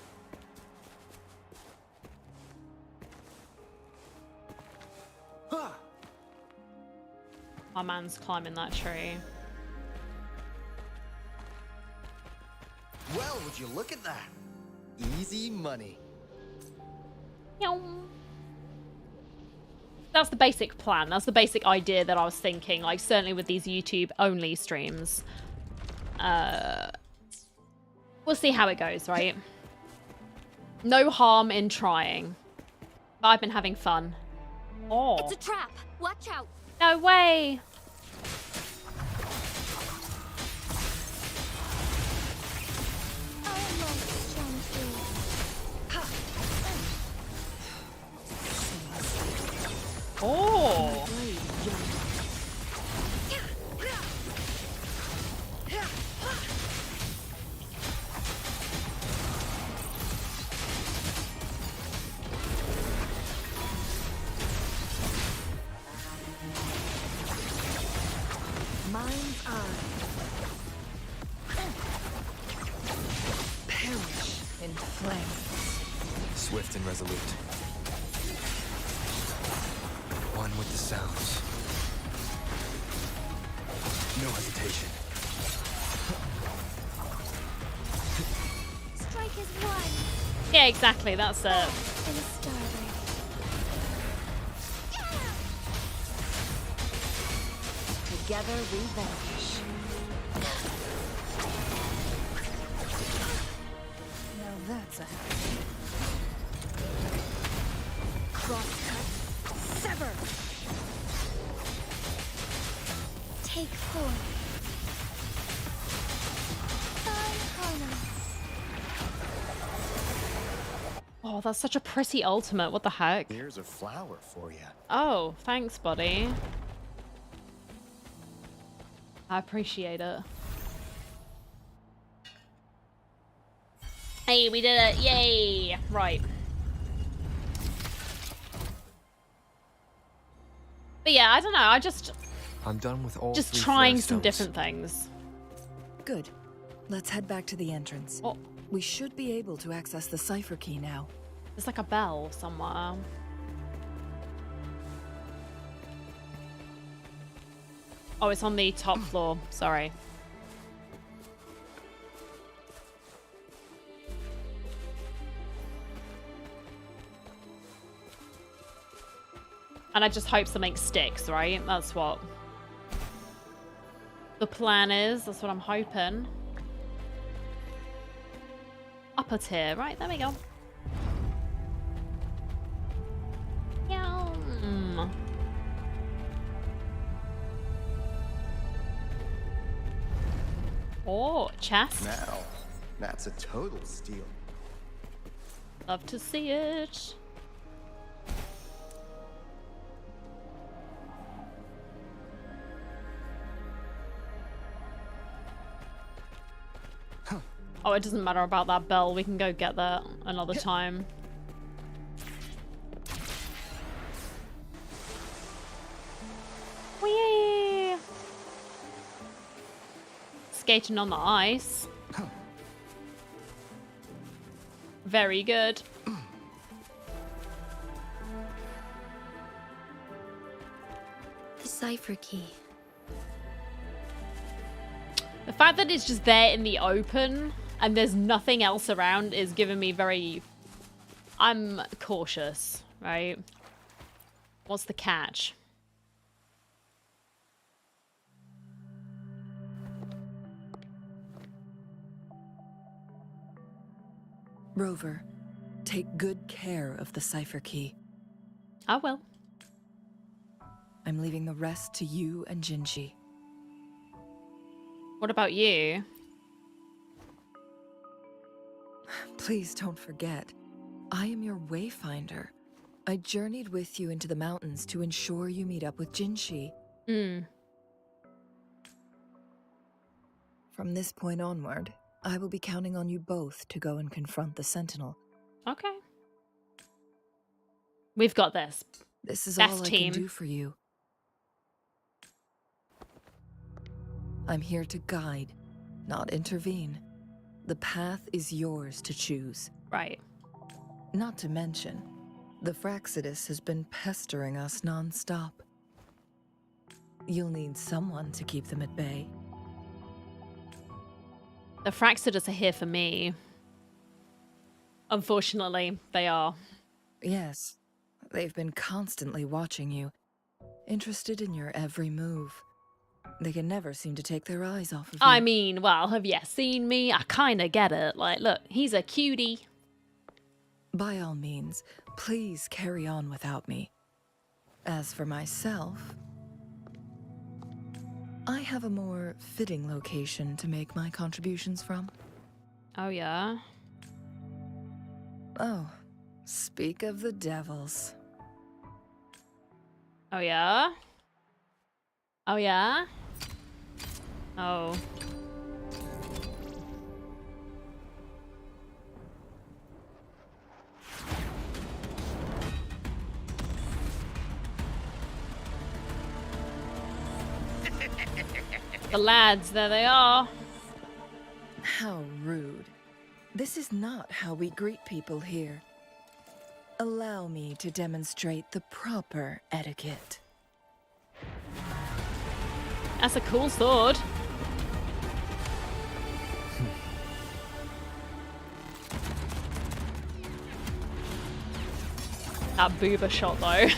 Huh. My man's climbing that tree. Well, would you look at that? Easy money. That's the basic plan. That's the basic idea that I was thinking. Like, certainly with these YouTube-only streams. We'll see how it goes, right? No harm in trying. But I've been having fun. Oh. It's a trap. Watch out. No way. Oh. Mind's eye. Perish in flames. Swift and resolute. One with the sounds. No hesitation. Strike is one. Yeah, exactly. That's it. And a starlight. Together we vanish. Now that's a hack. Crosscut. Sever. Take four. Oh, that's such a pretty ultimate. What the heck? Here's a flower for you. Oh, thanks, buddy. I appreciate it. Hey, we did it. Yay. Right. But yeah, I don't know. I'm done with all just three trying flare some stones. different things. Good. Let's head back to the entrance. Oh, We should be able to access the cipher key now. there's like a bell somewhere. Oh, it's on the top floor. Sorry. And I just hope something sticks, right? That's what the plan is. That's what I'm hoping. Upper tier. Right, there we go. Yum. Oh, chest. Now, that's a total steal. Love to see it. Oh, it doesn't matter about that bell. We can go get that another time. Whee! Skating on the ice. Very good. The cipher key. The fact that it's just there in the open and there's nothing else around is giving me very... I'm cautious, right? What's the catch? Rover, take good care of the cipher key. I will. I'm leaving the rest to you and Jinhsi. What about you? Please don't forget, I am your wayfinder. I journeyed with you into the mountains to ensure you meet up with Jinhsi. From this point onward, I will be counting on you both to go and confront the Sentinel. Okay. We've got this. This is Best all I team. can do for you. I'm here to guide, not intervene. The path is yours to choose. Right. Not to mention, the Fraxidus has been pestering us non-stop. You'll need someone to keep them at bay. The Fraxidus are here for me. Unfortunately, they are. Yes, they've been constantly watching you, interested in your every move. They can never seem to take their eyes off of you. I mean, well, have you seen me? I kind of get it. Like, look, he's a cutie. By all means, please carry on without me. As for myself, I have a more fitting location to make my contributions from. Oh, yeah? Oh, speak of the devils. Oh, yeah? Oh, yeah? Oh. The lads, there they are. How rude. This is not how we greet people here. Allow me to demonstrate the proper etiquette. That's a cool sword. That booba shot, though.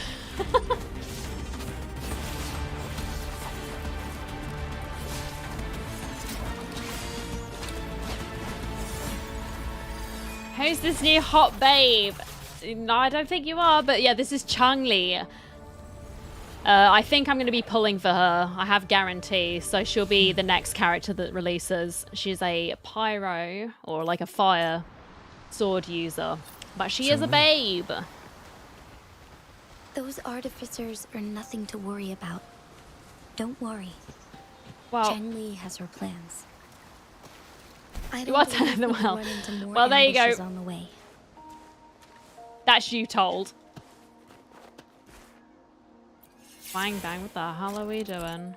Who's this new hot babe? No, I don't think you are, but yeah, this is Changli. I think I'm going to be pulling for her. I have guarantee, so she'll be the next character that releases. She's a pyro, or like a fire sword user, but she is a babe. Those artificers are nothing to worry about. Don't worry. Well, Changli has her plans. I you are don't telling them well. run into more Well, there you go. ambushes on the way. That's you told. Bang bang, what the hell are we doing?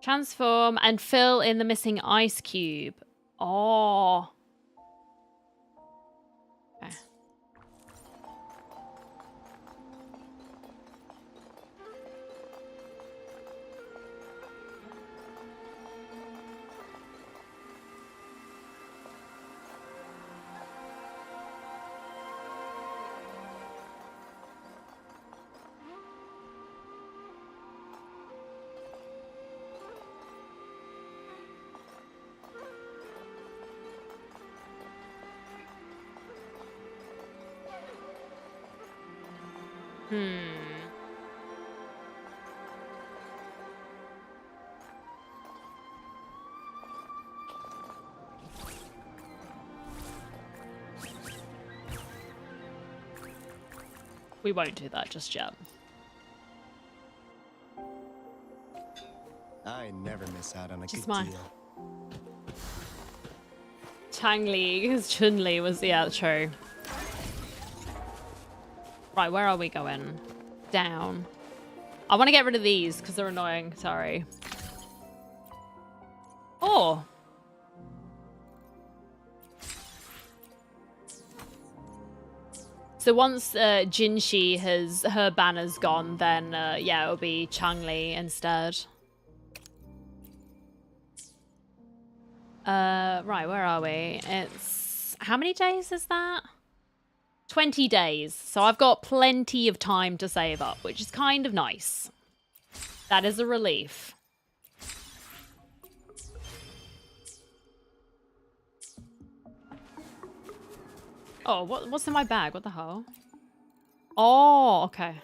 Transform and fill in the missing ice cube. Oh. Okay. We won't do that just yet. I never miss out on a She's good mine. deal. Changli, because Chun-Li was, yeah, true. Right, where are we going? Down. I want to get rid of these because they're annoying. Sorry. Oh. So once Jinhsi her banner's gone, then yeah, it'll be Changli instead. Right, where are we? It's how many days is that? 20 days. So I've got plenty of time to save up, which is kind of nice. That is a relief. Oh, what's in my bag? What the hell? Oh, okay.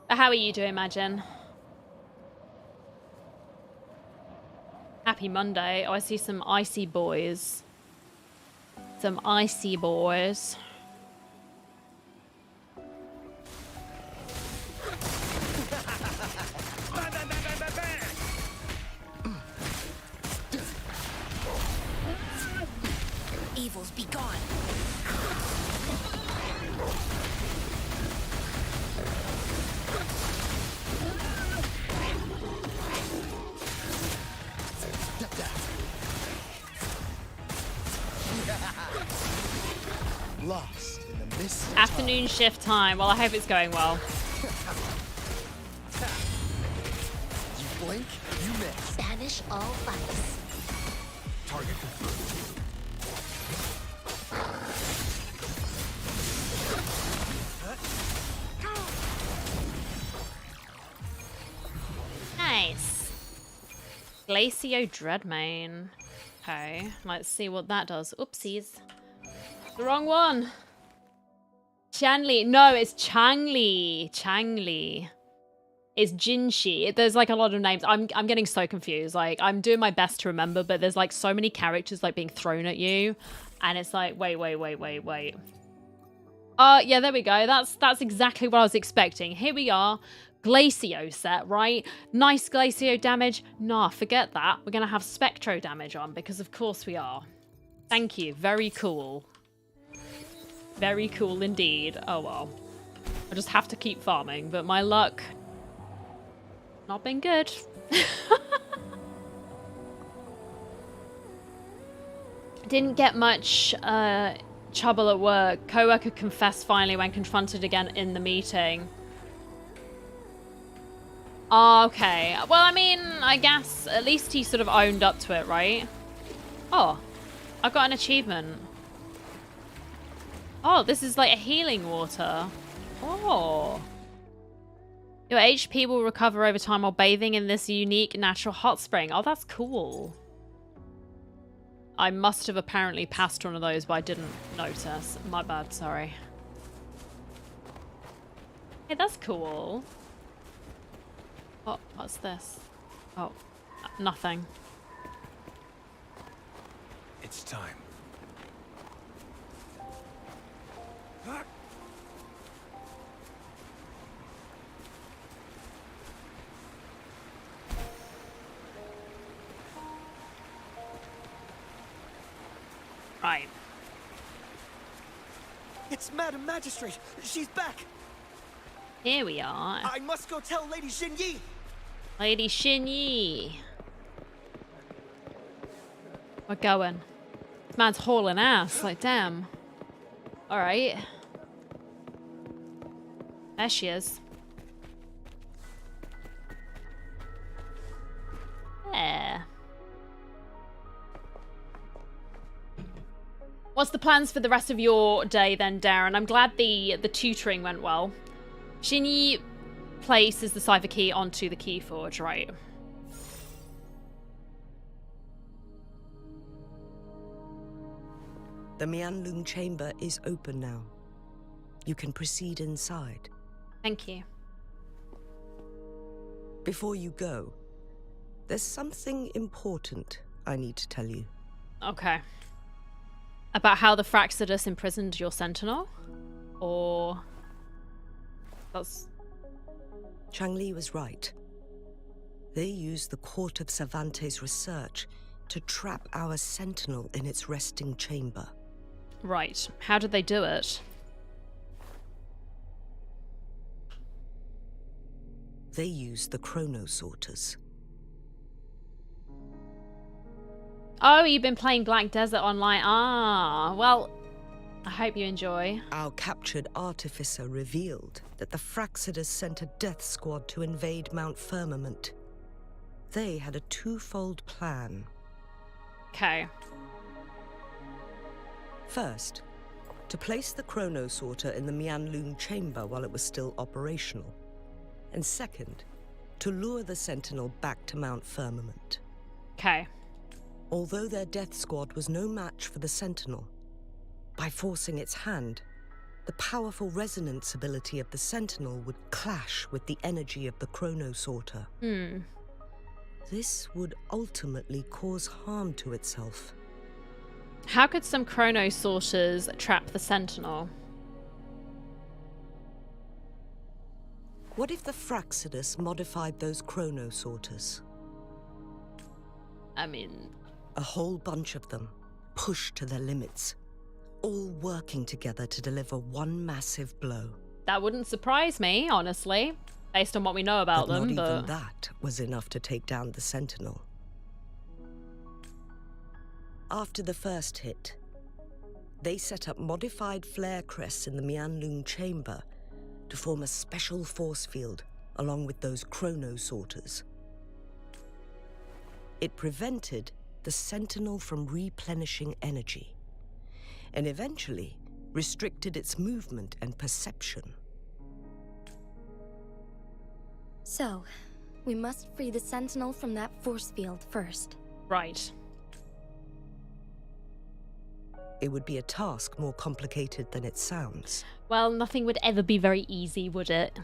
How are you doing, Majin? Happy Monday. Oh, I see some icy boys. Some icy boys. Evils be gone. Lost in the mist. Afternoon shift time. Well, I hope it's going well. You blink, you miss. Banish all fights. Target confirmed. Nice. Glacio Dreadmane. Okay, let's see what that does. Oopsies. The wrong one. Chanli. No, it's Changli. Changli. It's Jinhsi. There's like a lot of names. I'm getting so confused. Like, I'm doing my best to remember, but there's like so many characters like being thrown at you. And it's like, wait. Yeah, there we go. That's exactly what I was expecting. Here we are. Glacio set, right? Nice Glacio damage. Nah, forget that. We're going to have Spectro damage on because of course we are. Thank you. Very cool. Very cool indeed. Oh, well. I just have to keep farming, but my luck... not been good. Didn't get much trouble at work. Co-worker confessed finally when confronted again in the meeting. Okay. Well, I mean, I guess at least he sort of owned up to it, right? Oh, I got an achievement. Oh, this is like a healing water. Oh. Your HP will recover over time while bathing in this unique natural hot spring. Oh, that's cool. I must have apparently passed one of those, but I didn't notice. My bad, sorry. Hey, that's cool. Oh, what's this? Oh, nothing. It's time. Right. It's Madam Magistrate. She's back. Here we are. I must go tell Lady Jinhsi. Lady Jinhsi. We're going. This man's hauling ass. Like, damn. Alright. There she is. Yeah. What's the plans for the rest of your day then, Darren? I'm glad the tutoring went well. Jinhsi places the cipher key onto the key forge, right? The Mianlun chamber is open now. You can proceed inside. Thank you. Before you go, there's something important I need to tell you. Okay. About how the Fraxidus imprisoned your sentinel? Or... that's... Changli was right. They used the Court of Cervantes' research to trap our sentinel in its resting chamber. Right. How did they do it? They used the chronosorters. Oh, you've been playing Black Desert Online. Ah, well, I hope you enjoy. Our captured artificer revealed that the Fraxidus sent a death squad to invade Mount Firmament. They had a twofold plan. Okay. First, to place the chronosorter in the Mianlun chamber while it was still operational. And second, to lure the Sentinel back to Mount Firmament. Okay. Although their death squad was no match for the Sentinel, by forcing its hand, the powerful resonance ability of the Sentinel would clash with the energy of the chronosorter. This would ultimately cause harm to itself. How could some chronosorters trap the Sentinel? What if the Fraxidus modified those chronosorters? I mean... a whole bunch of them, pushed to their limits, all working together to deliver one massive blow. That wouldn't surprise me, honestly, based on what we know about them, but... not even that was enough to take down the Sentinel. After the first hit, they set up modified flare crests in the Mianlun chamber to form a special force field along with those chronosorters. It prevented the Sentinel from replenishing energy, and eventually restricted its movement and perception. So, We must free the Sentinel from that force field first. Right. It would be a task more complicated than it sounds. Well, nothing would ever be very easy, would it?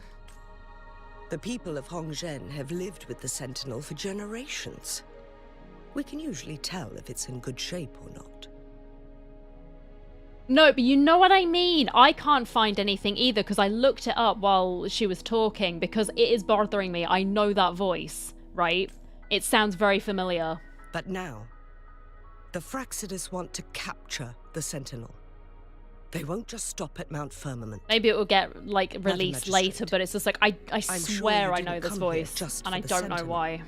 The people of Hongzhen have lived with the Sentinel for generations. We can usually tell if it's in good shape or not. No, but you know what I mean. I can't find anything either because I looked it up while she was talking because it is bothering me. I know that voice, right? It sounds very familiar. But now, the Fraxidus want to capture the Sentinel. They won't just stop at Mount Firmament. Maybe it will get, like, released later, but it's just like, I swear sure I know this voice, and I don't know why.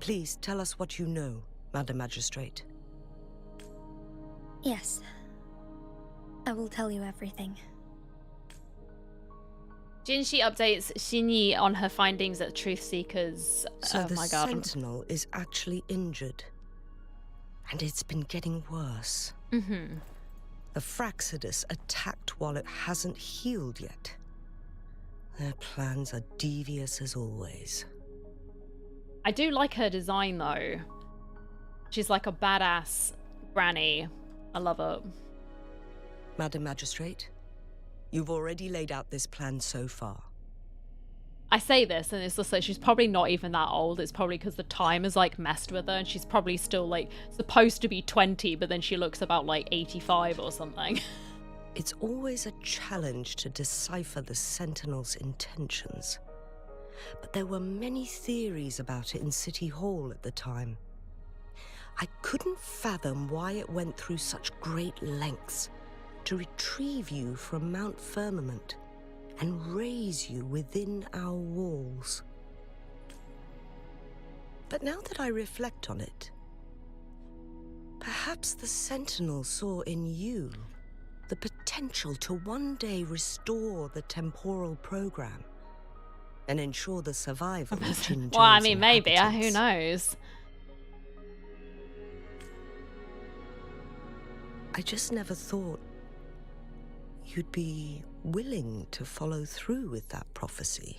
Please tell us what you know, Madam Magistrate. Yes. I will tell you everything. Jinhsi updates Xinyi on her findings at Truth Seekers. So oh my god. The Sentinel is actually injured. And it's been getting worse. Mm-hmm. The Fraxidus attacked while it hasn't healed yet. Their plans are devious as always. I do like her design, though. She's like a badass granny. I love it. Madam Magistrate, you've already laid out this plan so far. I say this, and it's just like she's probably not even that old. It's probably because the time has, like, messed with her, and she's probably still, like, supposed to be 20, but then she looks about, like, 85 or something. It's always a challenge to decipher the Sentinel's intentions. But there were many theories about it in City Hall at the time. I couldn't fathom why it went through such great lengths to retrieve you from Mount Firmament and raise you within our walls. But now that I reflect on it, perhaps the Sentinel saw in you the potential to one day restore the temporal program and ensure the survival of Jinzhou's Well, I mean, maybe. Who inhabitants. knows? I just never thought you'd be willing to follow through with that prophecy.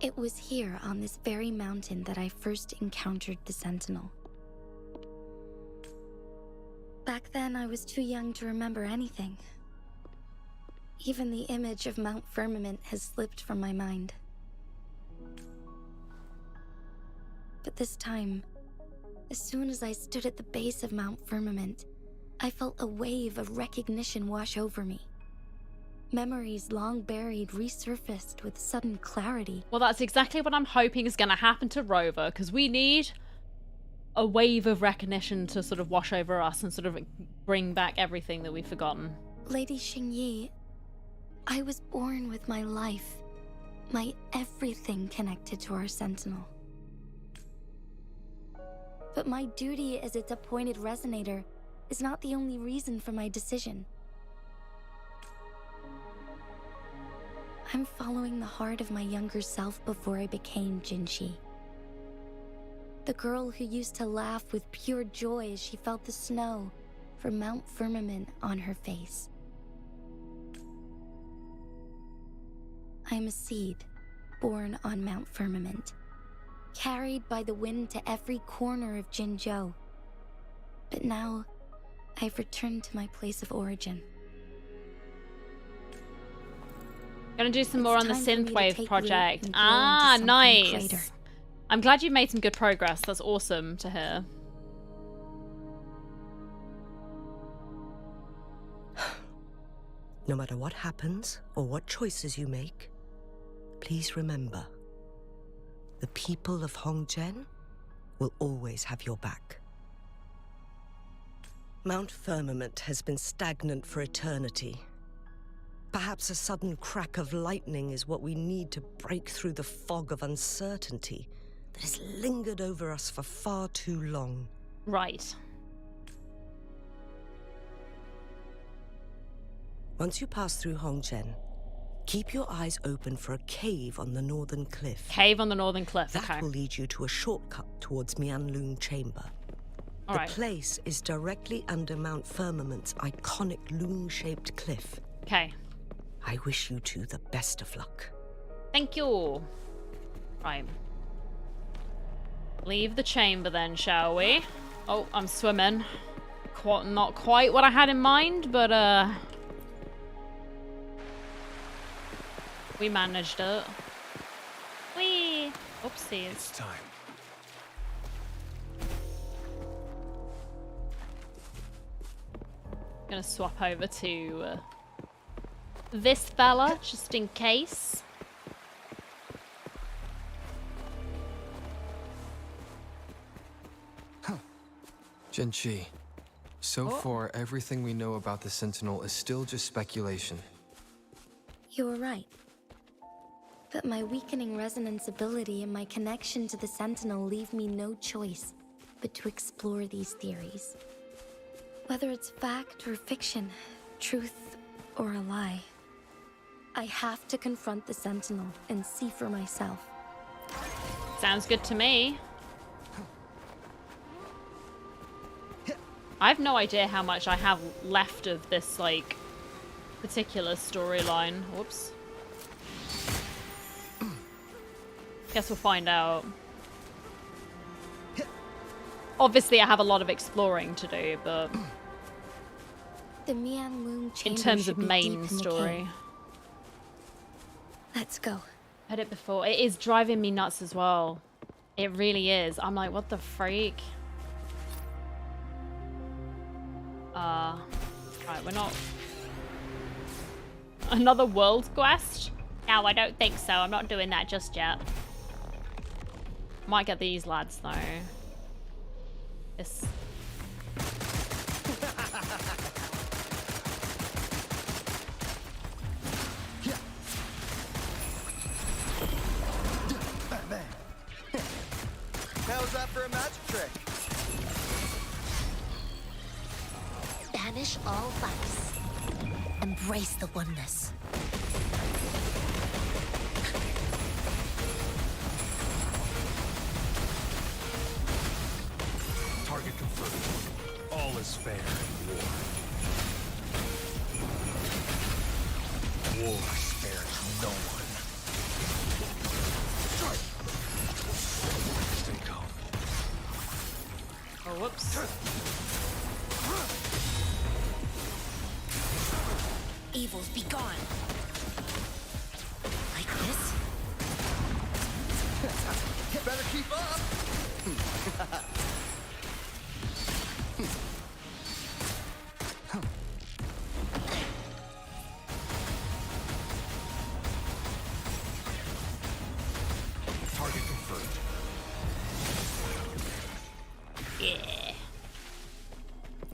It was here on this very mountain that I first encountered the Sentinel. Back then, I was too young to remember anything. Even the image of Mount Firmament has slipped from my mind. But this time, as soon as I stood at the base of Mount Firmament, I felt a wave of recognition wash over me. Memories long buried resurfaced with sudden clarity. Well, that's exactly what I'm hoping is going to happen to Rover, because we need a wave of recognition to sort of wash over us and sort of bring back everything that we've forgotten. Lady Xingyi, I was born with my life, my everything connected to our Sentinel. But my duty as its appointed resonator is not the only reason for my decision. I'm following the heart of my younger self before I became Jinhsi. The girl who used to laugh with pure joy as she felt the snow from Mount Firmament on her face. I am a seed born on Mount Firmament, carried by the wind to every corner of Jinzhou. But now, I've returned to my place of origin. Gonna do some more on the synthwave project. Ah, nice. Greater. I'm glad you've made some good progress. That's awesome to hear. No matter what happens or what choices you make, please remember, the people of Hongzhen will always have your back. Mount Firmament has been stagnant for eternity. Perhaps a sudden crack of lightning is what we need to break through the fog of uncertainty that has lingered over us for far too long. Right. Once you pass through Hongzhen, keep your eyes open for a cave on the northern cliff. Cave on the northern cliff, That okay. will lead you to a shortcut towards Mianlun Chamber. The place is directly under Mount Firmament's iconic loom-shaped cliff. Okay. I wish you two the best of luck. Thank you. Right. Leave the chamber then, shall we? Oh, I'm swimming. Not quite what I had in mind, but we managed it. Whee! Oopsies. It's time. Gonna swap over to this fella, just in case. Jinhsi, so far everything we know about the Sentinel is still just speculation. You were right. But my weakening resonance ability and my connection to the Sentinel leave me no choice but to explore these theories. Whether it's fact or fiction, truth or a lie, I have to confront the Sentinel and see for myself. Sounds good to me. I have no idea how much I have left of this, like, particular storyline. Whoops. Guess we'll find out. Obviously, I have a lot of exploring to do, but The Mian Loom chamber in terms should of be main deep in the story. cave. Let's go. Heard it before. It is driving me nuts as well. It really is. I'm like, what the freak? Right, we're not... Another world quest? No, I don't think so. I'm not doing that just yet. Might get these lads, though. This... How's that for a magic trick? Banish all vice. Embrace the oneness. Target confirmed. All is fair in war. War spares no one. Stay calm. Oh, whoops. Evils be gone. Like this? Better keep up. Target confirmed. Yeah.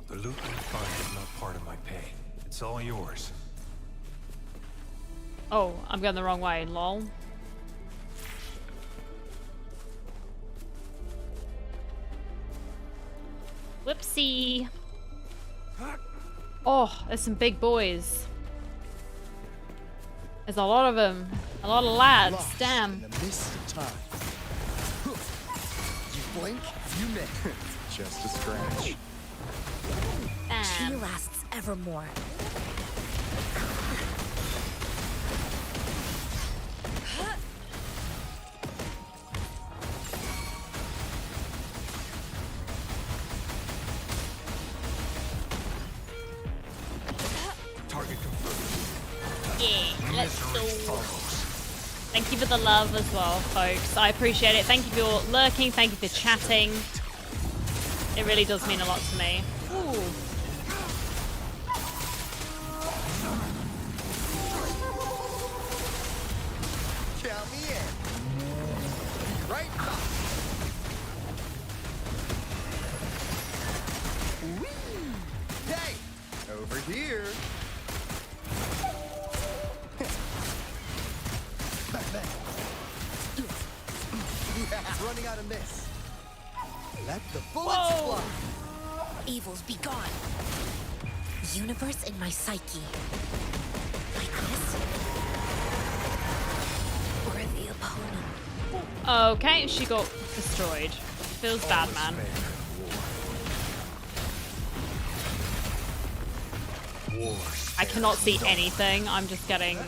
The loot we find is not part of my pay. It's all yours. Oh, I'm going the wrong way, lol. Whoopsie. Oh, there's some big boys. There's a lot of them. A lot of lads. Lost Damn. in the mist of time. You blink, you miss. Just a scratch. She Damn. lasts evermore. Target confirmed. Yeah, let's go. Misery follows. Thank you for the love as well, folks. I appreciate it. Thank you for your lurking. Thank you for chatting. It really does mean a lot to me. Ooh. Count me in. Right back. Whee! Hey! Over here. Bang, bang. It's running out of miss. Let the bullets fly. Evils be gone. Universe in my psyche. Like this? Or the opponent. Okay, she got destroyed. Feels bad, man. I cannot see anything. I'm just getting...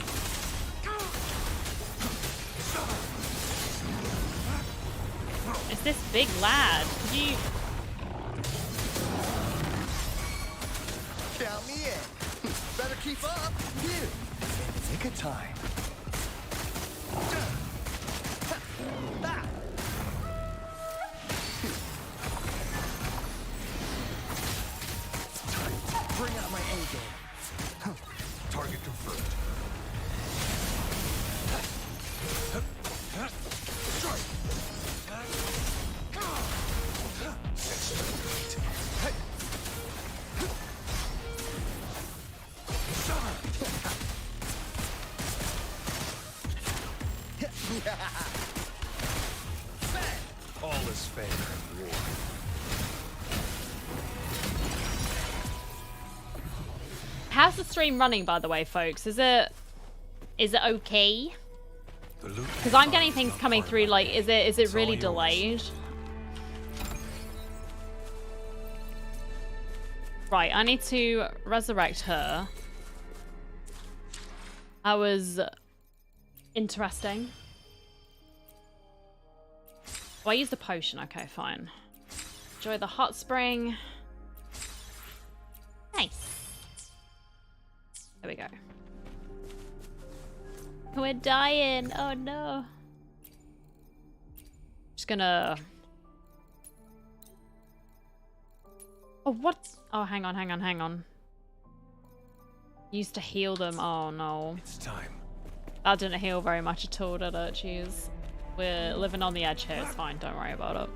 It's this big lad. Could you... Count me in. Better keep up. You. Nick of time. Bring out my A game. Target confirmed. Strike. All is fair in war. How's the stream running, by the way, folks? Is it okay? Because I'm getting things coming through. Like, is it really delayed? Right, I need to resurrect her. That was interesting. Oh, I used a potion. Okay, fine. Enjoy the hot spring. Nice. There we go. We're dying. Oh no. Just gonna... Oh, what? Oh, hang on. Used to heal them. Oh no. It's time. That didn't heal very much at all, did it? Jeez. We're living on the edge here. It's fine. Don't worry about it.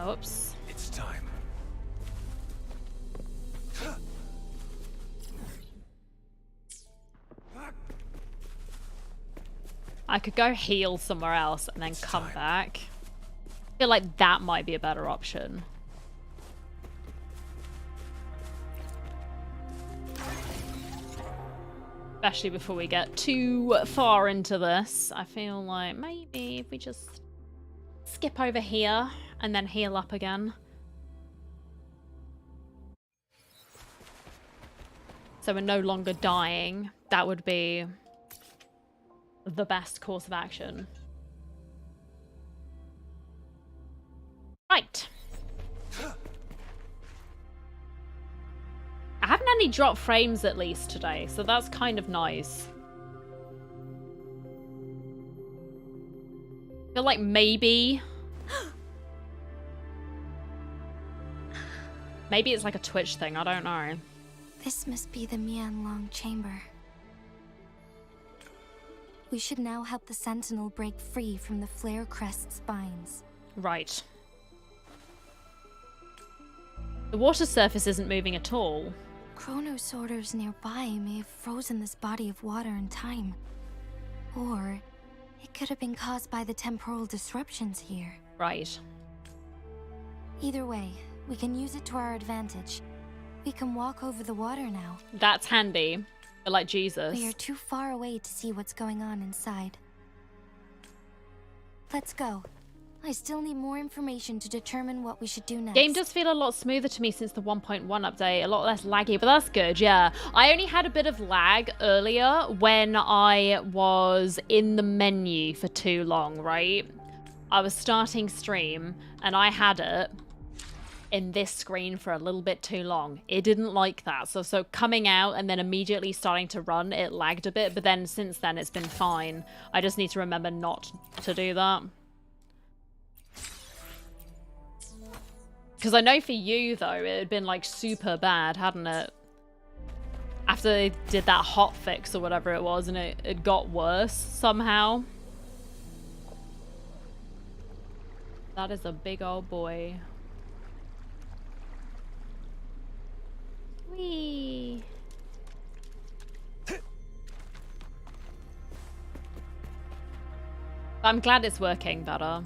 Whoops. It's time. I could go heal somewhere else and then come back. I feel like that might be a better option. Especially before we get too far into this. I feel like maybe if we just skip over here and then heal up again. So we're no longer dying. That would be the best course of action. Right. I haven't had any drop frames at least today, so that's kind of nice. I feel like maybe it's like a Twitch thing, I don't know. This must be the Mianlong chamber. We should now help the Sentinel break free from the Flare Crest's spines. Right. The water surface isn't moving at all. Chronosorters nearby may have frozen this body of water in time. Or it could have been caused by the temporal disruptions here. Right. Either way, we can use it to our advantage. We can walk over the water now. That's handy. But like Jesus. We are too far away to see what's going on inside. Let's go. I still need more information to determine what we should do next. Game does feel a lot smoother to me since the 1.1 update, a lot less laggy, but that's good, yeah. I only had a bit of lag earlier when I was in the menu for too long, right? I was starting stream and I had it in this screen for a little bit too long. It didn't like that. So coming out and then immediately starting to run, it lagged a bit, but then since then it's been fine. I just need to remember not to do that. Because I know for you, though, it had been, like, super bad, hadn't it? After they did that hot fix or whatever it was, and it got worse somehow. That is a big old boy. Whee! I'm glad it's working better.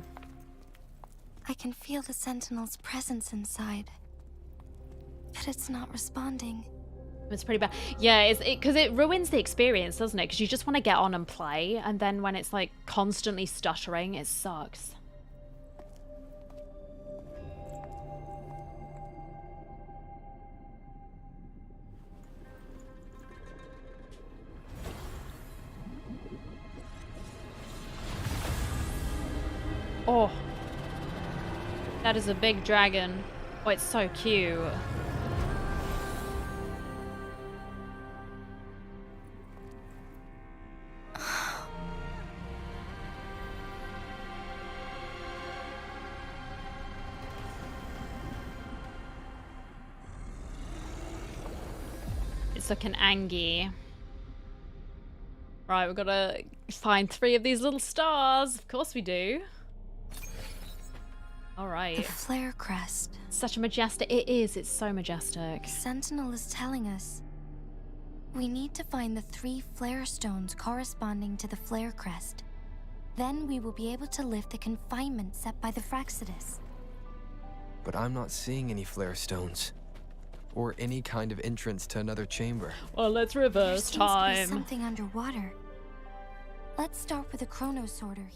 I can feel the Sentinel's presence inside, but it's not responding. It's pretty bad. Yeah, because it ruins the experience, doesn't it? Because you just want to get on and play, and then when it's like constantly stuttering, it sucks. Oh. That is a big dragon. Oh, it's so cute. It's looking angry. Right, we've got to find 3 of these little stars. Of course we do. All right. The flare crest. Such a majestic... It is. It's so majestic. Sentinel is telling us we need to find the 3 flare stones corresponding to the flare crest. Then we will be able to lift the confinement set by the Fraccidus. But I'm not seeing any flare stones. Or any kind of entrance to another chamber. Well, let's reverse time. There seems to be something underwater. Let's start with a chrono sorter.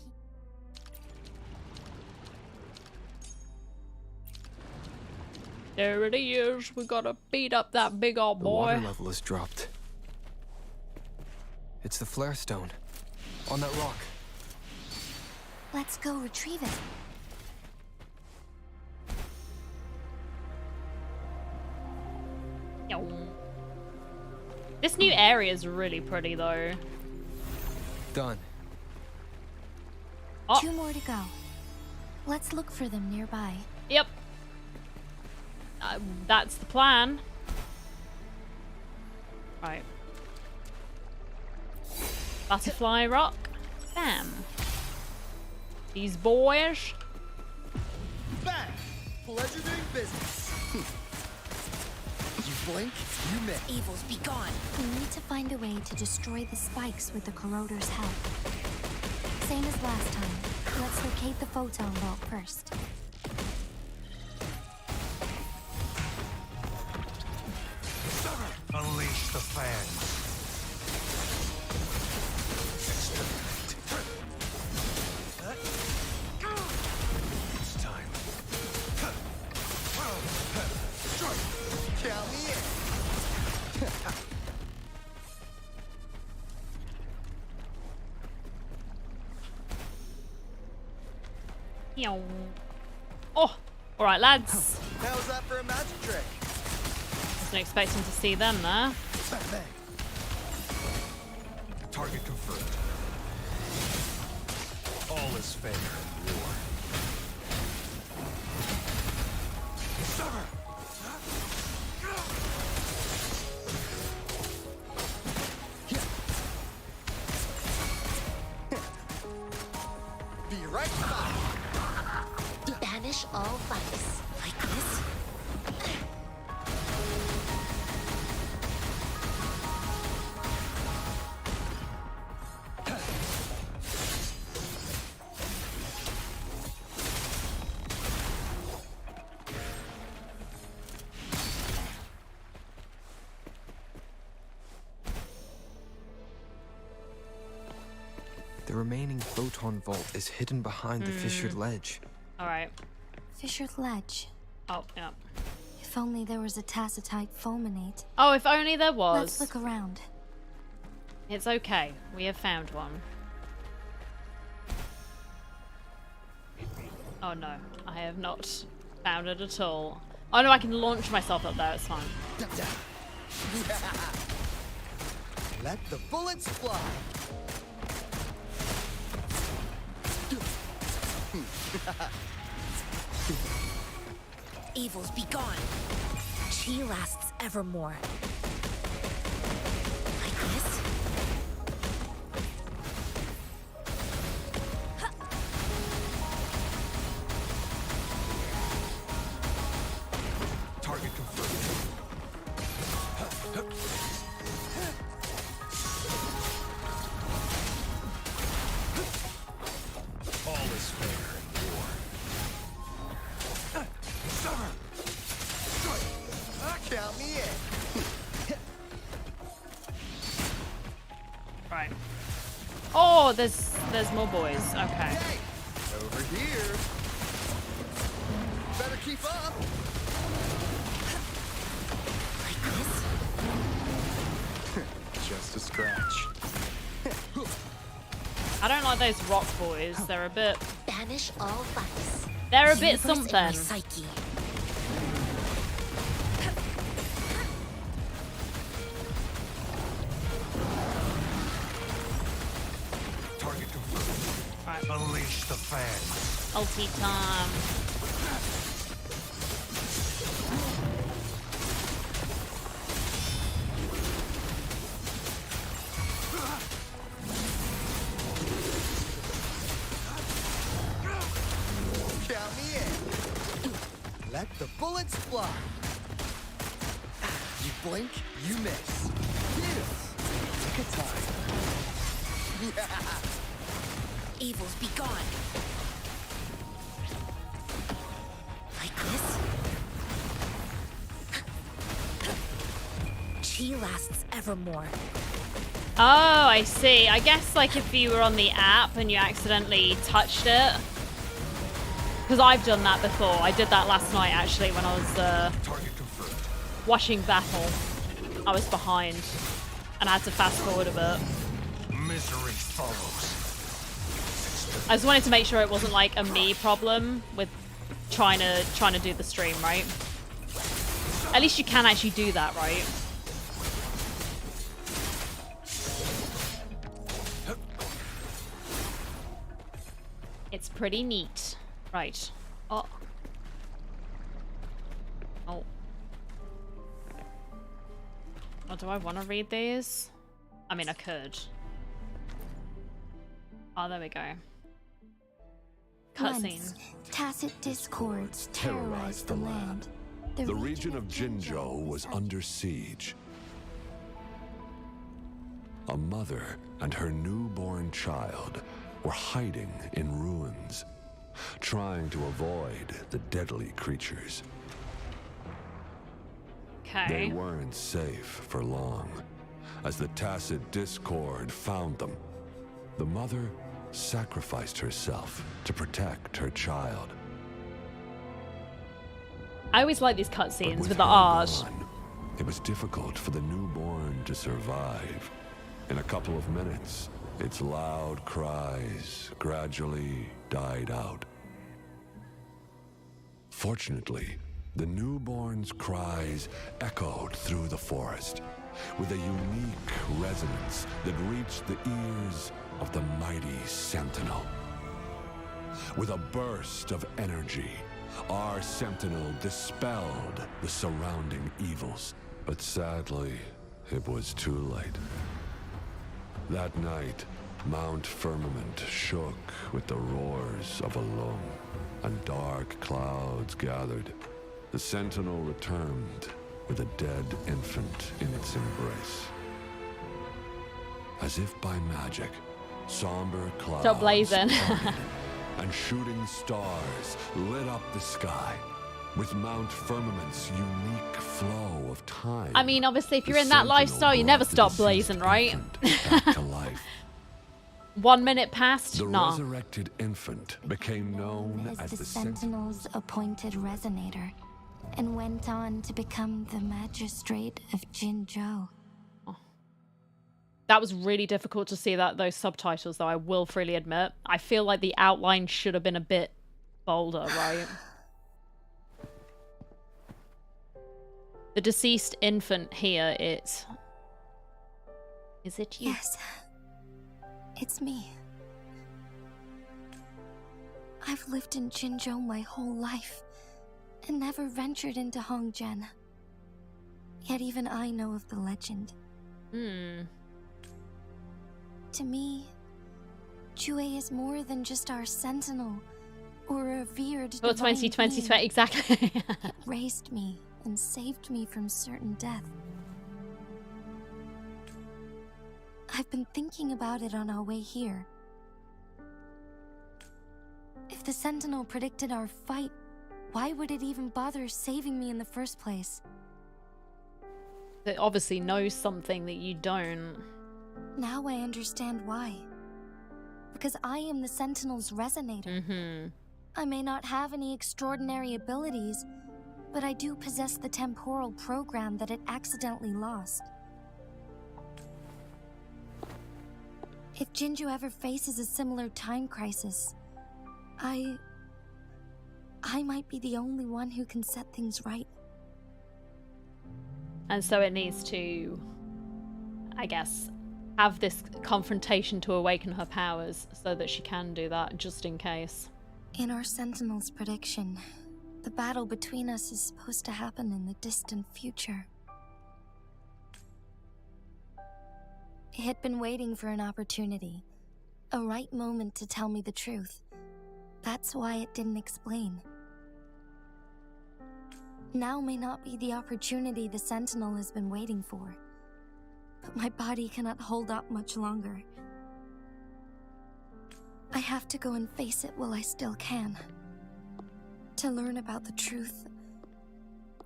There it is. We gotta beat up that big old boy. The water level has dropped. It's the flare stone. On that rock. Let's go retrieve it. This new area is really pretty though. Done. Oh. 2 more to go. Let's look for them nearby. Yep. That's the plan. Right. Butterfly rock. Bam. These boys. Bang! Pleasure doing business. You blink, you miss. Evils be gone. We need to find a way to destroy the spikes with the corroder's help. Same as last time. Let's locate the photon vault first. Unleash the fangs. It's time. Count me in. Oh, all right, lads. How's that for a magic trick? Wasn't expecting to see them there. Bang, bang. Target confirmed. All is fair in war. Be right back. Banish all vice. Like this? The remaining photon vault is hidden behind the fissured ledge. All right. Fissured ledge. Oh, yeah. If only there was a tacitite fulminate. Oh, if only there was. Let's look around. It's okay. We have found one. Oh no, I have not found it at all. Oh no, I can launch myself up there. It's fine. Let the bullets fly. Evils be gone. Chi lasts evermore. Like this? Target confirmed. All is fair in war. Count me in. Right. Oh, there's more boys. Okay. Hey, over here. Better keep up. Like this? Just a scratch. I don't like those rock boys. They're a bit banish all vice. They're a bit Universe in my something. psyche. Target confirmed. Right. Unleash the fans. Ulti time. Count me in. Let the bullets fly. You blink, you miss. Pick a time. Evils be gone. Like this? Chi lasts evermore. Oh, I see. I guess like if you were on the app and you accidentally touched it. Because I've done that before. I did that last night actually when I was watching battle. I was behind and I had to fast forward a bit. Misery follows. I just wanted to make sure it wasn't like a me problem with trying to do the stream, right? At least you can actually do that, right? It's pretty neat. Right. Oh. Oh. Oh, do I want to read these? I mean, I could. Oh, there we go. Cutscene. Once, tacit discords terrorized the land. The region of Jinzhou was under siege. A mother and her newborn child were hiding in ruins, trying to avoid the deadly creatures. Okay. They weren't safe for long. As the tacit discord found them, the mother sacrificed herself to protect her child. I always like these cutscenes with the her art. gone, it was difficult for the newborn to survive. In a couple of minutes, its loud cries gradually died out. Fortunately, the newborn's cries echoed through the forest with a unique resonance that reached the ears of the mighty Sentinel. With a burst of energy, our Sentinel dispelled the surrounding evils. But sadly, it was too late. That night, Mount Firmament shook with the roars of a lung, and dark clouds gathered. The Sentinel returned with a dead infant in its embrace. As if by magic, somber clouds Stop blazing. parted, and shooting stars lit up the sky. With Mount Firmament's unique flow of time. I mean, obviously, if you're in that lifestyle, you never stop blazing, right? Back to life. 1 minute past? The Nah. resurrected infant became known as as the Sentinel's appointed resonator, and went on to become the magistrate of Jinzhou. That was really difficult to see those subtitles, though, I will freely admit. I feel like the outline should have been a bit bolder, right? The deceased infant here, is it you? Yes. It's me. I've lived in Jinzhou my whole life, and never ventured into Hongjian. Yet even I know of the legend. To me, Jue is more than just our sentinel, or a revered Oh, divine 2020, being. exactly. It raised me and saved me from certain death. I've been thinking about it on our way here. If the Sentinel predicted our fight, why would it even bother saving me in the first place? It obviously knows something that you don't. Now I understand why. Because I am the Sentinel's resonator. Mm-hmm. I may not have any extraordinary abilities, but I do possess the temporal program that it accidentally lost. If Jinzhou ever faces a similar time crisis, I might be the only one who can set things right. And so it needs to, I guess, have this confrontation to awaken her powers so that she can do that, just in case. In our Sentinel's prediction, the battle between us is supposed to happen in the distant future. It had been waiting for an opportunity, a right moment to tell me the truth. That's why it didn't explain. Now may not be the opportunity the Sentinel has been waiting for, but my body cannot hold up much longer. I have to go and face it while I still can, to learn about the truth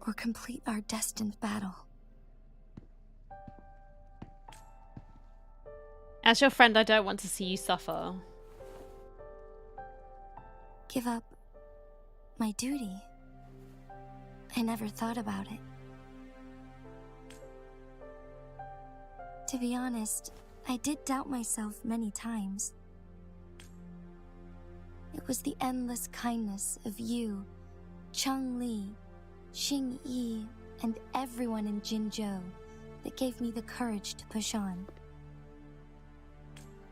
or complete our destined battle. As your friend, I don't want to see you suffer. Give up my duty? I never thought about it. To be honest, I did doubt myself many times. It was the endless kindness of you, Changli, Xingyi, and everyone in Jinzhou that gave me the courage to push on.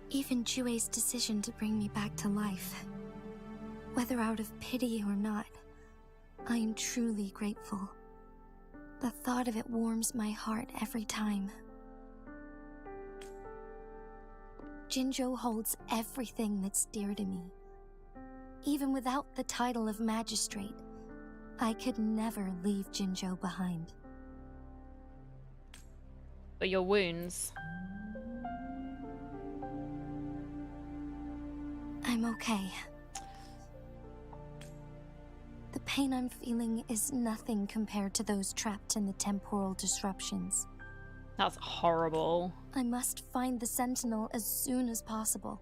Even Jue's decision to bring me back to life, whether out of pity or not, I am truly grateful. The thought of it warms my heart every time. Jinzhou holds everything that's dear to me. Even without the title of magistrate, I could never leave Jinzhou behind. But your wounds... I'm okay. The pain I'm feeling is nothing compared to those trapped in the temporal disruptions. That's horrible. I must find the Sentinel as soon as possible.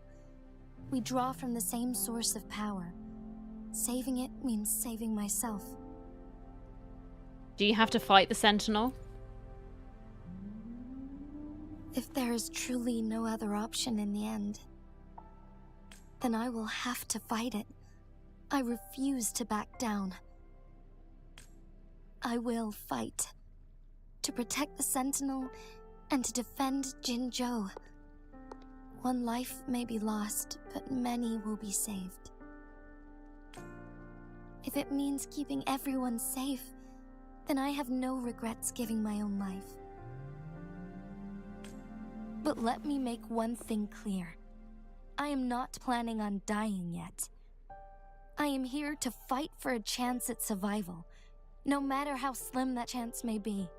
We draw from the same source of power. Saving it means saving myself. Do you have to fight the Sentinel? If there is truly no other option in the end, then I will have to fight it. I refuse to back down. I will fight. To protect the Sentinel and to defend Jinzhou. One life may be lost, but many will be saved. If it means keeping everyone safe, then I have no regrets giving my own life. But let me make one thing clear. I am not planning on dying yet. I am here to fight for a chance at survival, no matter how slim that chance may be.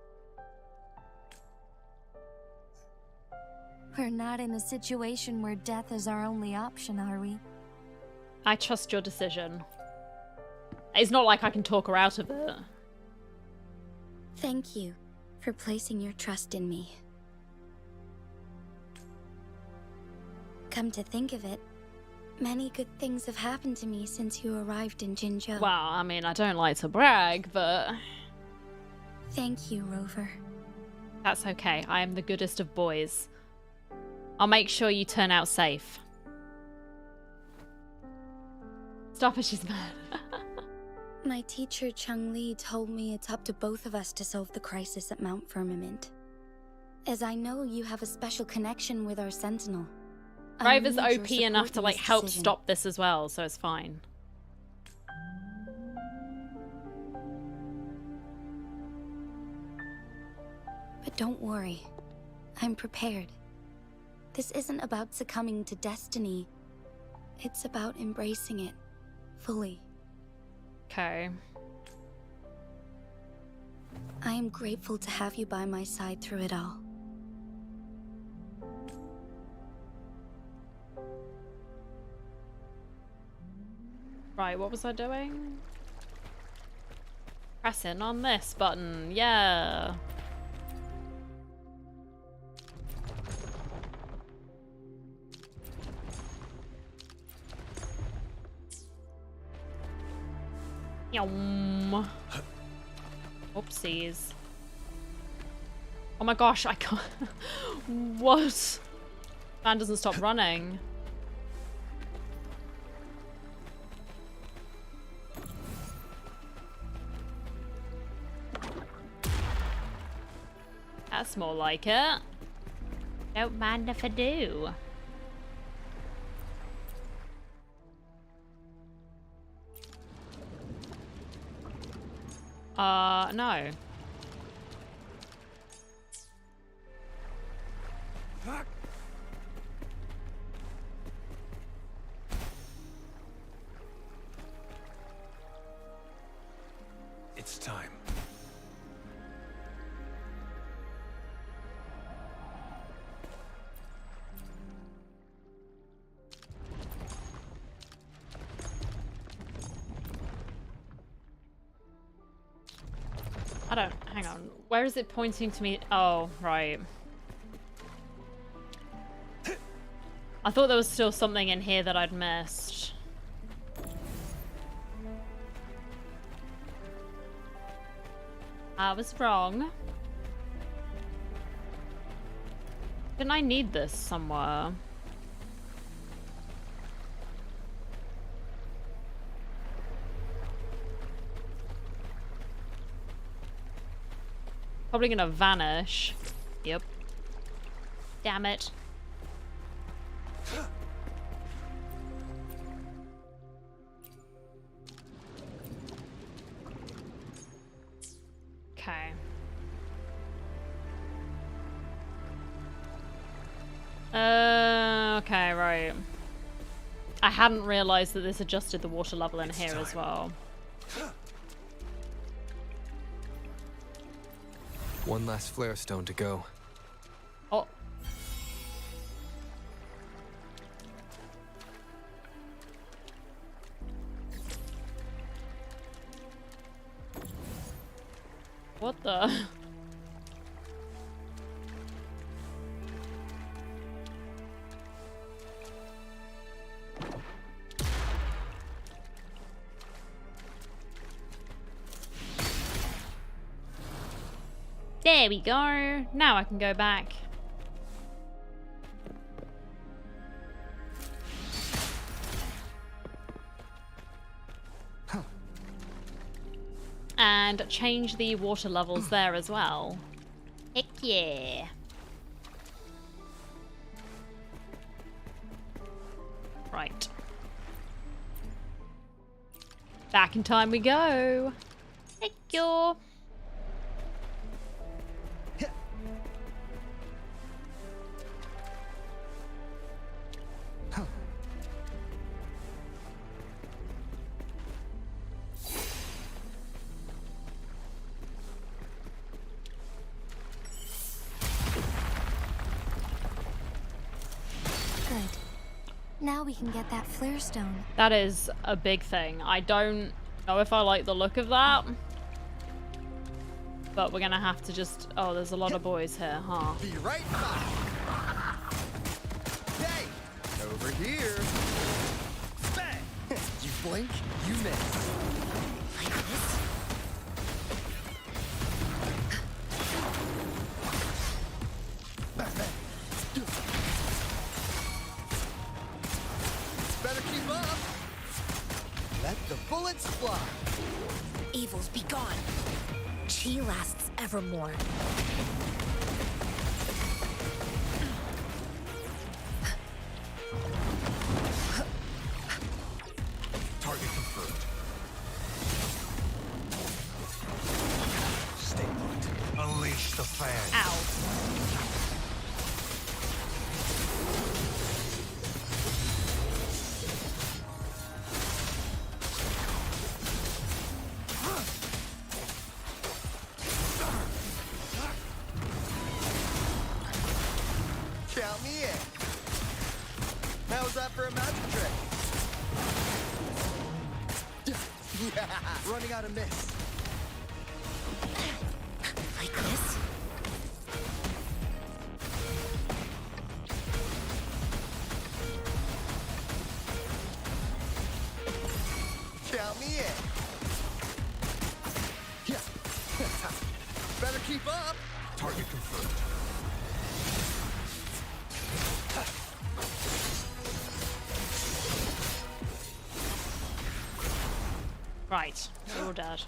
We're not in a situation where death is our only option, are we? I trust your decision. It's not like I can talk her out of it. Thank you for placing your trust in me. Come to think of it, many good things have happened to me since you arrived in Jinzhou. Well, I mean, I don't like to brag, but... Thank you, Rover. That's okay. I am the goodest of boys. I'll make sure you turn out safe. Stop her, she's mad. My teacher Changli told me it's up to both of us to solve the crisis at Mount Firmament. As I know you have a special connection with our Sentinel. Rover's OP enough to like help stop this as well, so it's fine. But don't worry, I'm prepared. This isn't about succumbing to destiny. It's about embracing it fully. Okay. I am grateful to have you by my side through it all. Right, what was I doing? Pressing on this button, yeah. Yum. Oopsies. Oh my gosh, I can't. What? Man doesn't stop running. That's more like it. Don't mind if I do. No. It's time. I don't... Hang on. Where is it pointing to me? Oh, right. I thought there was still something in here that I'd missed. I was wrong. Didn't I need this somewhere? Probably gonna vanish. Yep. Damn it. Okay. Okay, right. I hadn't realized that this adjusted the water level in here as well. One last flare stone to go. Oh. What the? There we go. Now I can go back. And change the water levels there as well. Heck yeah. Right. Back in time we go. Heck yeah. Now we can get that flare stone. That is a big thing. I don't know if I like the look of that. But we're gonna have to just... Oh, there's a lot of boys here, huh? Be right back. Hey! Over here. Bang! You blink, you miss. Like this? Better keep up. Let the bullets fly. Evils be gone. Chi lasts evermore. Target confirmed. Stay put. Unleash the fans. Ow. Count me in. How's that for a magic trick? Yeah, running out of miss. Like this? Count me in. Yeah. Better keep up. Target confirmed. Right. We're all dead.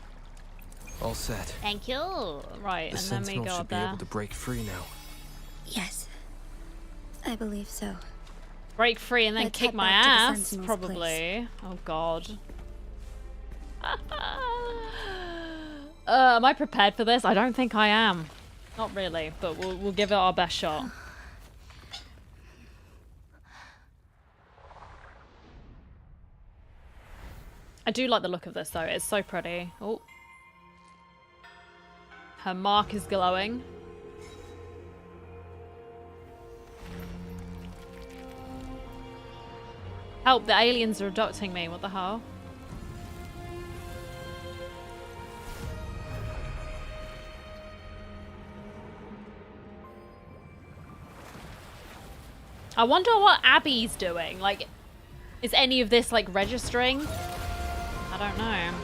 All set. Thank you. Right, The and then we Sentinel go should up be there. able to break free now. Yes. I believe so. Break free and then Let's kick head my back to the ass, Sentinel's probably. Oh god. Am I prepared for this? I don't think I am. Not really, but we'll give it our best shot. I do like the look of this though, it's so pretty. Oh. Her mark is glowing. Help, the aliens are abducting me, what the hell? I wonder what Abby's doing. Like, is any of this like registering? I don't know.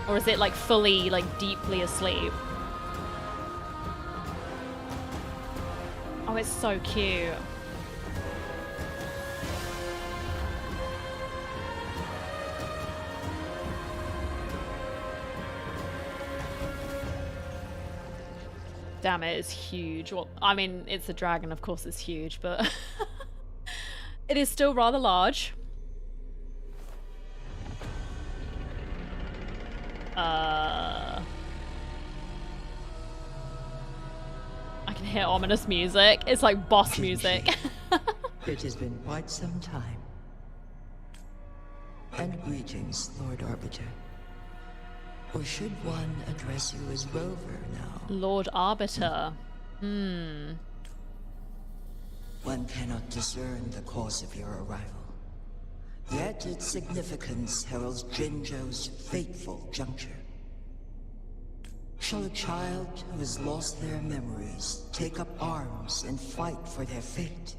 Or is it like fully, like deeply asleep? Oh, it's so cute. Damn, it is huge. Well, I mean, it's a dragon, of course it's huge, but it is still rather large. I can hear ominous music. It's like boss music. It has been quite some time. And greetings, Lord Arbiter. Or should one address you as Rover now? Lord Arbiter. Hmm. One cannot discern the cause of your arrival. Yet its significance heralds Jinzhou's fateful juncture. Shall a child who has lost their memories take up arms and fight for their fate?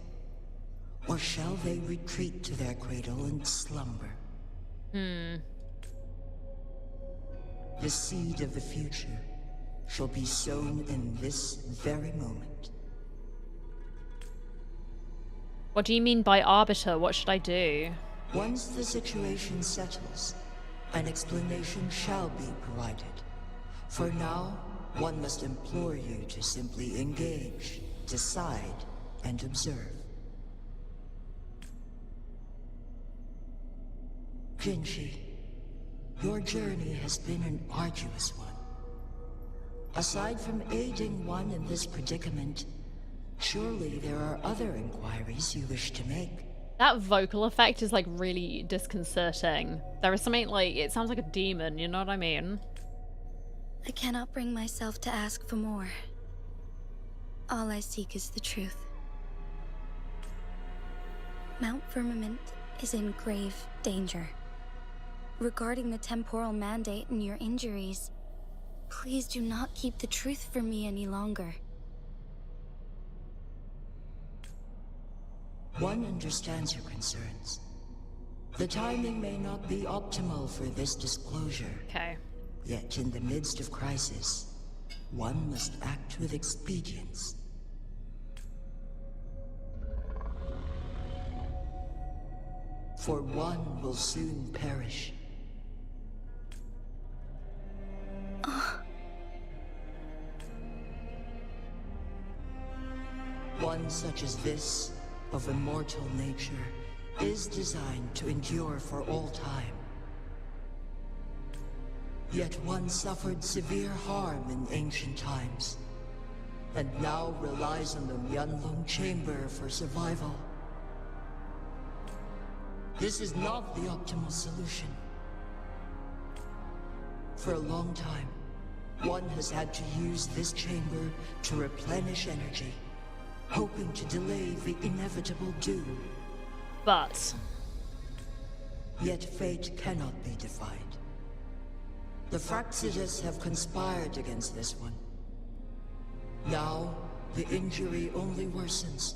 Or shall they retreat to their cradle and slumber? Hmm. The seed of the future shall be sown in this very moment. What do you mean by arbiter? What should I do? Once the situation settles, an explanation shall be provided. For now, one must implore you to simply engage, decide, and observe. Jinhsi, your journey has been an arduous one. Aside from aiding one in this predicament, surely there are other inquiries you wish to make. That vocal effect is like really disconcerting. There is something like, it sounds like a demon, you know what I mean? I cannot bring myself to ask for more. All I seek is the truth. Mount Firmament is in grave danger. Regarding the temporal mandate and your injuries, please do not keep the truth from me any longer. One understands your concerns. The timing may not be optimal for this disclosure. Okay. Yet in the midst of crisis, one must act with expedience. For one will soon perish. One such as this, of immortal nature, is designed to endure for all time. Yet one suffered severe harm in ancient times, and now relies on the Myanlong Chamber for survival. This is not the optimal solution. For a long time, one has had to use this chamber to replenish energy, hoping to delay the inevitable doom. But yet fate cannot be defied. The Fraxidas have conspired against this one. Now, the injury only worsens.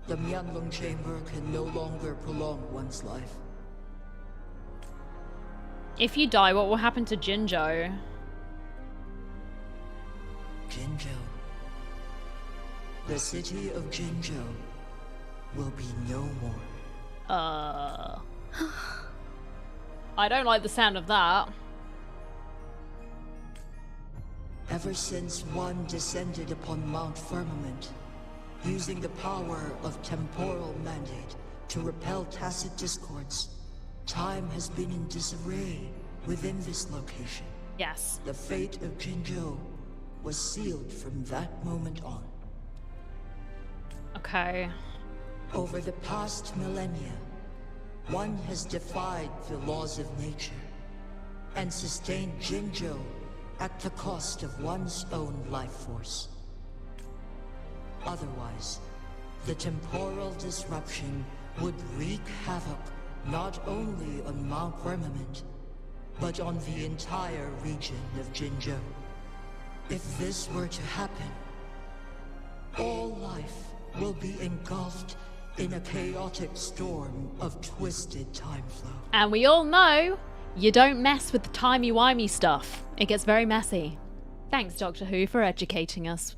The Myanlong Chamber can no longer prolong one's life. if you die, what will happen to Jinzhou? Jinzhou. The city of Jinzhou will be no more. I don't like the sound of that. Ever since one descended upon Mount Firmament, using the power of temporal mandate to repel tacit discords, time has been in disarray within this location. Yes. The fate of Jinzhou was sealed from that moment on. Okay. Over the past millennia, one has defied the laws of nature and sustained Jinzhou at the cost of one's own life force. Otherwise, the temporal disruption would wreak havoc not only on Mount Firmament, but on the entire region of Jinzhou. If this were to happen, all life will be engulfed in a chaotic storm of twisted time flow. And we all know you don't mess with the timey-wimey stuff. It gets very messy. Thanks, Doctor Who, for educating us.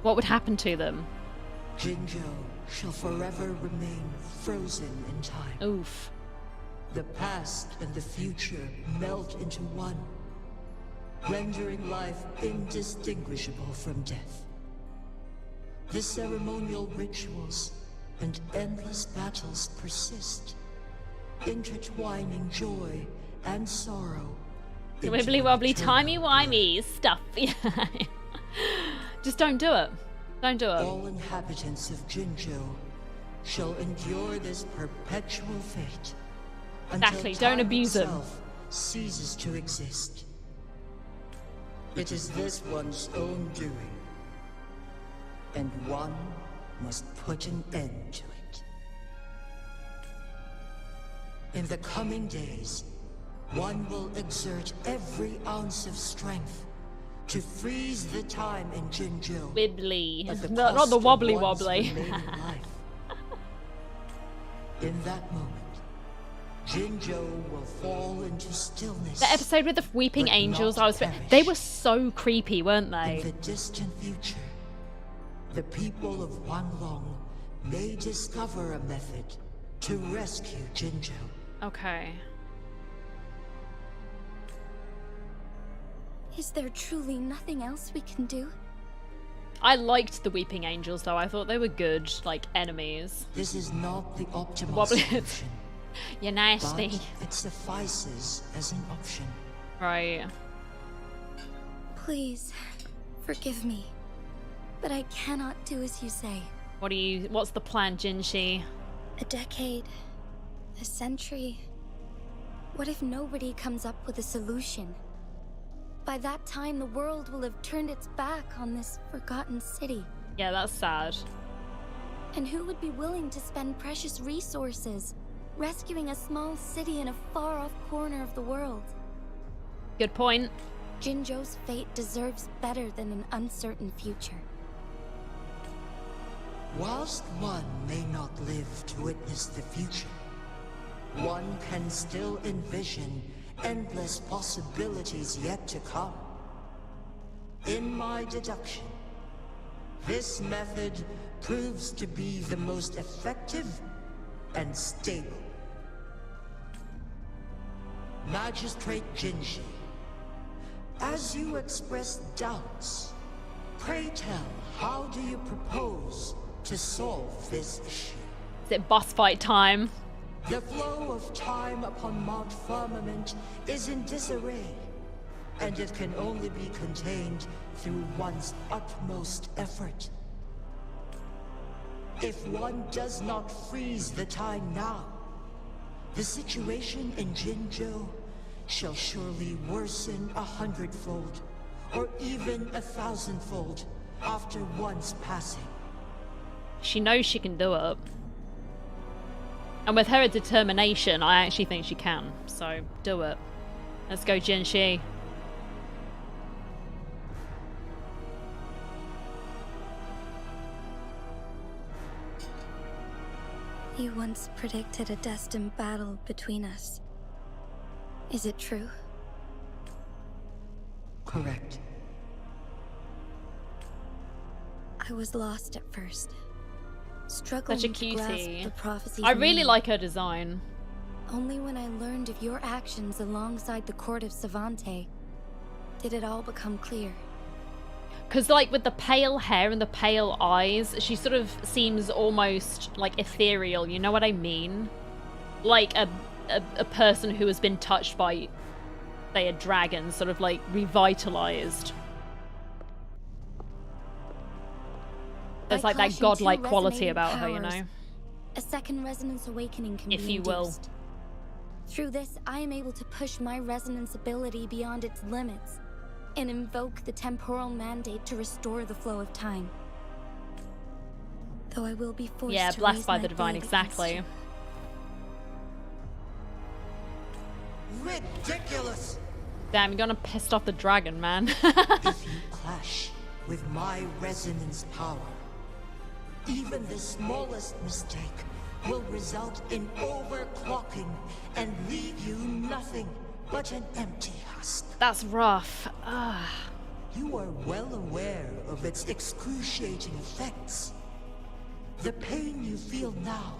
What would happen to them? Jinzhou shall forever remain frozen in time. Oof. The past and the future melt into one, rendering life indistinguishable from death. The ceremonial rituals and endless battles persist, intertwining joy and sorrow. Wibbly wobbly timey wimey stuff. Just don't do it. Don't do it. All inhabitants of Jinzhou shall endure this perpetual fate. Exactly, don't abuse them. Ceases to exist. It is this one's own doing, and one must put an end to it. In the coming days, one will exert every ounce of strength to freeze the time in Jinzhou. Wibbly. Not the wobbly wobbly. In that moment, Jinzhou will fall into stillness. The episode with the weeping angels, they were so creepy, weren't they? In the distant future, the people of Wanlong may discover a method to rescue Jinzhou. Okay. Is there truly nothing else we can do? I liked the weeping angels, though. I thought they were good, like, enemies. This is not the optimal Wobbly. solution. You're nasty. But it suffices as an option. Right. Please, forgive me. But I cannot do as you say. What's the plan, Jinhsi? A decade, a century. What if nobody comes up with a solution? By that time, the world will have turned its back on this forgotten city. Yeah, that's sad. And who would be willing to spend precious resources rescuing a small city in a far-off corner of the world? Good point. Jinzhou's fate deserves better than an uncertain future. Whilst one may not live to witness the future, one can still envision endless possibilities yet to come. In my deduction, this method proves to be the most effective and stable. Magistrate Jinhsi, as you express doubts, pray tell, how do you propose to solve this issue? Is it boss fight time? The flow of time upon Mount Firmament is in disarray, and it can only be contained through one's utmost effort. If one does not freeze the time now, the situation in Jinzhou shall surely worsen 100-fold, or even 1,000-fold, after one's passing. She knows she can do it. And with her determination, I actually think she can. So, do it. Let's go, Jinhsi. You once predicted a destined battle between us. Is it true? Correct. I was lost at first, struggling Such a to grasp cutie. the prophecy's I really meaning. like her design. Only when I learned of your actions alongside the court of Savante did it all become clear. Because, like, with the pale hair and the pale eyes, she sort of seems almost, like, ethereal, you know what I mean? Like a person who has been touched by, say, a dragon, sort of, like, revitalized. There's, like, that godlike quality about her, you know? A second resonance awakening can be if you will. Through this, I am able to push my resonance ability beyond its limits and invoke the temporal mandate to restore the flow of time. Though I will be forced yeah, to blessed raise by my the divine, blade exactly. Ridiculous! Damn, you're gonna piss off the dragon, man. If you clash with my resonance power, even the smallest mistake will result in overclocking and leave you nothing but an empty husk. That's rough. Ugh. You are well aware of its excruciating effects. The pain you feel now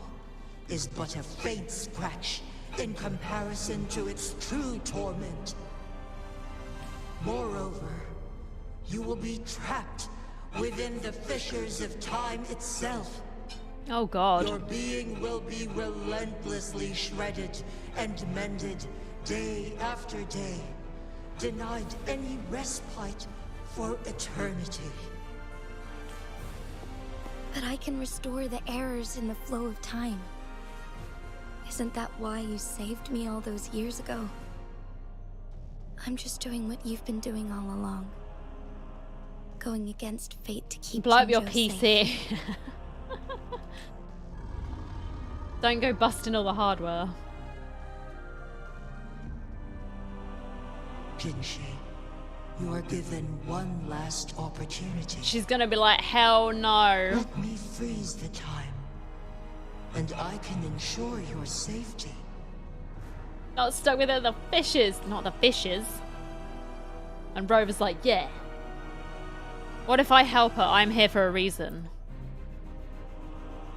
is but a faint scratch in comparison to its true torment. Moreover, you will be trapped within the fissures of time itself. Oh God. Your being will be relentlessly shredded and mended day after day, denied any respite for eternity. But I can restore the errors in the flow of time. Isn't that why you saved me all those years ago? I'm just doing what you've been doing all along. Going against fate to keep blow up your Jinhsi PC. safe. Don't go busting all the hardware. Jinhsi, you are given one last opportunity. She's gonna be like, hell no. Let me freeze the time, and I can ensure your safety. Not stuck with the fishes. Not the fishes. And Rover's like, yeah. What if I help her? I'm here for a reason.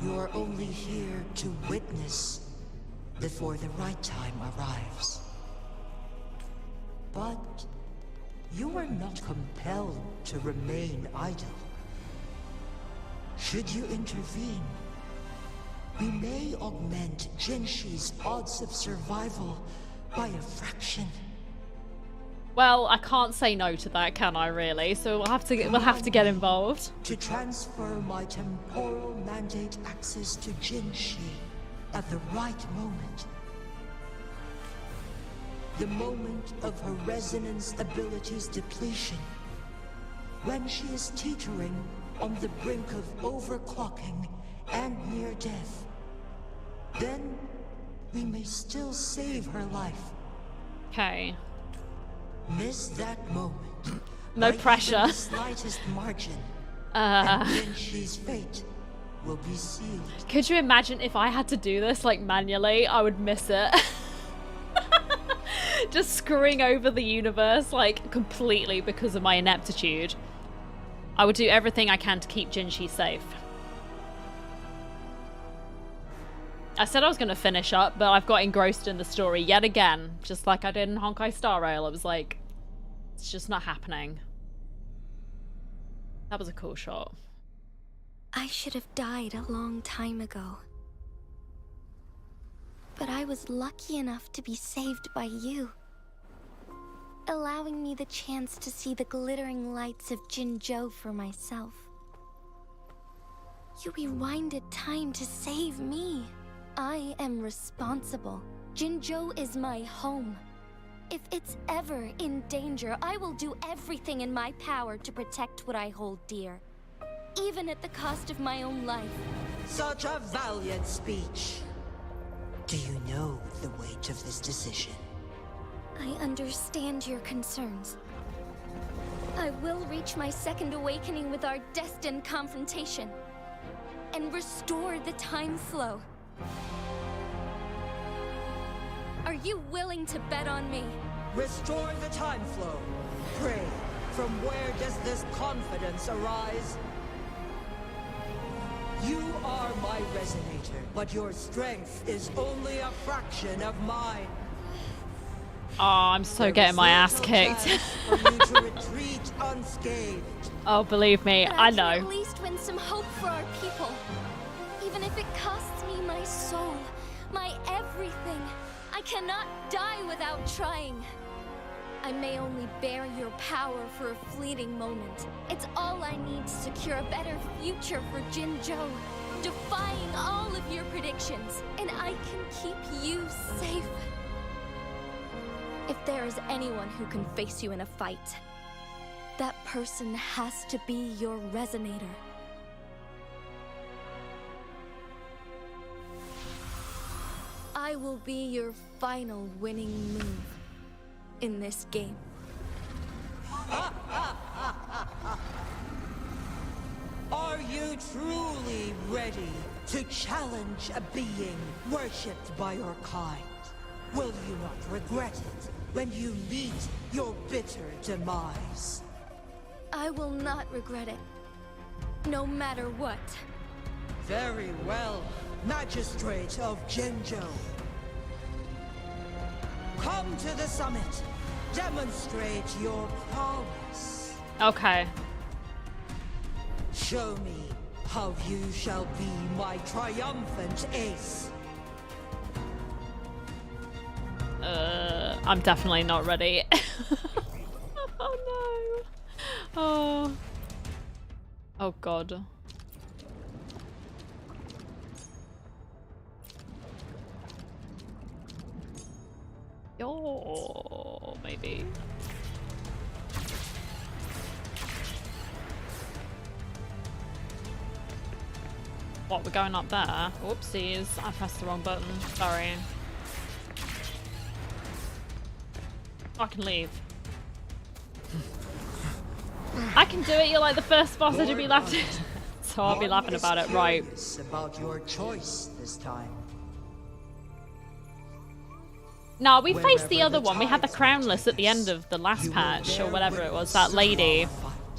You're only here to witness before the right time arrives. But you are not compelled to remain idle. Should you intervene, we may augment Jinhsi's odds of survival by a fraction. Well, I can't say no to that, can I really? So we'll have to get involved. To transfer my temporal mandate access to Jinhsi at the right moment. The moment of her resonance ability's depletion. When she is teetering on the brink of overclocking and near death. Then we may still save her life. Okay. Miss that moment. No by pressure. even the slightest margin. And Jinhsi's fate will be sealed. Could you imagine if I had to do this like manually? I would miss it. Just screwing over the universe like completely because of my ineptitude. I would do everything I can to keep Jinhsi safe. I said I was going to finish up, but I've got engrossed in the story yet again. Just like I did in Honkai Star Rail. It was like, it's just not happening. That was a cool shot. I should have died a long time ago. But I was lucky enough to be saved by you. Allowing me the chance to see the glittering lights of Jinzhou for myself. You rewinded time to save me. I am responsible. Jinzhou is my home. If it's ever in danger, I will do everything in my power to protect what I hold dear. Even at the cost of my own life. Such a valiant speech. Do you know the weight of this decision? I understand your concerns. I will reach my second awakening with our destined confrontation. And restore the time flow. Are you willing to bet on me? Restore the time flow. Pray, from where does this confidence arise? You are my resonator, but your strength is only a fraction of mine. I'm so getting my ass kicked. Oh, believe me, but I can know. at least win some hope for our people. Even if it costs me my soul, my everything, I cannot die without trying. I may only bear your power for a fleeting moment. It's all I need to secure a better future for Jinzhou, defying all of your predictions, and I can keep you safe. If there is anyone who can face you in a fight, that person has to be your resonator. I will be your final winning move in this game. Are you truly ready to challenge a being worshipped by your kind? Will you not regret it when you meet your bitter demise? I will not regret it, no matter what. Very well, Magistrate of Jinzhou. Come to the summit. Demonstrate your prowess. Okay. Show me how you shall be my triumphant ace. I'm definitely not ready. Oh no. Oh. Oh god. Yo, maybe. What, we're going up there? Whoopsies, I pressed the wrong button. Sorry. I can leave. I can do it, you're like the first boss to be laughing. So I'll be laughing about it, right. About your choice this time. No, we faced the other one. We had the crownless at the end of the last patch, or whatever it was, that lady.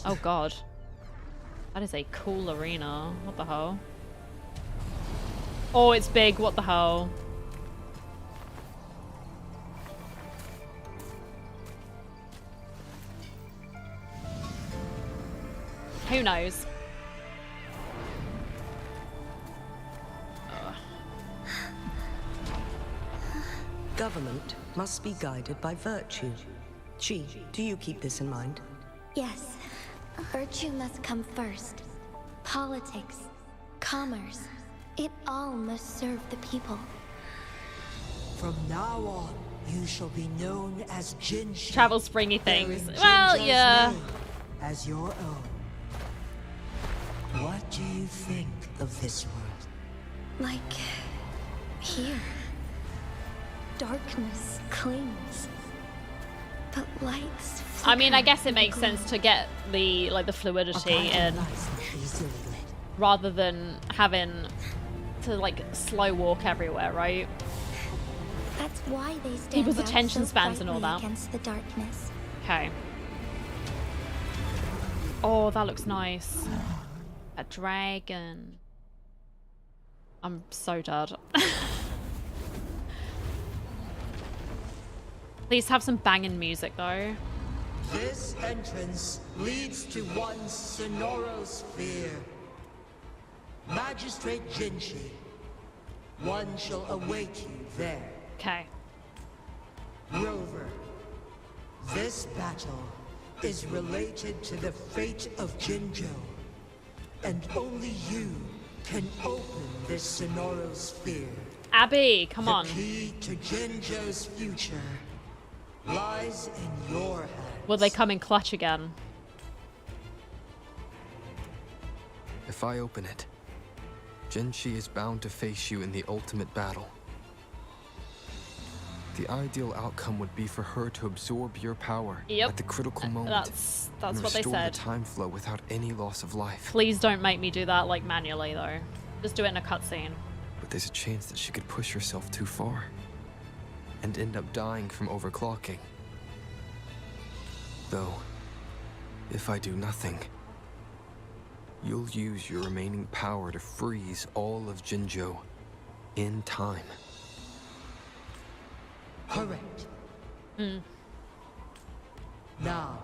Oh god. That is a cool arena. What the hell? Oh, it's big. What the hell? Who knows? Government must be guided by virtue. Chi, do you keep this in mind? Yes, virtue must come first. Politics, commerce, it all must serve the people. From now on, you shall be known as Jinhsi. Travel springy things. Well, yeah. As your own. What do you think of this world? Like here. Darkness clings, but lights flicker. I mean, I guess it makes sense to get the the fluidity in, rather than having to like slow walk everywhere, right? That's why they stand People's out attention so spans and all brightly that. against the darkness. Okay. Oh, that looks nice. A dragon. I'm so dead. Please have some banging music though. This entrance leads to one sonorosphere. Magistrate Jinhsi. One shall await you there. Okay. Rover. This battle is related to the fate of Jinzhou. And only you can open this sonorosphere. Abby, come on. The key to Jinzhou's future lies in your hands. Will they come in clutch again? If I open it, Jinhsi is bound to face you in the ultimate battle. The ideal outcome would be for her to absorb your power at the critical moment. That's and what they restore said. the time flow without any loss of life. Please don't make me do that like manually though. Just do it in a cutscene. But there's a chance that she could push herself too far and end up dying from overclocking. Though, if I do nothing, you'll use your remaining power to freeze all of Jinzhou in time. Correct. Now,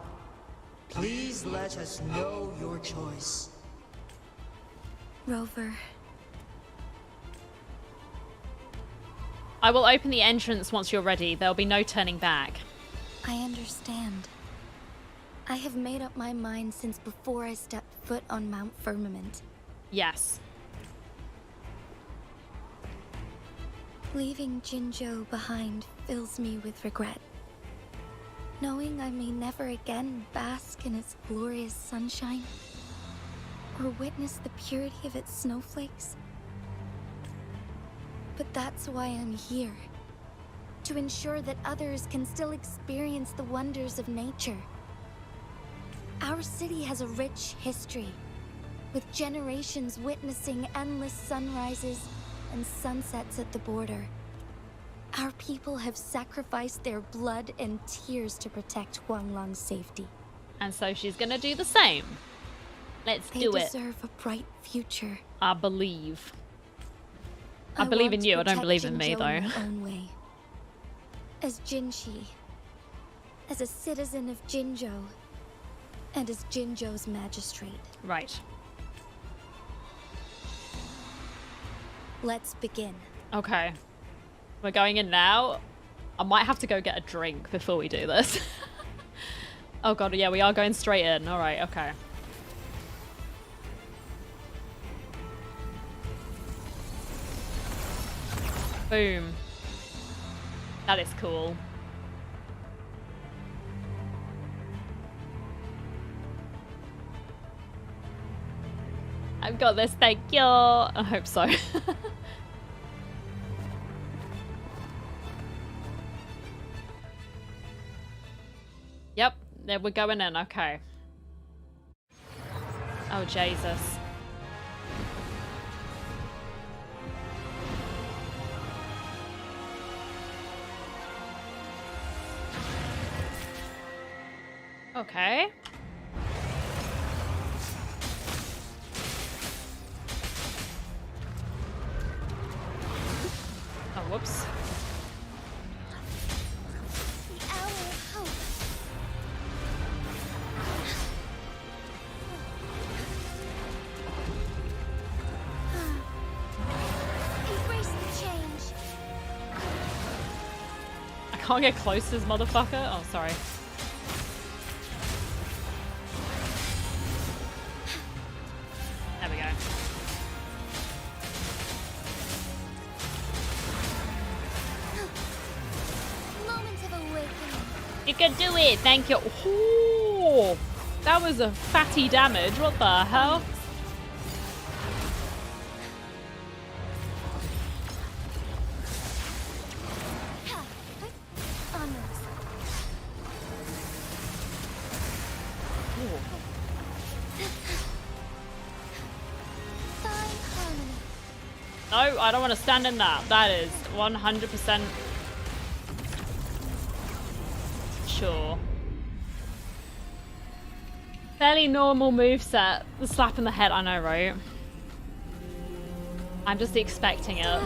please let us know your choice. Rover. I will open the entrance once you're ready. There'll be no turning back. I understand. I have made up my mind since before I stepped foot on Mount Firmament. Yes. Leaving Jinzhou behind fills me with regret. Knowing I may never again bask in its glorious sunshine, or witness the purity of its snowflakes. But that's why I'm here. To ensure that others can still experience the wonders of nature. Our city has a rich history, with generations witnessing endless sunrises and sunsets at the border. Our people have sacrificed their blood and tears to protect Huanglang's safety. And so she's gonna do the same. Let's do it. They deserve a bright future. I believe. I believe in you. I don't believe in me, though. In my own way. As Jinhsi, as a citizen of Jinzhou, and as Jinzhou's magistrate. Right. Let's begin. Okay. We're going in now. I might have to go get a drink before we do this. Oh god, yeah, we are going straight in. Alright, okay. Boom. That is cool. I've got this, thank you. I hope so. Yep, there we're going in, okay. Oh, Jesus. Okay. Oh, whoops. The hour of hope. Embrace the change. I can't get close to this motherfucker. Oh, sorry. There we go. Moment of awakening. You can do it, thank you. Ooh, that was a fatty damage. What the hell? Onwards. Find harmony. No, I don't want to stand in that. That is 100% sure. Fairly normal moveset. The slap in the head, I know, right? I'm just expecting it.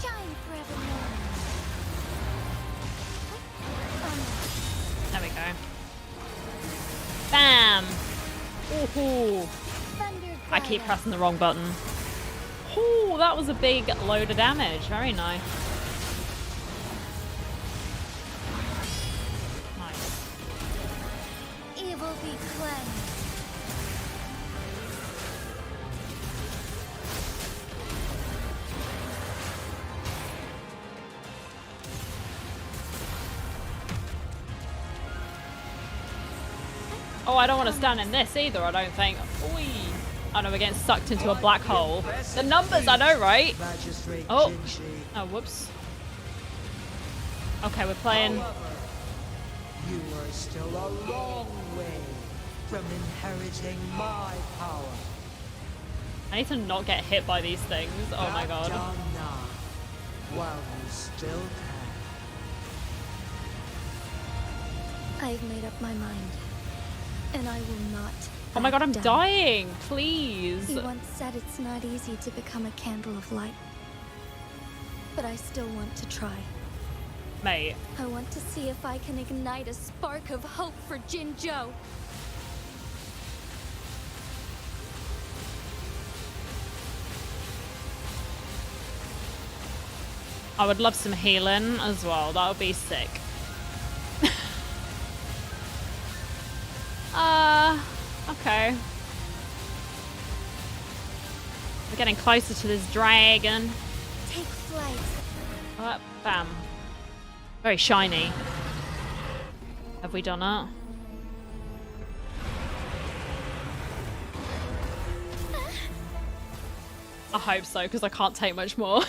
Shine forevermore. Onwards. There we go. Bam! Ooh. Thunder I keep Gaia. pressing the wrong button. Ooh, that was a big load of damage. Very nice. Nice. Evil be cleansed. Oh, I don't want to stand in this either, I don't think. Oi. Oh no, we're getting sucked into a black hole. The numbers, I know, right? Oh. Oh, whoops. Okay, we're playing. You are still a long way from inheriting my power. I need to not get hit by these things. Oh my god. Down now, while you still can. I've made up my mind, and I will not. Oh my god, I'm down. dying. Please. You once said it's not easy to become a candle of light, but I still want to try. Mate. I want to see if I can ignite a spark of hope for Jinzhou. I would love some healing as well. That would be sick. Okay. We're getting closer to this dragon. Take flight. Bam. Very shiny. Have we done it? I hope so, because I can't take much more.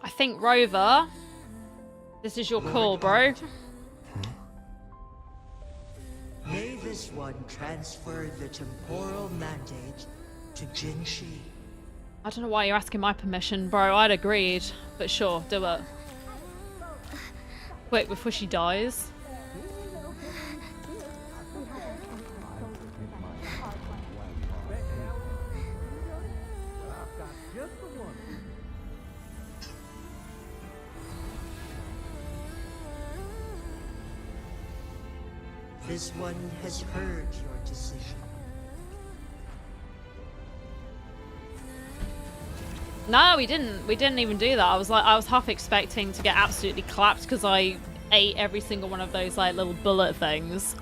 I think Rover, this is your call, bro. May this one transfer the temporal mandate to Jinhsi. I don't know why you're asking my permission, bro. I'd agreed, but sure, do it. Quick, before she dies. This one has heard your decision. No, we didn't. We didn't even do that. I was half expecting to get absolutely clapped because I ate every single one of those like little bullet things.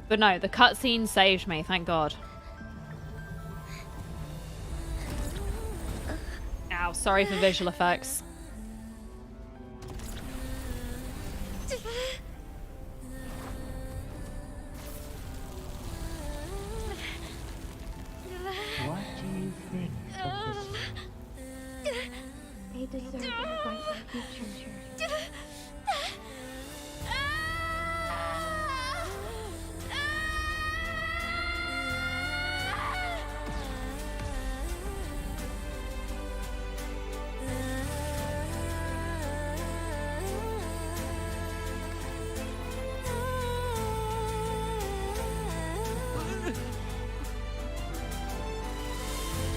But no, the cutscene saved me, thank God. Ow, sorry for visual effects. What do you think of this? They deserve a bright future.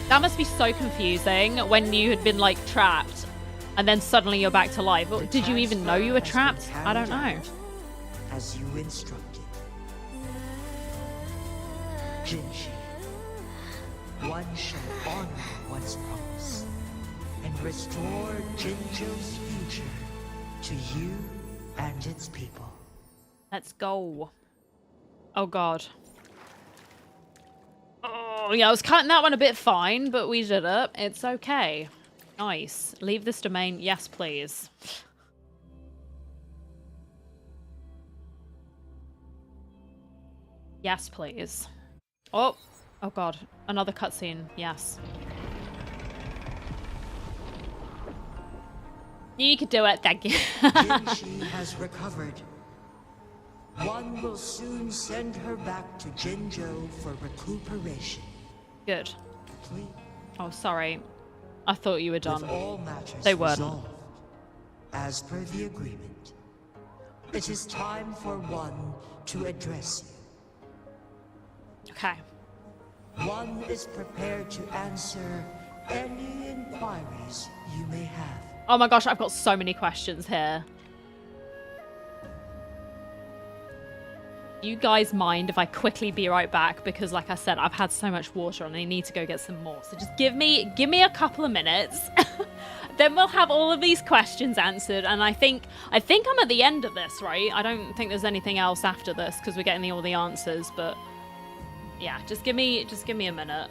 That must be so confusing when you had been like trapped and then suddenly you're back to life. Did you even know you were trapped? I don't know. As you instructed. Jinhsi, one shall honor one's promise and restore Jinzhou's future to you and its people. Let's go. Oh God. Oh yeah, I was cutting that one a bit fine, but we did it. It's okay. Nice. Leave this domain. Yes, please. Yes, please. Oh. Oh God. Another cutscene. Yes. You could do it. Thank you. Jinhsi has recovered. One will soon send her back to Jinzhou for recuperation. Good. Please. Oh, sorry. I thought you were done. With all matters They weren't. resolved, as per the agreement, it is time for one to address you. Okay. One is prepared to answer any inquiries you may have. Oh my gosh, I've got so many questions here. you guys mind if I quickly be right back? Because like I said, I've had so much water and I need to go get some more. So just give me a couple of minutes. Then we'll have all of these questions answered. And I think I'm at the end of this, right? I don't think there's anything else after this because we're getting all the answers. But yeah, just give me a minute.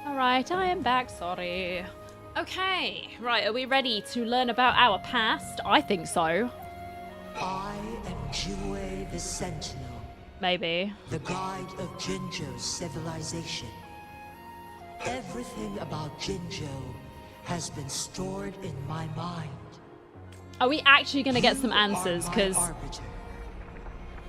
Alright, I am back, sorry. Okay, right, are we ready to learn about our past? I think so. I am Jinhsi the Sentinel. Maybe. The guide of Jinzhou's civilization. Everything about Jinzhou has been stored in my mind. Are we actually going to get some answers? Because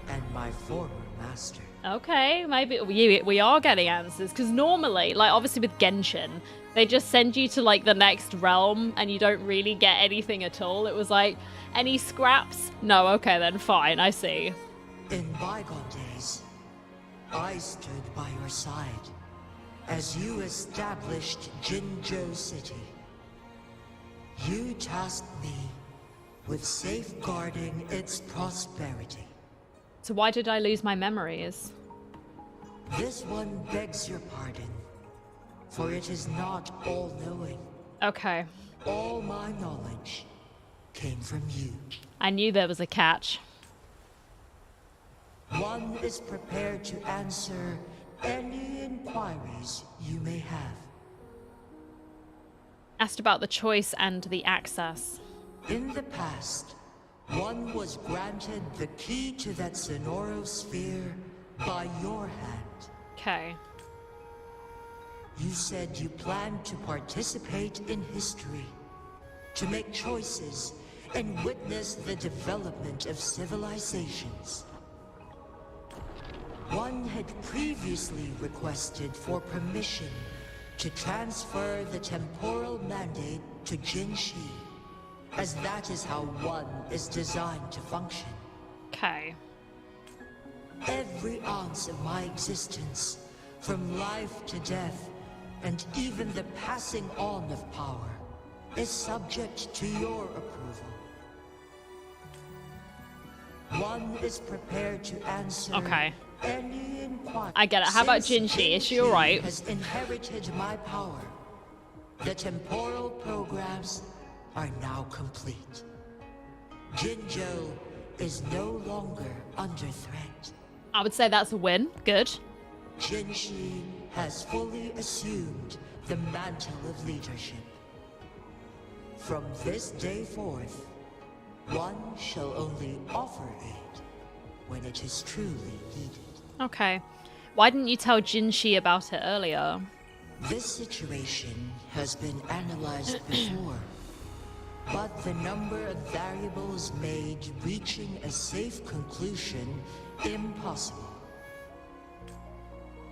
and my former master. Okay, maybe we are getting answers, because normally, like obviously with Genshin, they just send you to like the next realm and you don't really get anything at all. It was like, any scraps? No, okay then, fine, I see. In bygone days, I stood by your side as you established Jinzhou City. You tasked me with safeguarding its prosperity. So why did I lose my memories? This one begs your pardon, for it is not all-knowing. Okay. All my knowledge came from you. I knew there was a catch. One is prepared to answer any inquiries you may have. Asked about the choice and the access. In the past, one was granted the key to that Sonoro sphere by your hand. Okay. You said you planned to participate in history, to make choices and witness the development of civilizations. One had previously requested for permission to transfer the temporal mandate to Jinhsi, as that is how one is designed to function. Okay. Every ounce of my existence, from life to death, and even the passing on of power, is subject to your approval. One is prepared to answer any inquiry. I get it. How about Jinhsi? Is she alright? Has inherited my power. The temporal programs are now complete. Jinzhou is no longer under threat. I would say that's a win. Good. Jinhsi has fully assumed the mantle of leadership. From this day forth, one shall only offer aid when it is truly needed. Okay. Why didn't you tell Jinhsi about it earlier? This situation has been analyzed before, but the number of variables made reaching a safe conclusion impossible.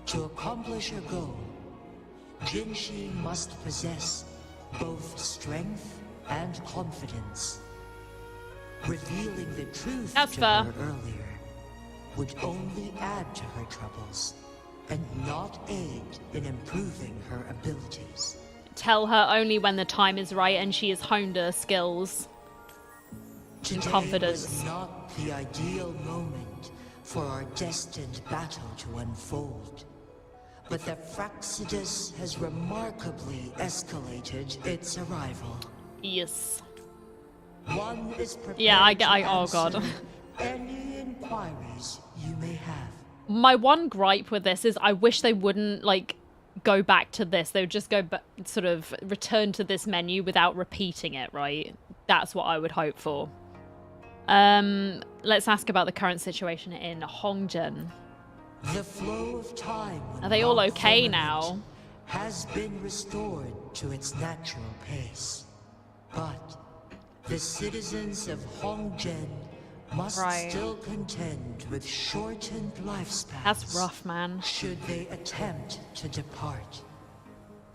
To accomplish her goal, Jinhsi must possess both strength and confidence. Revealing the truth to her earlier would only add to her troubles and not aid in improving her abilities. Tell her only when the time is right and she has honed her skills and confidence. Today was not the ideal moment for our destined battle to unfold, but the Fractsidus has remarkably escalated its arrival. Yes. One is prepared oh god. any inquiries you may have. My one gripe with this is I wish they wouldn't like go back to this. They would just go back, sort of return to this menu without repeating it, right? That's what I would hope for. Let's ask about the current situation in Hongzhen. The flow of time are they all okay now? Has been restored to its natural pace, but the citizens of Hongzhen must still contend with shortened lifespans. That's rough, man. Should they attempt to depart.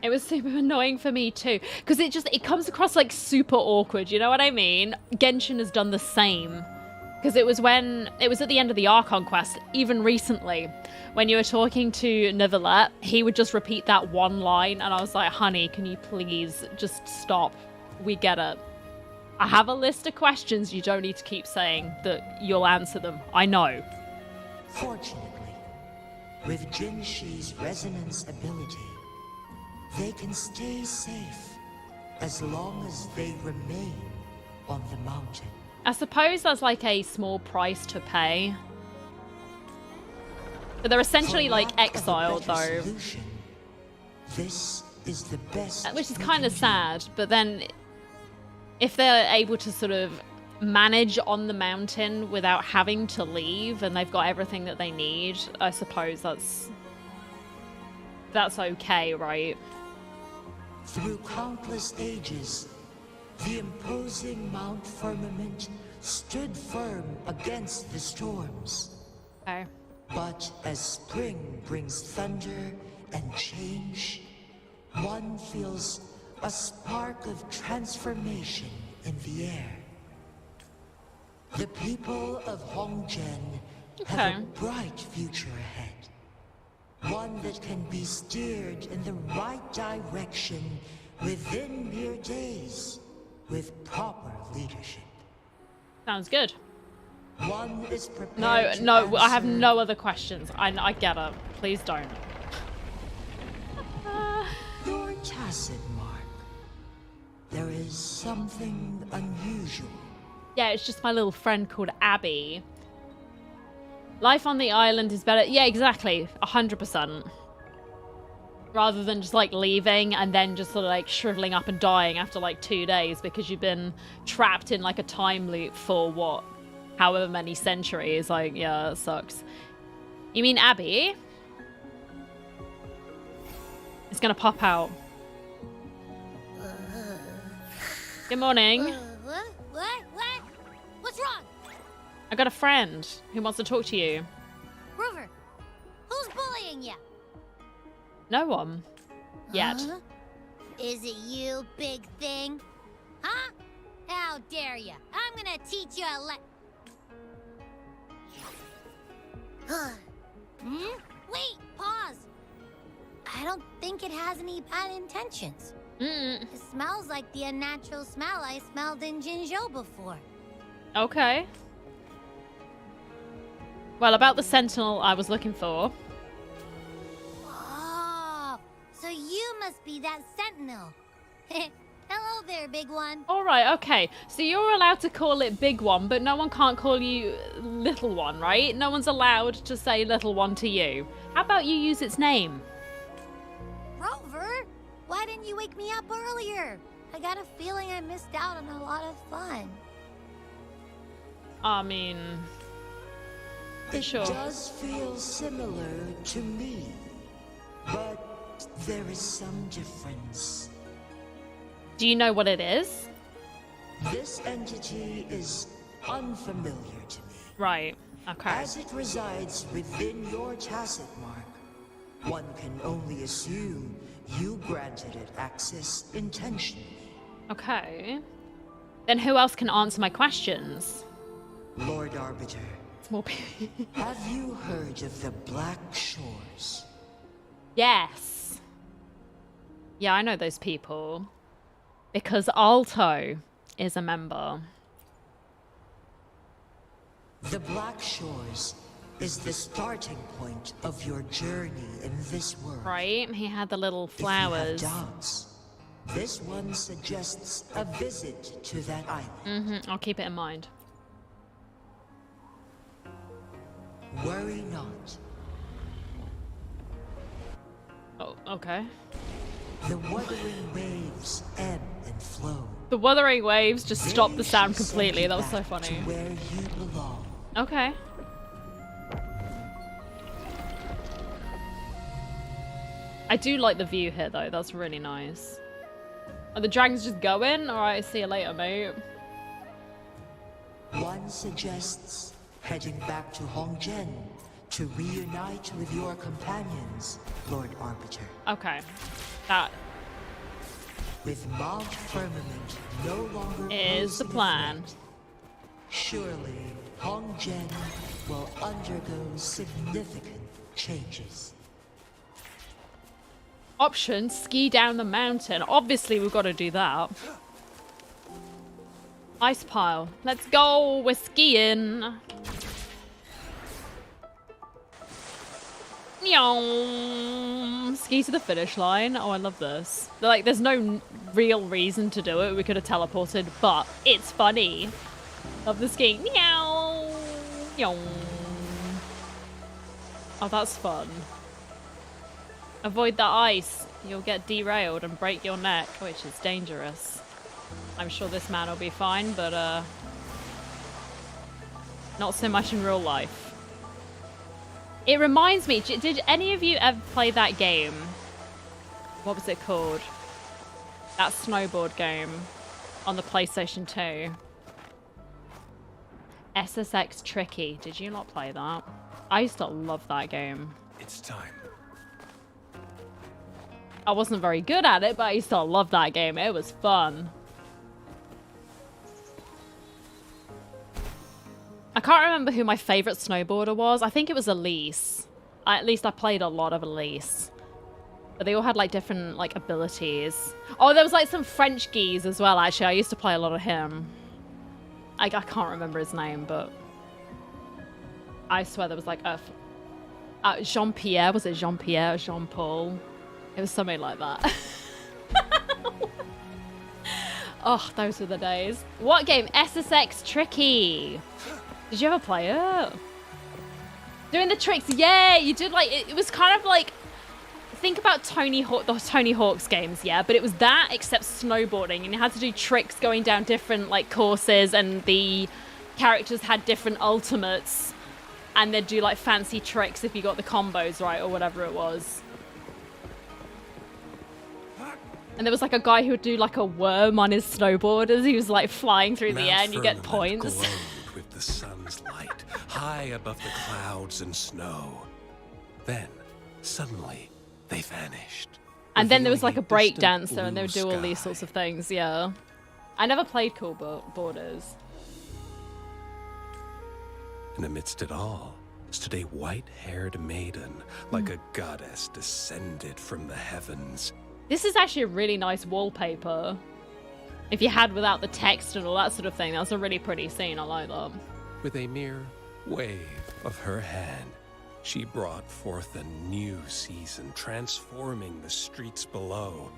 It was super annoying for me too, because it comes across like super awkward, you know what I mean? Genshin has done the same. Because it was at the end of the Archon quest, even recently, when you were talking to Neuvillette, he would just repeat that one line, and I was like, honey, can you please just stop? We get it. I have a list of questions, you don't need to keep saying that you'll answer them. I know. Fortunately, with Jinhsi's resonance ability, they can stay safe as long as they remain on the mountain. I suppose that's like a small price to pay. But they're essentially like exiled though. This is the best. Which is kind of sad, but then if they're able to sort of manage on the mountain without having to leave and they've got everything that they need, I suppose that's okay, right? Through countless ages, the imposing Mount Firmament stood firm against the storms. Okay. But as spring brings thunder and change, one feels a spark of transformation in the air. The people of Hongzhen have a bright future ahead. One that can be steered in the right direction within mere days with proper leadership. Sounds good. One is prepared No, I have no other questions. I get it. Please don't. Your tacit mark. There is something unusual. Yeah, it's just my little friend called Abby. Life on the island is better. Yeah, exactly. 100%. Rather than just like leaving and then just sort of like shriveling up and dying after like 2 days because you've been trapped in like a time loop for what? However many centuries. Like, yeah, it sucks. You mean Abby? It's gonna pop out. Good morning. What? What's wrong? I got a friend who wants to talk to you. Rover, who's bullying you? No one. Yet. Is it you, big thing? Huh? How dare you? I'm gonna teach you a Wait, pause. I don't think it has any bad intentions. It smells like the unnatural smell I smelled in Jinzhou before. Okay. Well, about the sentinel I was looking for. Oh, so you must be that sentinel. Hello there, big one. All right, okay. So you're allowed to call it big one, but no one can't call you little one, right? No one's allowed to say little one to you. How about you use its name? Rover, why didn't you wake me up earlier? I got a feeling I missed out on a lot of fun. I mean, sure. It does feel similar to me, but there is some difference. Do you know what it is? This entity is unfamiliar to me. Right, okay. As it resides within your tacit mark, one can only assume you granted it access intentionally. Okay. Then who else can answer my questions? Lord Arbiter. More Have you heard of the Black Shores? Yes. Yeah, I know those people. Because Alto is a member. The Black Shores is the starting point of your journey in this world. Right, he had the little flowers. If you have doubts, this one suggests a visit to that island. I'll keep it in mind. Worry not. Oh, okay. The wuthering waves ebb and flow. The wuthering waves just stopped the sound completely. That was so funny. To where you belong. Okay. I do like the view here, though. That's really nice. Are the dragons just going? Alright, see you later, mate. One suggests heading back to Hongzhen to reunite with your companions, Lord Arbiter. Okay. That with Mount Firmament no longer is the plan. Surely Hongzhen will undergo significant changes. Option, ski down the mountain. Obviously, we've got to do that. Ice pile. Let's go. We're skiing. Ski to the finish line. Oh, I love this. Like, there's no real reason to do it. We could have teleported, but it's funny. Love the skiing. Meow. Oh, that's fun. Avoid the ice. You'll get derailed and break your neck, which is dangerous. I'm sure this man will be fine, but not so much in real life. It reminds me, did any of you ever play that game? What was it called? That snowboard game on the PlayStation 2. SSX Tricky. Did you not play that? I used to love that game. It's time. I wasn't very good at it, but I used to love that game. It was fun. I can't remember who my favorite snowboarder was. I think it was Elise. At least I played a lot of Elise. But they all had like different like abilities. Oh, there was like some French geese as well, actually. I used to play a lot of him. I can't remember his name, but I swear there was like a Jean-Pierre. Was it Jean-Pierre or Jean-Paul? It was something like that. Oh, those were the days. What game? SSX Tricky. Did you ever play it? Doing the tricks. Yeah, you did like, it was kind of like, think about the Tony Hawk's games, yeah? But it was that except snowboarding, and you had to do tricks going down different like courses, and the characters had different ultimates, and they'd do like fancy tricks if you got the combos right or whatever it was. And there was like a guy who would do like a worm on his snowboard as he was like flying through the air, and you get points. Glowed with the sun's light, high above the clouds and snow. Then, suddenly, they vanished. And then there was like a break distant dancer, and they would do blue all these sorts of things, yeah. I never played Cool Borders. And amidst it all stood a white-haired maiden, like a goddess descended from the heavens. This is actually a really nice wallpaper. If you had without the text and all that sort of thing, that's a really pretty scene. I like that. With a mere wave of her hand, she brought forth a new season, transforming the streets below.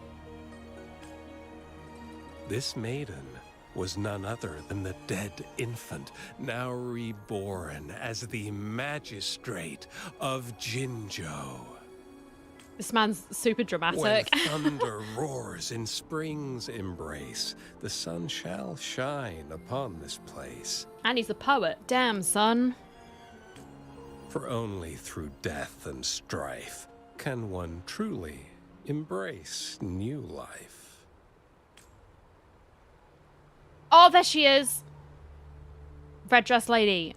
This maiden was none other than the dead infant, now reborn as the magistrate of Jinzhou. This man's super dramatic. When thunder roars in spring's embrace, the sun shall shine upon this place. And he's a poet. Damn, son. For only through death and strife can one truly embrace new life. Oh, there she is. Red dress lady.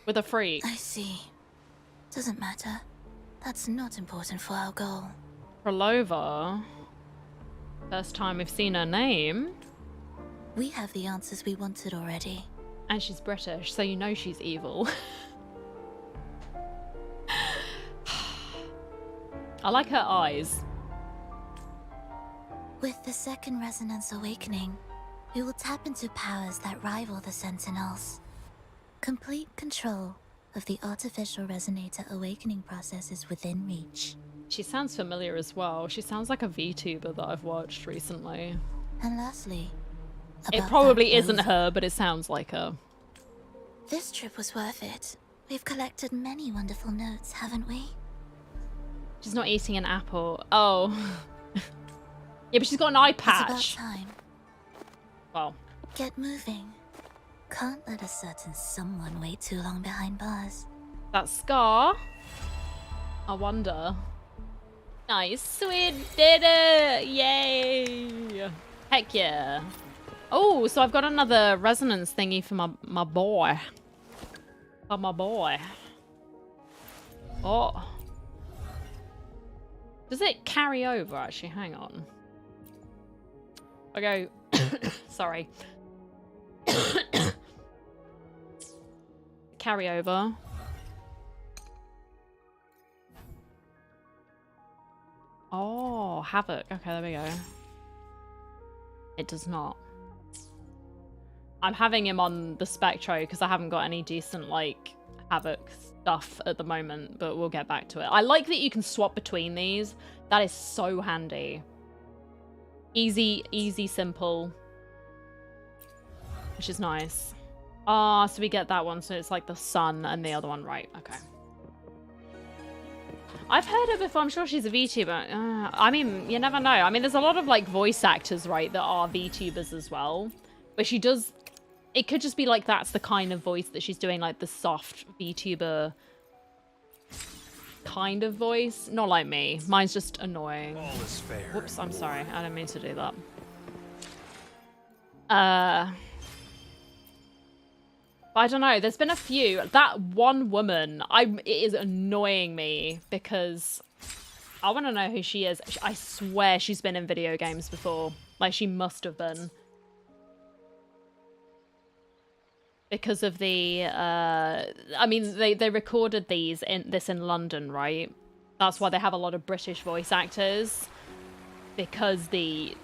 With a freak. I see. Doesn't matter. That's not important for our goal. Prolova. First time we've seen her name. We have the answers we wanted already. And she's British, so you know she's evil. I like her eyes. With the second resonance awakening, we will tap into powers that rival the Sentinels. Complete control of the artificial resonator awakening process is within reach. She sounds familiar as well. She sounds like a VTuber that I've watched recently. And lastly, it probably isn't her, but it sounds like her. This trip was worth it. We've collected many wonderful notes, haven't we? She's not eating an apple. Oh. Yeah, but she's got an eye patch. It's about time. Well. Get moving. Can't let a certain someone wait too long behind bars. That scar? I wonder. Nice. We did it! Yay! Heck yeah. Oh, so I've got another resonance thingy for my boy. For my boy. Oh. Does it carry over, actually? Hang on. I go... Sorry. Carry over. Oh, Havoc. Okay, there we go. It does not. I'm having him on the Spectro because I haven't got any decent, like, Havoc stuff at the moment, but we'll get back to it. I like that you can swap between these. That is so handy. Easy, simple. Which is nice. Ah, so we get that one, so it's like the sun and the other one, right? Okay. I've heard her before. I'm sure she's a VTuber. I mean, you never know. I mean, there's a lot of like voice actors, right, that are VTubers as well. But she does... It could just be like that's the kind of voice that she's doing, like the soft VTuber kind of voice. Not like me. Mine's just annoying. All is fair. Whoops, I'm sorry. I didn't mean to do that. But I don't know. There's been a few. That one woman, it is annoying me because I want to know who she is. I swear she's been in video games before. Like, she must have been. Because of the, I mean, they recorded this in London, right? That's why they have a lot of British voice actors. Because the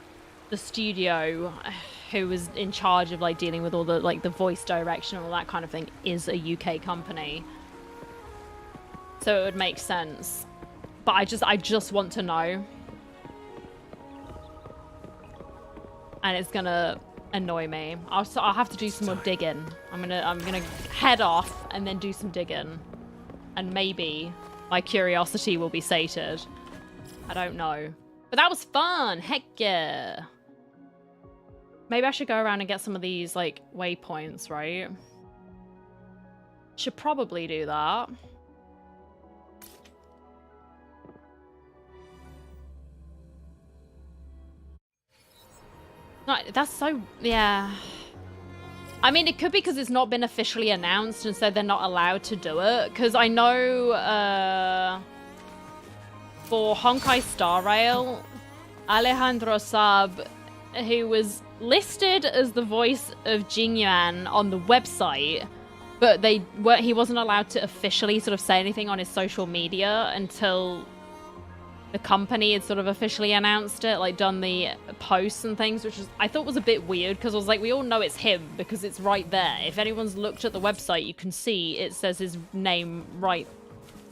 studio who was in charge of like dealing with all the like the voice direction and all that kind of thing is a UK company. So it would make sense. But I just want to know. And it's gonna annoy me. I'll have to do some more digging. I'm gonna head off and then do some digging. And maybe my curiosity will be sated. I don't know. But that was fun! Heck yeah! Maybe I should go around and get some of these, like, waypoints, right? Should probably do that. No, that's so... yeah. I mean, it could be because it's not been officially announced and so they're not allowed to do it. Because I know, for Honkai Star Rail, Alejandro Saab, who was listed as the voice of Jinhsi on the website, but he wasn't allowed to officially sort of say anything on his social media until the company had sort of officially announced it, like done the posts and things, which I thought was a bit weird because I was like, we all know it's him because it's right there. If anyone's looked at the website, you can see it says his name right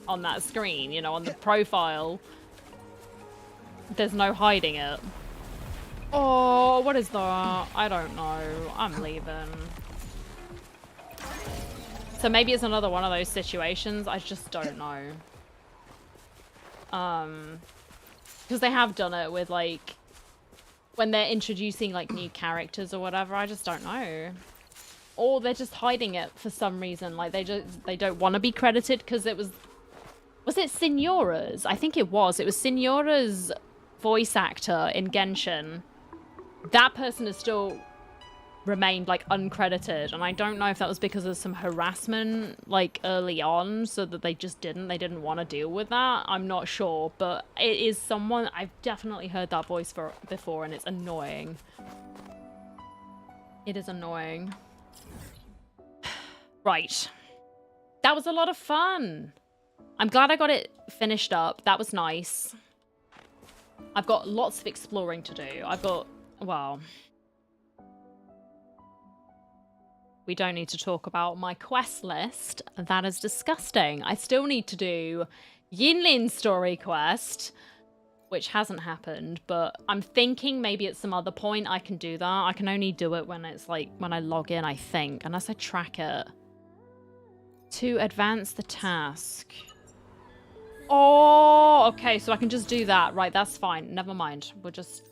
on that screen, you know, on the profile. There's no hiding it. Oh, what is that? I don't know. I'm leaving. So maybe it's another one of those situations. I just don't know. Because they have done it with, like, when they're introducing, like, new characters or whatever. I just don't know. Or they're just hiding it for some reason. Like, they don't want to be credited because it was... Was it Signora's? I think it was. It was Signora's voice actor in Genshin. That person has still remained, like, uncredited, and I don't know if that was because of some harassment, like, early on, so that they didn't want to deal with that. I'm not sure, but it is someone, I've definitely heard that voice before, and it's annoying. It is annoying. Right. That was a lot of fun. I'm glad I got it finished up. That was nice. I've got lots of exploring to do. Well, we don't need to talk about my quest list. That is disgusting. I still need to do Yinlin's story quest, which hasn't happened, but I'm thinking maybe at some other point I can do that. I can only do it when it's like, when I log in, I think, unless I track it. To advance the task. Oh, okay, so I can just do that. Right, that's fine. Never mind. We'll just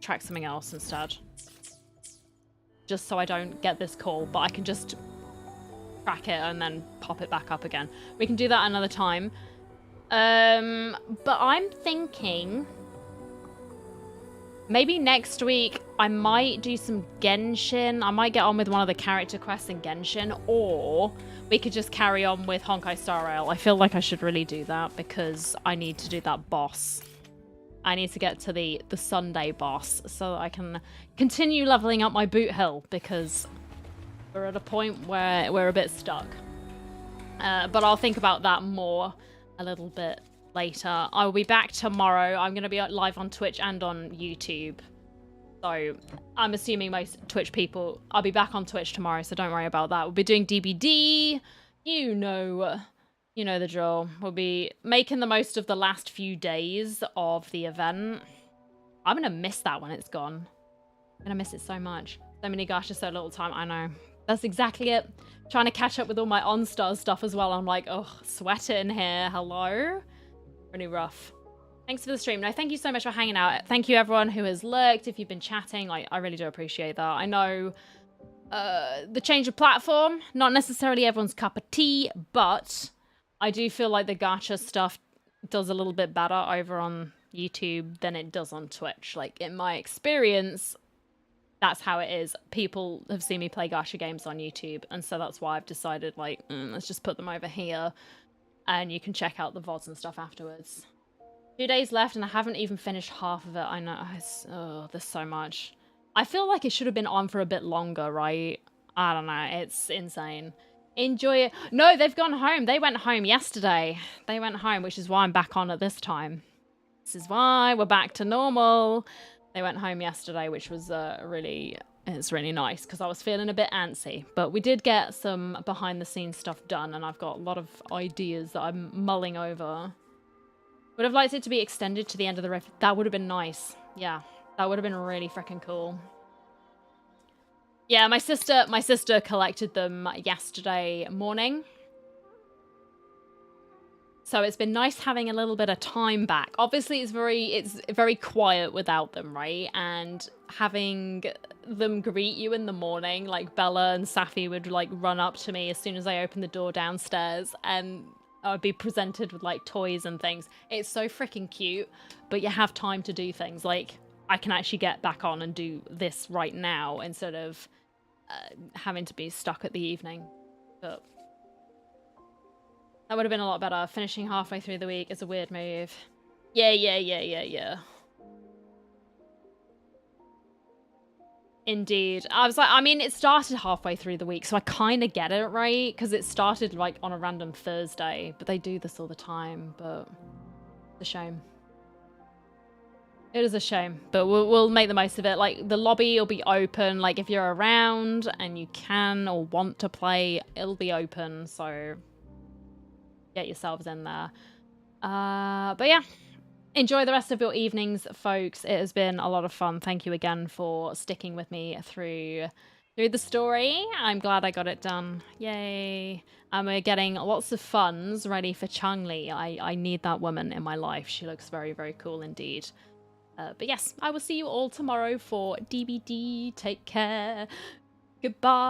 track something else instead. Just so I don't get this call, but I can just track it and then pop it back up again. We can do that another time. But I'm thinking maybe next week I might do some Genshin. I might get on with one of the character quests in Genshin, or we could just carry on with Honkai Star Rail. I feel like I should really do that because I need to do that boss. I need to get to the Sunday boss so that I can continue leveling up my boot hill because we're at a point where we're a bit stuck. But I'll think about that more a little bit later. I will be back tomorrow. I'm going to be live on Twitch and on YouTube. So I'm assuming most Twitch people, I'll be back on Twitch tomorrow, so don't worry about that. We'll be doing DBD. You know the drill. We'll be making the most of the last few days of the event. I'm going to miss that when it's gone. I'm going to miss it so much. So many gachas, so little time. I know. That's exactly it. Trying to catch up with all my OnStars stuff as well. I'm like, oh, sweating here. Hello? Really rough. Thanks for the stream. No, thank you so much for hanging out. Thank you everyone who has lurked. If you've been chatting, I really do appreciate that. I know the change of platform, not necessarily everyone's cup of tea, but I do feel like the gacha stuff does a little bit better over on YouTube than it does on Twitch. Like, in my experience, that's how it is. People have seen me play gacha games on YouTube, and so that's why I've decided, like, let's just put them over here, and you can check out the VODs and stuff afterwards. 2 days left, and I haven't even finished half of it. I know, there's so much. I feel like it should have been on for a bit longer, right? I don't know, it's insane. Enjoy it. No, they've gone home. They went home yesterday. They went home, which is why I'm back on at this time. This is why we're back to normal. They went home yesterday, which was it's really nice because I was feeling a bit antsy. But we did get some behind the scenes stuff done, and I've got a lot of ideas that I'm mulling over. Would have liked it to be extended to the end of the rift. That would have been nice. Yeah, that would have been really freaking cool. Yeah, my sister collected them yesterday morning. So it's been nice having a little bit of time back. Obviously, it's very quiet without them, right? And having them greet you in the morning, like Bella and Safi would like run up to me as soon as I opened the door downstairs, and I would be presented with like toys and things. It's so freaking cute, but you have time to do things. Like, I can actually get back on and do this right now instead of having to be stuck at the evening. But that would have been a lot better. Finishing halfway through the week is a weird move. Yeah. Indeed. I mean, it started halfway through the week, so I kind of get it, right? Because it started, like, on a random Thursday. But they do this all the time, but it's a shame. It is a shame, but we'll make the most of it. Like, the lobby will be open. Like, if you're around and you can or want to play, it'll be open, so get yourselves in there. But yeah, enjoy the rest of your evenings, folks. It has been a lot of fun. Thank you again for sticking with me through the story. I'm glad I got it done. Yay. And we're getting lots of funds ready for Changli. I need that woman in my life. She looks very, very cool indeed. But yes, I will see you all tomorrow for DBD. Take care. Goodbye.